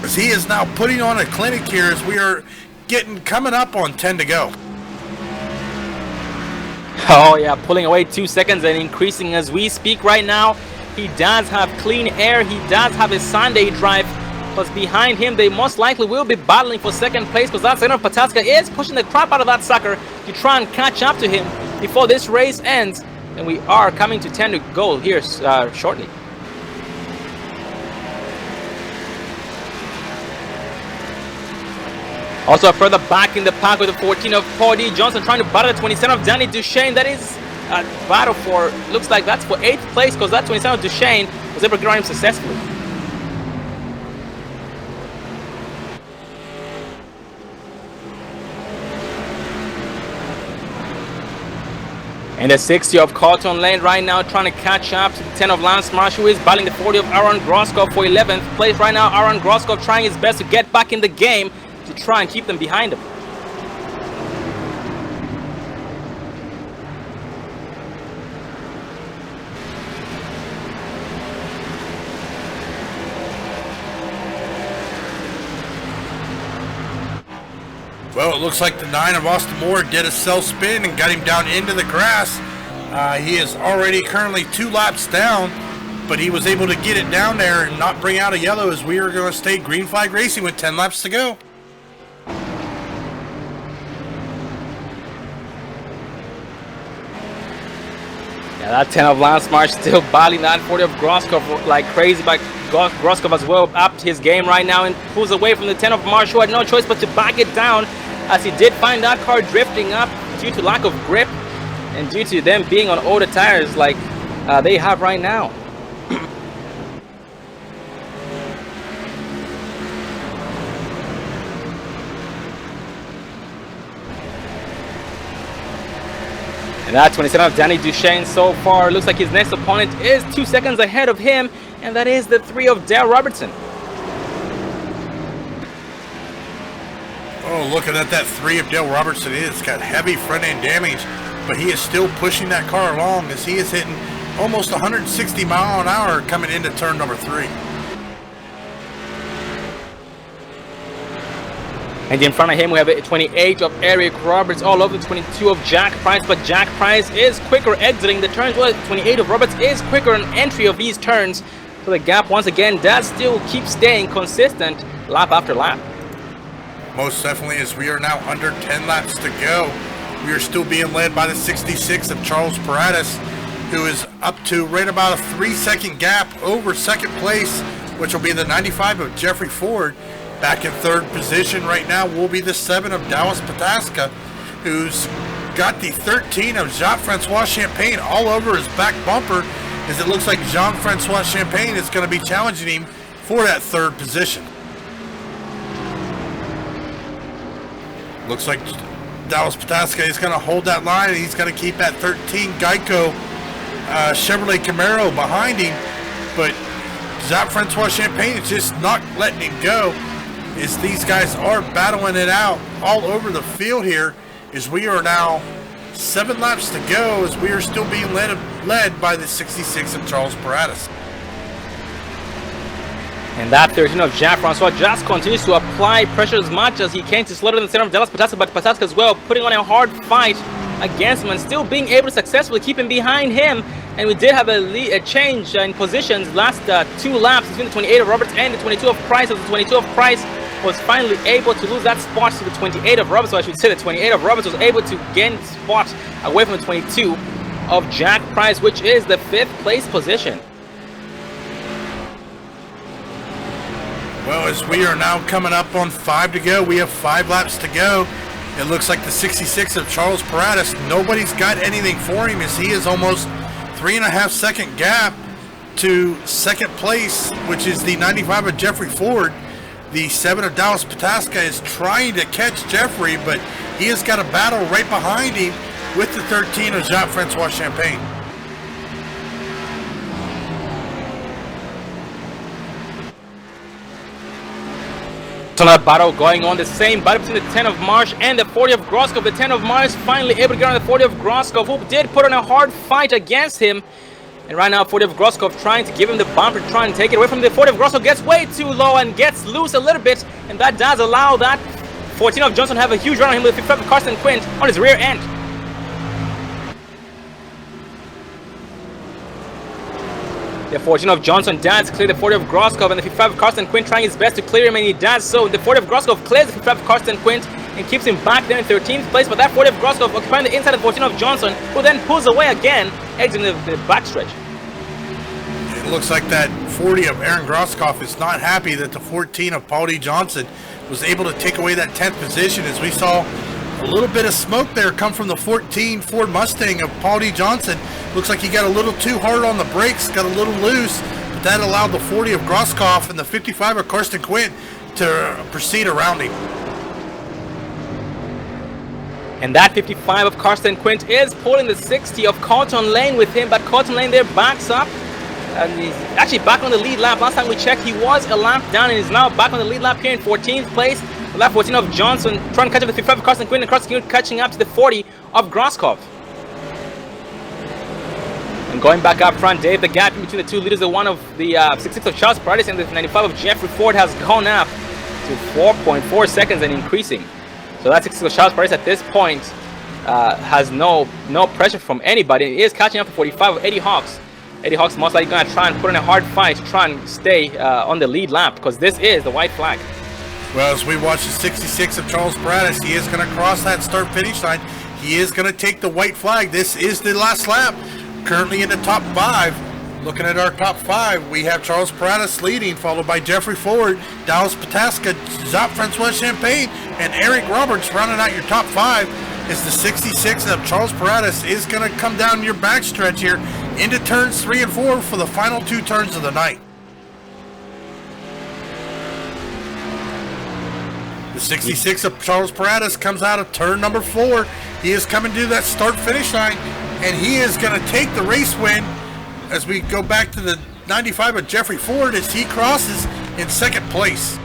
[SPEAKER 2] as he is now putting on a clinic here as we are coming up on 10 to go.
[SPEAKER 1] Oh yeah, pulling away 2 seconds and increasing as we speak right now. He does have clean air. He does have a Sunday drive. Plus behind him, they most likely will be battling for second place, because that Senor Pataska is pushing the crap out of that sucker to try and catch up to him before this race ends. And we are coming to 10 to go here shortly. Also further back in the pack with the 14 of Paul D. Johnson trying to battle the 27 of Danny Duchesne. That is a battle for, looks like that's for 8th place, because that 27 of Duchesne was able to get around him successfully. And the 60 of Carlton Lane right now trying to catch up to the 10 of Lance Marsh, who is battling the 40 of Aaron Groskopf for 11th place right now. Aaron Groskopf trying his best to get back in the game to try and keep them behind him.
[SPEAKER 2] Well, it looks like the 9 of Austin Moore did a self spin and got him down into the grass. He is already currently 2 laps down, but he was able to get it down there and not bring out a yellow, as we are going to stay green flag racing with 10 laps to go.
[SPEAKER 1] Yeah, that 10 of last March still battling that 40 of Groskov like crazy, but Groskov as well upped his game right now and pulls away from the 10 of March, who had no choice but to back it down, as he did find that car drifting up due to lack of grip and due to them being on older tires like they have right now. And that 27 of Danny Duchesne so far. Looks like his next opponent is 2 seconds ahead of him, and that is the 3 of Dale Robertson.
[SPEAKER 2] Oh, looking at that 3 of Dale Robertson. It's got heavy front end damage, but he is still pushing that car along as he is hitting almost 160 mile an hour coming into turn number 3.
[SPEAKER 1] And in front of him we have a 28 of Eric Roberts, all over the 22 of Jack Price, but Jack Price is quicker exiting the turns, while 28 of Roberts is quicker on entry of these turns. So the gap once again does still keep staying consistent lap after lap.
[SPEAKER 2] Most definitely, as we are now under 10 laps to go. We are still being led by the 66 of Charles Paradis, who is up to right about a 3-second gap over second place, which will be the 95 of Jeffrey Ford. Back in third position right now will be the 7 of Dallas Pataska, who's got the 13 of Jean-Francois Champagne all over his back bumper, as it looks like Jean-Francois Champagne is going to be challenging him for that third position. Looks like Dallas Pataska is going to hold that line, and he's going to keep that 13 Geico Chevrolet Camaro behind him, but Jean-Francois Champagne is just not letting him go, as these guys are battling it out all over the field here, as we are now 7 laps to go, as we are still being led by the 66 of Charles Paradis.
[SPEAKER 1] And that 13 of Jean-Francois just continues to apply pressure as much as he can to slaughter in the center of Dallas Pataska, but Pataska as well putting on a hard fight against him and still being able to successfully keep him behind him. And we did have a change in positions last 2 laps between the 28 of Roberts and the 22 of Price, as the 22 of Price was finally able to lose that spot to the 28 of Roberts. So I should say the 28 of Roberts was able to gain spot away from the 22 of Jack Price, which is the 5th place position.
[SPEAKER 2] Well, as we are now coming up on 5 to go, we have 5 laps to go. It looks like the 66 of Charles Paradis, nobody's got anything for him, as he is almost 3.5 second gap to second place, which is the 95 of Jeffrey Ford. The 7 of Dallas Pataska is trying to catch Jeffrey, but he has got a battle right behind him with the 13 of Jean-Francois Champagne.
[SPEAKER 1] So that battle going on, the same battle between the 10 of Marsh and the 40 of Groskov. The 10 of Marsh finally able to get on the 40 of Groskov, who did put on a hard fight against him. And right now 40 of Groskov trying to give him the bumper, trying to take it away from the 40 of Groskov, gets way too low and gets loose a little bit, and that does allow that 14 of Johnson to have a huge run on him with 55 of Carson Quint on his rear end. The 14 of Johnson does clear the 40 of Groskov, and the 55 of Carson Quint trying his best to clear him, and he does so. The 40 of Groskov clears the 55 of Carson Quint and keeps him back there in 13th place, but that 40 of Groskov occupying the inside of 14 of Johnson, who then pulls away again, exiting the backstretch.
[SPEAKER 2] It looks like that 40 of Aaron Groskov is not happy that the 14 of Paul D. Johnson was able to take away that 10th position, as we saw a little bit of smoke there come from the 14 Ford Mustang of Paul D. Johnson. Looks like he got a little too hard on the brakes, got a little loose, but that allowed the 40 of Groskov and the 55 of Karsten Quint to proceed around him.
[SPEAKER 1] And that 55 of Karsten Quint is pulling the 60 of Colton Lane with him, but Colton Lane there backs up. And he's actually back on the lead lap. Last time we checked, he was a lap down and is now back on the lead lap here in 14th place. The lap 14 of Johnson trying to catch up the 55 of Carson Quint, and Carson Quint catching up to the 40 of Groskov. And going back up front, Dave, the gap in between the 2 leaders, the one of the 66 of Charles Paradis and the 95 of Jeffrey Ford, has gone up to 4.4 seconds and increasing. So that's 66 of Charles Paradis at this point has no pressure from anybody. He is catching up to 45 with Eddie Hawks. Eddie Hawks most likely going to try and put in a hard fight to try and stay on the lead lap, because this is the white flag.
[SPEAKER 2] Well, as we watch the 66 of Charles Paradis, he is going to cross that start-finish line. He is going to take the white flag. This is the last lap. Currently in the top 5. Looking at our top 5, we have Charles Paradis leading, followed by Jeffrey Ford, Dallas Pataska, Jean-Francois Champagne, and Eric Roberts rounding out your top 5. As the 66 of Charles Paradis is going to come down your backstretch here into turns 3 and 4 for the final 2 turns of the night. The 66 of Charles Paradis comes out of turn number 4. He is coming to that start-finish line, and he is going to take the race win as we go back to the 95 of Jeffrey Ford as he crosses in second place.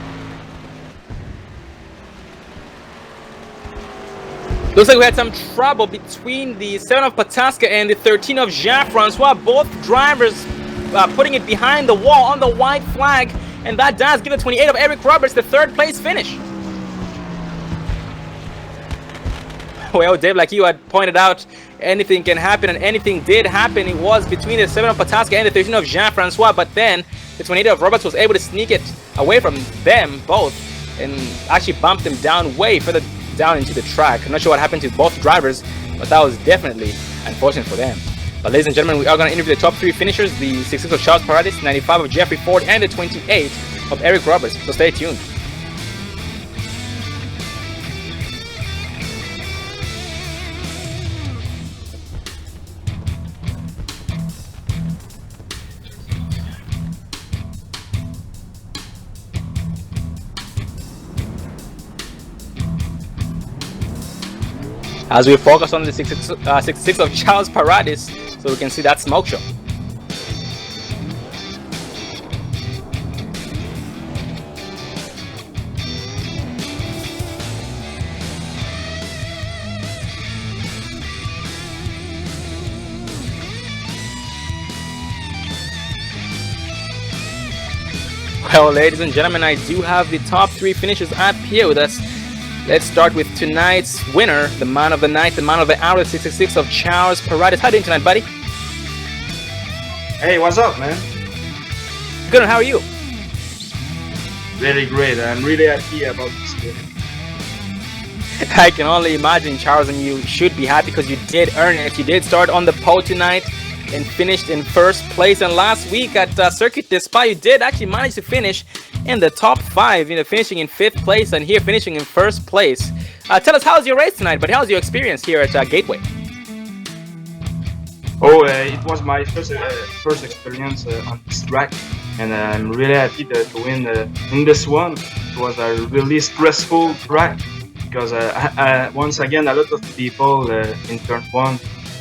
[SPEAKER 1] Looks like we had some trouble between the 7 of Pataska and the 13 of Jean-Francois. Both drivers putting it behind the wall on the white flag, and that does give the 28 of Eric Roberts the 3rd place finish. Well, Dave, like you had pointed out, anything can happen, and anything did happen. It was between the 7 of Pataska and the 13 of Jean-Francois, but then the 28 of Roberts was able to sneak it away from them both and actually bumped them down way further down into the track. I'm not sure what happened to both drivers, but that was definitely unfortunate for them. But ladies and gentlemen, we are going to interview the top 3 finishers, the 66 of Charles Paradis, 95 of Jeffrey Ford, and the 28 of Eric Roberts. So stay tuned. As we focus on the 66 of Charles Paradis, so we can see that smoke show. Well, ladies and gentlemen, I do have the top 3 finishers up here with us. Let's start with tonight's winner, the man of the night, the man of the hour, 66 of Charles Paradis. How are you doing tonight, buddy?
[SPEAKER 9] Hey, what's up, man?
[SPEAKER 1] Good, how are you?
[SPEAKER 9] Very great. I'm really happy about this game.
[SPEAKER 1] I can only imagine, Charles, and you should be happy because you did earn it. You did start on the pole tonight and finished in 1st place. And last week at Circuit des Spas, you did actually manage to finish in the top 5, finishing in 5th place, and here finishing in 1st place. Tell us, how's your race tonight, but how's your experience here at Gateway?
[SPEAKER 9] Oh, it was my first experience on this track, and I'm really happy to win in this one. It was a really stressful track because once again a lot of people in turn 1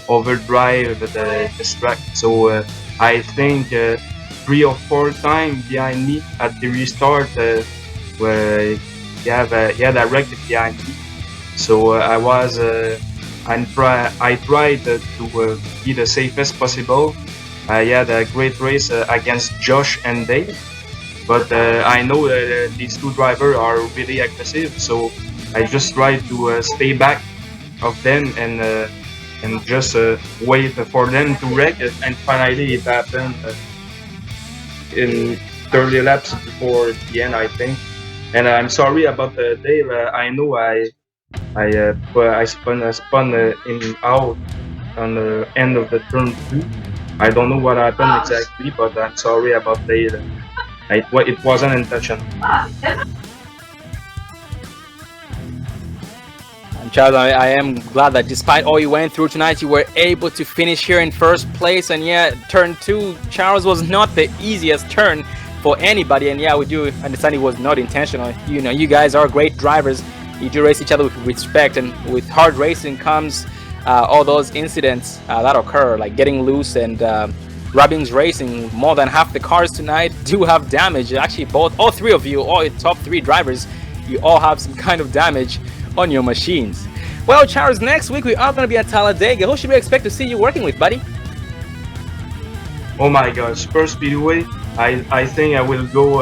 [SPEAKER 9] overdrive this track, so I think 3 or 4 times behind me at the restart where he had a wreck behind me. So I tried to be the safest possible. I had a great race against Josh and Dave, but I know these 2 drivers are really aggressive, so I just tried to stay back of them and just wait for them to wreck it, and finally it happened in 30 laps before the end, I think. And I'm sorry about Dave. I know I spun in out on the end of the turn 2. I don't know what happened exactly, but I'm sorry about Dave. It wasn't intentional.
[SPEAKER 1] Charles, I am glad that despite all you went through tonight, you were able to finish here in 1st place. And yeah, turn 2, Charles, was not the easiest turn for anybody. And yeah, we do understand it was not intentional. You guys are great drivers. You do race each other with respect, and with hard racing comes all those incidents that occur, like getting loose and Robbins Racing. More than half the cars tonight do have damage. Actually, all 3 of you, all your top 3 drivers, you all have some kind of damage on your machines. Well, Charles, next week we are going to be at Talladega. Who should we expect to see you working with, buddy?
[SPEAKER 9] Oh my gosh, Super Speedway. I think I will go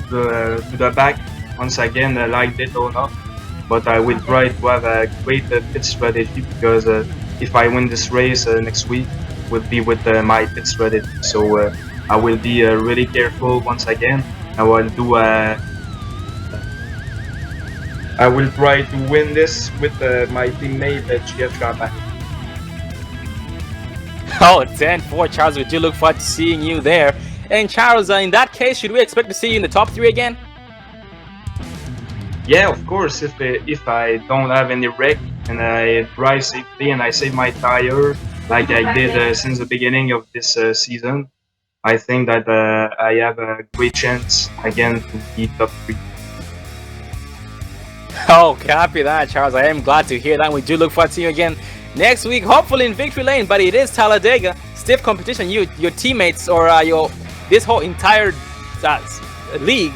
[SPEAKER 9] to the back once again, like Daytona. but I will try to have a great pit strategy because if I win this race next week, will be with my pit strategy. So I will be really careful once again. I will do I will try to win this with my teammate GF Champagne.
[SPEAKER 1] Oh, 10-4, Charles. We do look forward to seeing you there. And Charles, in that case, should we expect to see you in the top 3 again?
[SPEAKER 9] Yeah, of course. If I don't have any wreck and I drive safely and I save my tire like I did since the beginning of this season, I think that I have a great chance again to be top 3.
[SPEAKER 1] Oh, copy that, Charles. I am glad to hear that. We do look forward to seeing you again next week, hopefully in victory lane. But it is Talladega, stiff competition. Your teammates or this whole entire league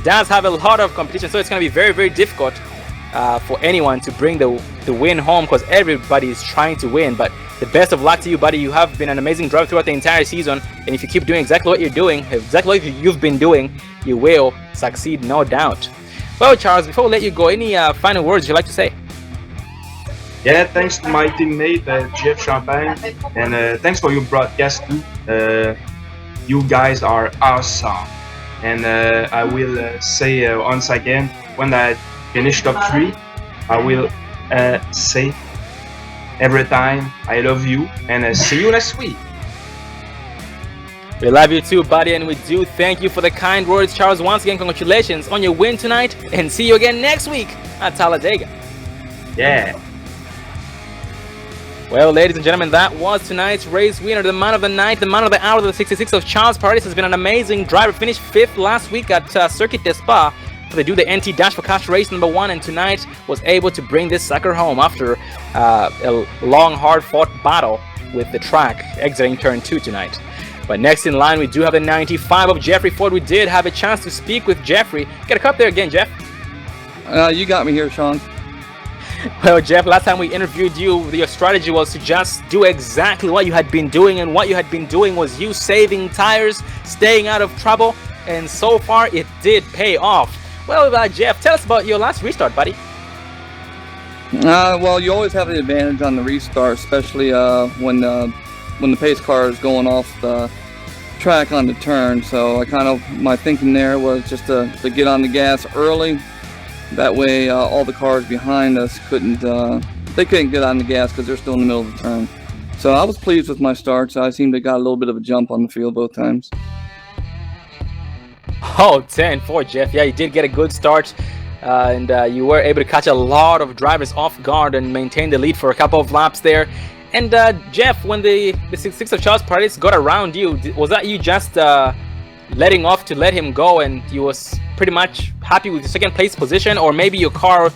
[SPEAKER 1] does have a lot of competition, so it's going to be very, very difficult for anyone to bring the win home because everybody is trying to win. But the best of luck to you, buddy. You have been an amazing driver throughout the entire season, and if you keep doing exactly what you're doing, exactly what you've been doing, you will succeed, no doubt. Well, Charles, before we let you go, any final words you'd like to say?
[SPEAKER 9] Yeah, thanks to my teammate GF Champagne, and thanks for your broadcast too. You guys are awesome. And I will say once again, when I finish top 3, I will say every time I love you, and see you next week.
[SPEAKER 1] We love you too, buddy, and we do thank you for the kind words, Charles. Once again, congratulations on your win tonight, and see you again next week at Talladega.
[SPEAKER 9] Yeah.
[SPEAKER 1] Well, ladies and gentlemen, that was tonight's race winner, the man of the night, the man of the hour, the 66 of Charles Paredes. Has been an amazing driver. Finished 5th last week at Circuit des Spa for the Do the NT Dash for Cash race number 1, and tonight was able to bring this sucker home after a long, hard-fought battle with the track exiting turn 2 tonight. But next in line, we do have the 95 of Jeffrey Ford. We did have a chance to speak with Jeffrey. Get a cup there again, Jeff.
[SPEAKER 8] You got me here, Sean.
[SPEAKER 1] Well, Jeff, last time we interviewed you, your strategy was to just do exactly what you had been doing, and what you had been doing was you saving tires, staying out of trouble, and so far it did pay off. Well, Jeff, tell us about your last restart, buddy.
[SPEAKER 8] Well, you always have the advantage on the restart, especially when the pace car is going off the track on the turn. So my thinking there was just to get on the gas early. That way, all the cars behind us couldn't get on the gas because they're still in the middle of the turn. So I was pleased with my starts. I seemed to got a little bit of a jump on the field both times.
[SPEAKER 1] Oh, 10-4, Jeff. Yeah, you did get a good start, and you were able to catch a lot of drivers off guard and maintain the lead for a couple of laps there. And Jeff, when the 66 of Charles Paredes got around you, was that you just letting off to let him go, and you was pretty much happy with the second place position, or maybe your car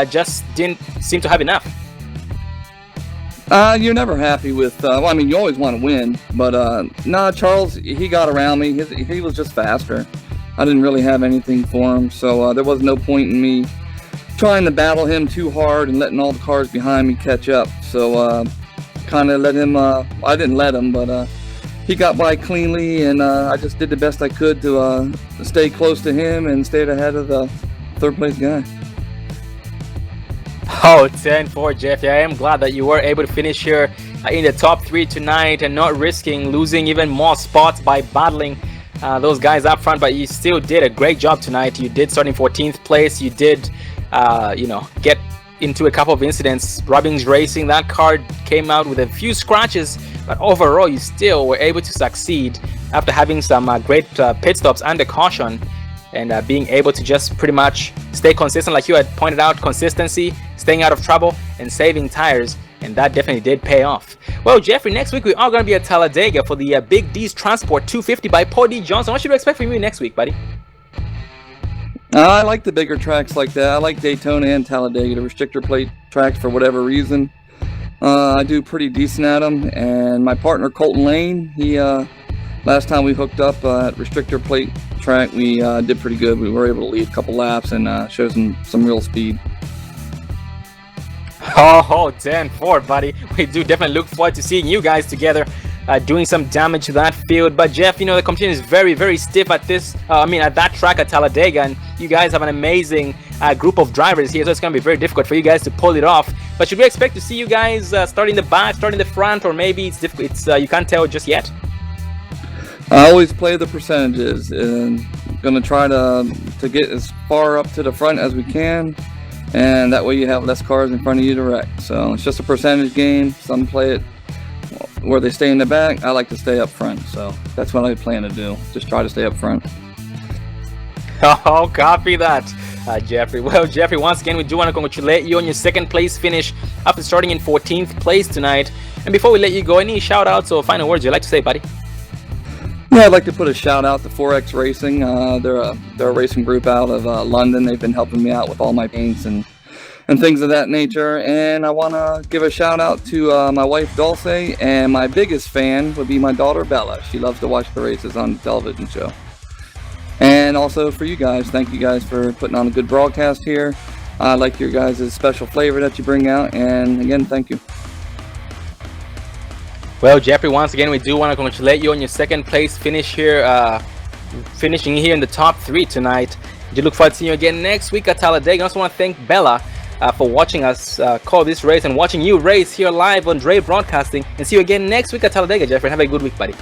[SPEAKER 1] just didn't seem to have enough?
[SPEAKER 8] You're never happy with, well, I mean, you always want to win, but nah, Charles, he got around me. He was just faster. I didn't really have anything for him, so there was no point in me trying to battle him too hard and letting all the cars behind me catch up. So kind of let him, I didn't let him, but he got by cleanly, and I just did the best I could to stay close to him and stay ahead of the third place guy.
[SPEAKER 1] Oh, 10-4, Jeff. Yeah, I am glad that you were able to finish here in the top 3 tonight and not risking losing even more spots by battling those guys up front. But you still did a great job tonight. You did start in 14th place. You did, get into a couple of incidents. Robbins Racing, that car came out with a few scratches, but overall you still were able to succeed after having some great pit stops under caution, and being able to just pretty much stay consistent, like you had pointed out. Consistency, staying out of trouble, and saving tires, and that definitely did pay off. Well, Jeffrey, next week we are going to be at Talladega for the Big D's Transport 250 by Paul D. Johnson. What should we expect from you next week, buddy?
[SPEAKER 8] I like the bigger tracks like that. I like Daytona and Talladega, the restrictor plate tracks, for whatever reason. I do pretty decent at them, and my partner Colton Lane, he last time we hooked up at restrictor plate track, we did pretty good. We were able to lead a couple laps and show some real speed.
[SPEAKER 1] Oh, 10-4, buddy. We do definitely look forward to seeing you guys together doing some damage to that field. But Jeff, the competition is very, very stiff at at that track at Talladega, and you guys have an amazing group of drivers here, so it's going to be very difficult for you guys to pull it off. But should we expect to see you guys starting the back, starting the front, or maybe it's difficult? You can't tell just yet.
[SPEAKER 8] I always play the percentages, and gonna try to get as far up to the front as we can, and that way you have less cars in front of you to wreck. So it's just a percentage game. Some play it where they stay in the back. I like to stay up front, so that's what I plan to do. Just try to stay up front.
[SPEAKER 1] Oh, copy that, Jeffrey. Well, Jeffrey, once again, we do want to congratulate you on your second place finish after starting in 14th place tonight. And before we let you go, any shout outs or final words you'd like to say, buddy?
[SPEAKER 8] Yeah, I'd like to put a shout out to 4X Racing. They're a racing group out of London. They've been helping me out with all my paints and things of that nature. And I want to give a shout out to my wife Dulce, and my biggest fan would be my daughter Bella. She loves to watch the races on the television show. And also for you guys, thank you guys for putting on a good broadcast here. I like your guys' special flavor that you bring out, and again, thank you.
[SPEAKER 1] Well, Jeffrey, once again, we do want to congratulate you on your second place finish here, finishing here in the top 3 tonight. We do look forward to seeing you again next week at Talladega. I also want to thank Bella for watching us call this race and watching you race here live on Dre Broadcasting. And see you again next week at Talladega, Jeffrey. Have a good week, buddy.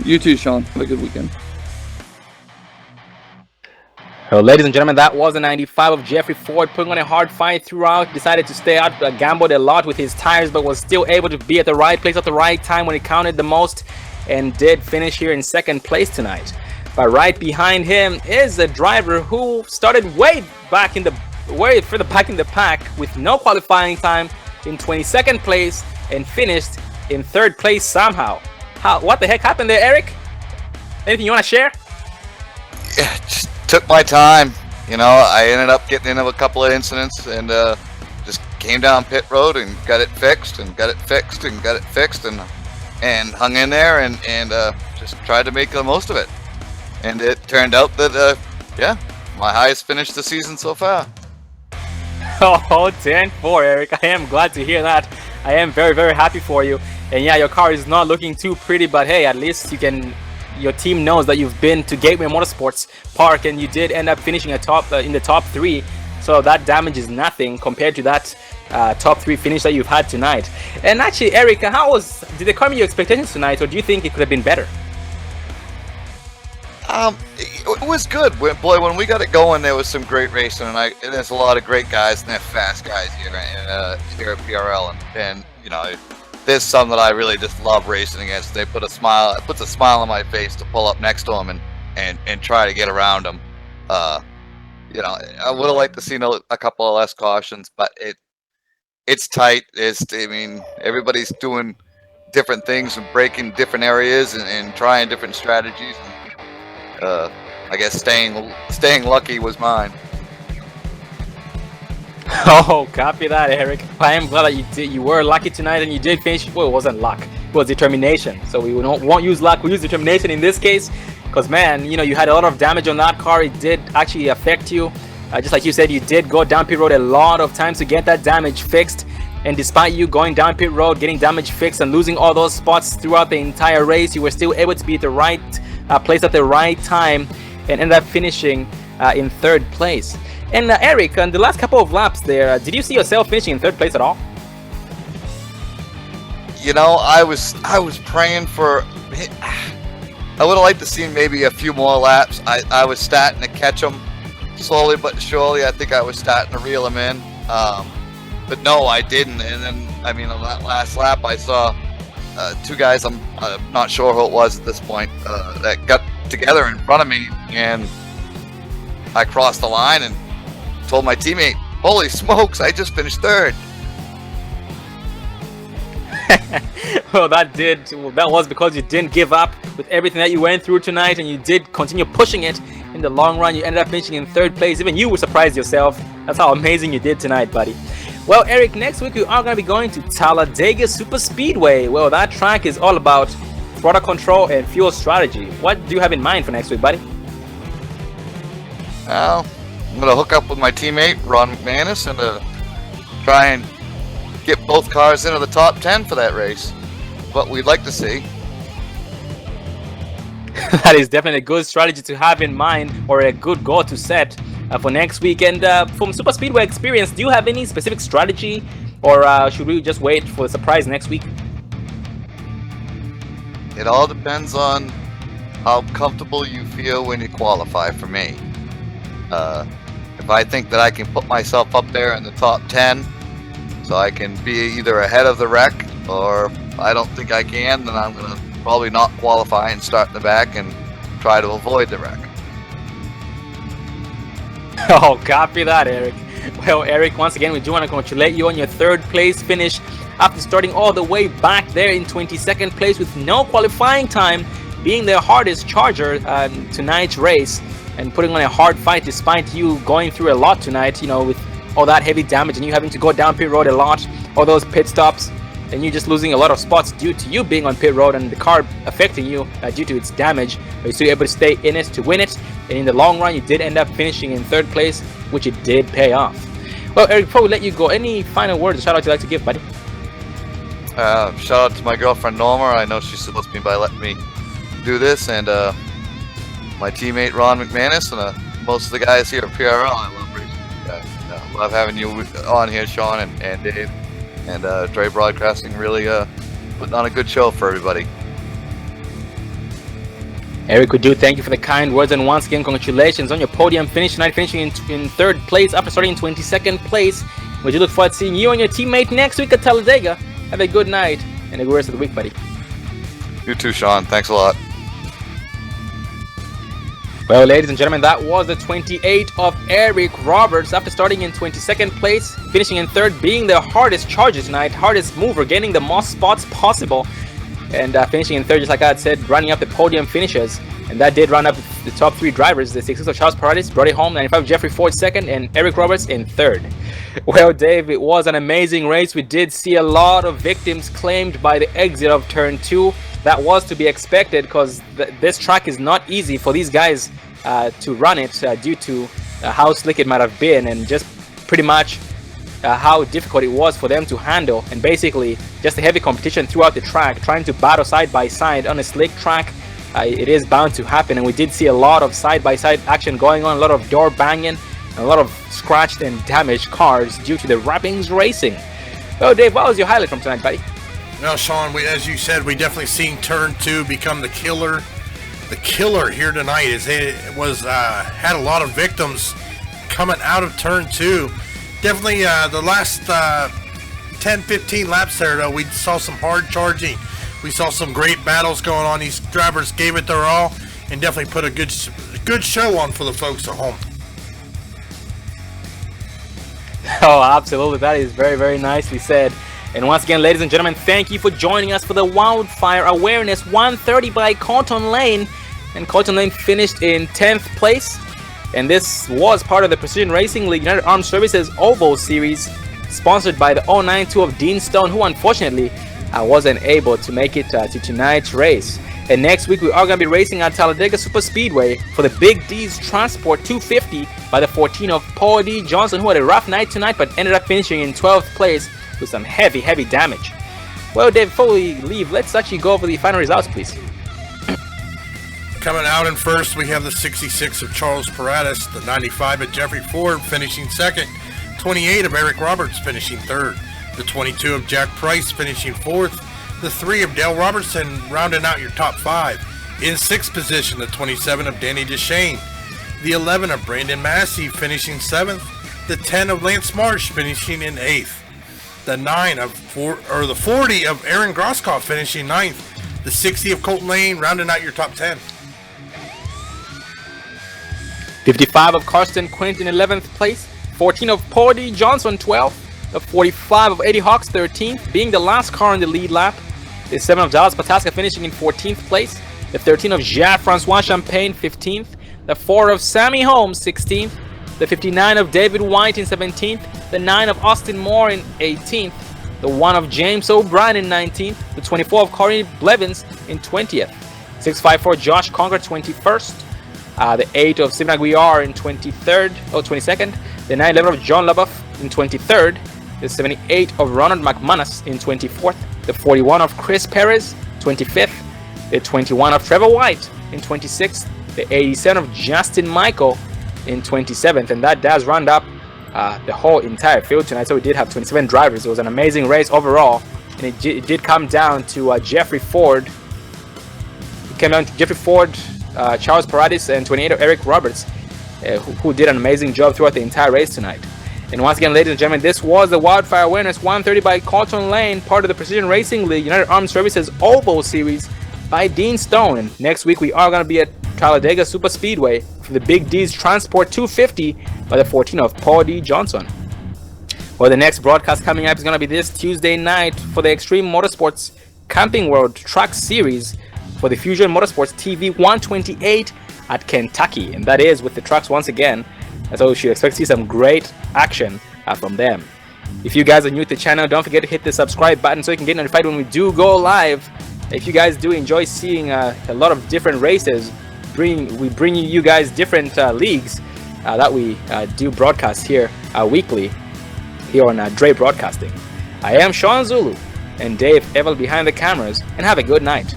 [SPEAKER 8] You too, Sean. Have a good weekend.
[SPEAKER 1] Well, ladies and gentlemen, that was a 95 of Jeffrey Ford, putting on a hard fight throughout. Decided to stay out, gambled a lot with his tires, but was still able to be at the right place at the right time when it counted the most, and did finish here in second place tonight. But right behind him is a driver who started way back in the back in the pack with no qualifying time, in 22nd place, and finished in 3rd place somehow. What the heck happened there, Eric? Anything you want to share?
[SPEAKER 10] Yeah, just took my time. I ended up getting into a couple of incidents, and just came down pit road and got it fixed and got it fixed and got it fixed and hung in there and just tried to make the most of it. And it turned out that yeah, my highest finish this season so far.
[SPEAKER 1] Oh, 10-4, Eric. I am glad to hear that. I am very, very happy for you. And yeah, your car is not looking too pretty, but hey, at least your team knows that you've been to Gateway Motorsports Park, and you did end up finishing in the top 3. So that damage is nothing compared to that top 3 finish that you've had tonight. And actually, Eric, did they come your expectations tonight, or do you think it could have been better?
[SPEAKER 10] It was good. When we got it going, there was some great racing, and there's a lot of great guys, and they're fast guys here at PRL, and there's some that I really just love racing against. They puts a smile on my face to pull up next to them and try to get around them. I would have liked to see a couple of less cautions, but it's tight. Everybody's doing different things and breaking different areas and trying different strategies. I guess staying lucky was mine.
[SPEAKER 1] Oh, copy that, Eric. I am glad that you were lucky tonight and you did finish. Well, it wasn't luck, it was determination. So we won't use luck, we use determination in this case, because man, you had a lot of damage on that car. It did actually affect you. Just like you said, you did go down pit road a lot of times to get that damage fixed, and despite you going down pit road, getting damage fixed and losing all those spots throughout the entire race, you were still able to be at the right place at the right time and ended up finishing in 3rd place. And Eric, on the last couple of laps there, did you see yourself finishing in 3rd place at all?
[SPEAKER 10] I was praying for. I would have liked to see maybe a few more laps. I was starting to catch them slowly but surely. I think I was starting to reel them in, but no, I didn't. And then, on that last lap, I saw 2 guys. I'm not sure who it was at this point that got together in front of me, and I crossed the line and told my teammate, "Holy smokes! I just finished 3rd."
[SPEAKER 1] Well, that was because you didn't give up with everything that you went through tonight, and you did continue pushing it. In the long run, you ended up finishing in 3rd place. Even you were surprised yourself. That's how amazing you did tonight, buddy. Well, Eric, next week we are going to be going to Talladega Super Speedway. Well, that track is all about throttle control and fuel strategy. What do you have in mind for next week, buddy?
[SPEAKER 10] Well, I'm going to hook up with my teammate, Ron McManus, and try and get both cars into the top 10 for that race. what we'd like to see.
[SPEAKER 1] That is definitely a good strategy to have in mind, or a good goal to set for next week. And from Super Speedway experience, do you have any specific strategy, or should we just wait for the surprise next week?
[SPEAKER 10] It all depends on how comfortable you feel when you qualify. For me, if I think that I can put myself up there in the top 10, so I can be either ahead of the wreck, or if I don't think I can, then I'm gonna probably not qualify and start in the back and try to avoid the wreck.
[SPEAKER 1] Oh, copy that, Eric. Well, Eric, once again, we do want to congratulate you on your 3rd place finish after starting all the way back there in 22nd place with no qualifying time, being the hardest charger tonight's race, and putting on a hard fight despite you going through a lot tonight, you know, with all that heavy damage and you having to go down pit road a lot, all those pit stops, and you just losing a lot of spots due to you being on pit road and the car affecting you due to its damage. But you're still able to stay in it to win it, and in the long run you did end up finishing in 3rd place, which it did pay off. Well, Eric, before we let you go, any final words or shout out you'd like to give, buddy?
[SPEAKER 10] Shout out to my girlfriend Norma. I know she supports me by letting me do this, and my teammate Ron McManus, and most of the guys here at PRL. I love racing with you guys. Love having you on here, Sean and Dave, and Dre Broadcasting. Really putting on a good show for everybody.
[SPEAKER 1] Eric, we do thank you for the kind words, and once again, congratulations on your podium finish tonight, finishing in 3rd place after starting in 22nd place. We do look forward to seeing you and your teammate next week at Talladega. Have a good night and a good rest of the week, buddy.
[SPEAKER 10] You too, Sean. Thanks a lot.
[SPEAKER 1] Well, ladies and gentlemen, that was the 28 of Eric Roberts after starting in 22nd place, finishing in 3rd, being the hardest charger tonight, hardest mover, getting the most spots possible, and finishing in 3rd, just like I had said, running up the podium finishes. And that did run up the top 3 drivers, the 66 of Charles Paradis, Brody Holm, 95 Jeffrey Ford 2nd, and Eric Roberts in 3rd. Well, Dave, it was an amazing race. We did see a lot of victims claimed by the exit of turn 2. That was to be expected, because this track is not easy for these guys to run it due to how slick it might have been, and just pretty much how difficult it was for them to handle, and basically just a heavy competition throughout the track, trying to battle side by side on a slick track. It is bound to happen, and we did see a lot of side-by-side action going on, a lot of door banging, and a lot of scratched and damaged cars due to the Wrappings Racing. Well, Dave, what was your highlight from tonight, buddy?
[SPEAKER 2] Well, Sean, as you said, we definitely seen turn 2 become the killer. The killer here tonight is it was had a lot of victims coming out of turn 2. Definitely the last 10-15 laps there, though, we saw some hard charging. We saw some great battles going on. These drivers gave it their all and definitely put a good show on for the folks at home.
[SPEAKER 1] Oh, absolutely. That is very, very nicely said. And once again, ladies and gentlemen, thank you for joining us for the Wildfire Awareness 130 by Colton Lane. And Colton Lane finished in 10th place. And this was part of the Precision Racing League United Armed Services Oval Series, sponsored by the 092 of Dean Stone, who unfortunately wasn't able to make it to tonight's race. And next week, we are going to be racing at Talladega Super Speedway for the Big D's Transport 250 by the 14 of Paul D. Johnson, who had a rough night tonight but ended up finishing in 12th place with some heavy damage. Well, Dave, before we leave, let's actually go over the final results, please.
[SPEAKER 2] Coming out in first, we have the 66 of Charles Paradis, the 95 of Jeffrey Ford finishing second, 28 of Eric Roberts finishing third, the 22 of Jack Price finishing fourth, the 3 of Dale Robertson rounding out your top 5. In 6th position, the 27 of Danny Deshane, the 11 of Brandon Massey finishing 7th, the 10 of Lance Marsh finishing in 8th, the 40 of Aaron Grosskopf finishing 9th, the 60 of Colton Lane rounding out your top 10.
[SPEAKER 1] 55 of Karsten Quint in 11th place, 14 of Paul D. Johnson 12th, the 45 of Eddie Hawks 13th, being the last car in the lead lap, the 7 of Dallas Pataska finishing in 14th place, the 13 of Jean-Francois Champagne 15th, the 4 of Sammy Holmes 16th, the 59 of David White in 17th, the 9 of Austin Moore in 18th, the 1 of James O'Brien in 19th, the 24 of Corey Blevins in 20th, 654 Josh Conger 21st, the 8 of Stephen Aguiar in 22nd, the 911 of John Laboff in 23rd, the 78 of Ronald McManus in 24th, the 41 of Chris Perez, 25th, the 21 of Trevor White in 26th, the 87 of Justin Michael in 27th, and that does round up the whole entire field tonight. So we did have 27 drivers. It was an amazing race overall, and it did come down to Jeffrey Ford. It came down to Jeffrey Ford, Charles Paradis, and 28 of Eric Roberts, who did an amazing job throughout the entire race tonight. And once again, ladies and gentlemen, this was the Wildfire Winners 130 by Colton Lane, part of the Precision Racing League United Armed Services Oval Series by Dean Stone. And next week we are going to be at Talladega Super Speedway for the Big D's Transport 250 by the 14 of Paul D. Johnson. Well, the next broadcast coming up is going to be this Tuesday night for the Extreme Motorsports Camping World Truck Series for the Fusion Motorsports TV 128 at Kentucky. And that is with the trucks once again. And so you should expect to see some great action from them. If you guys are new to the channel, don't forget to hit the subscribe button so you can get notified when we do go live. If you guys do enjoy seeing a lot of different races, we bring you guys different leagues that we do broadcast here weekly here on Dre Broadcasting. I am Sean Zulu and Dave Evel behind the cameras, and have a good night.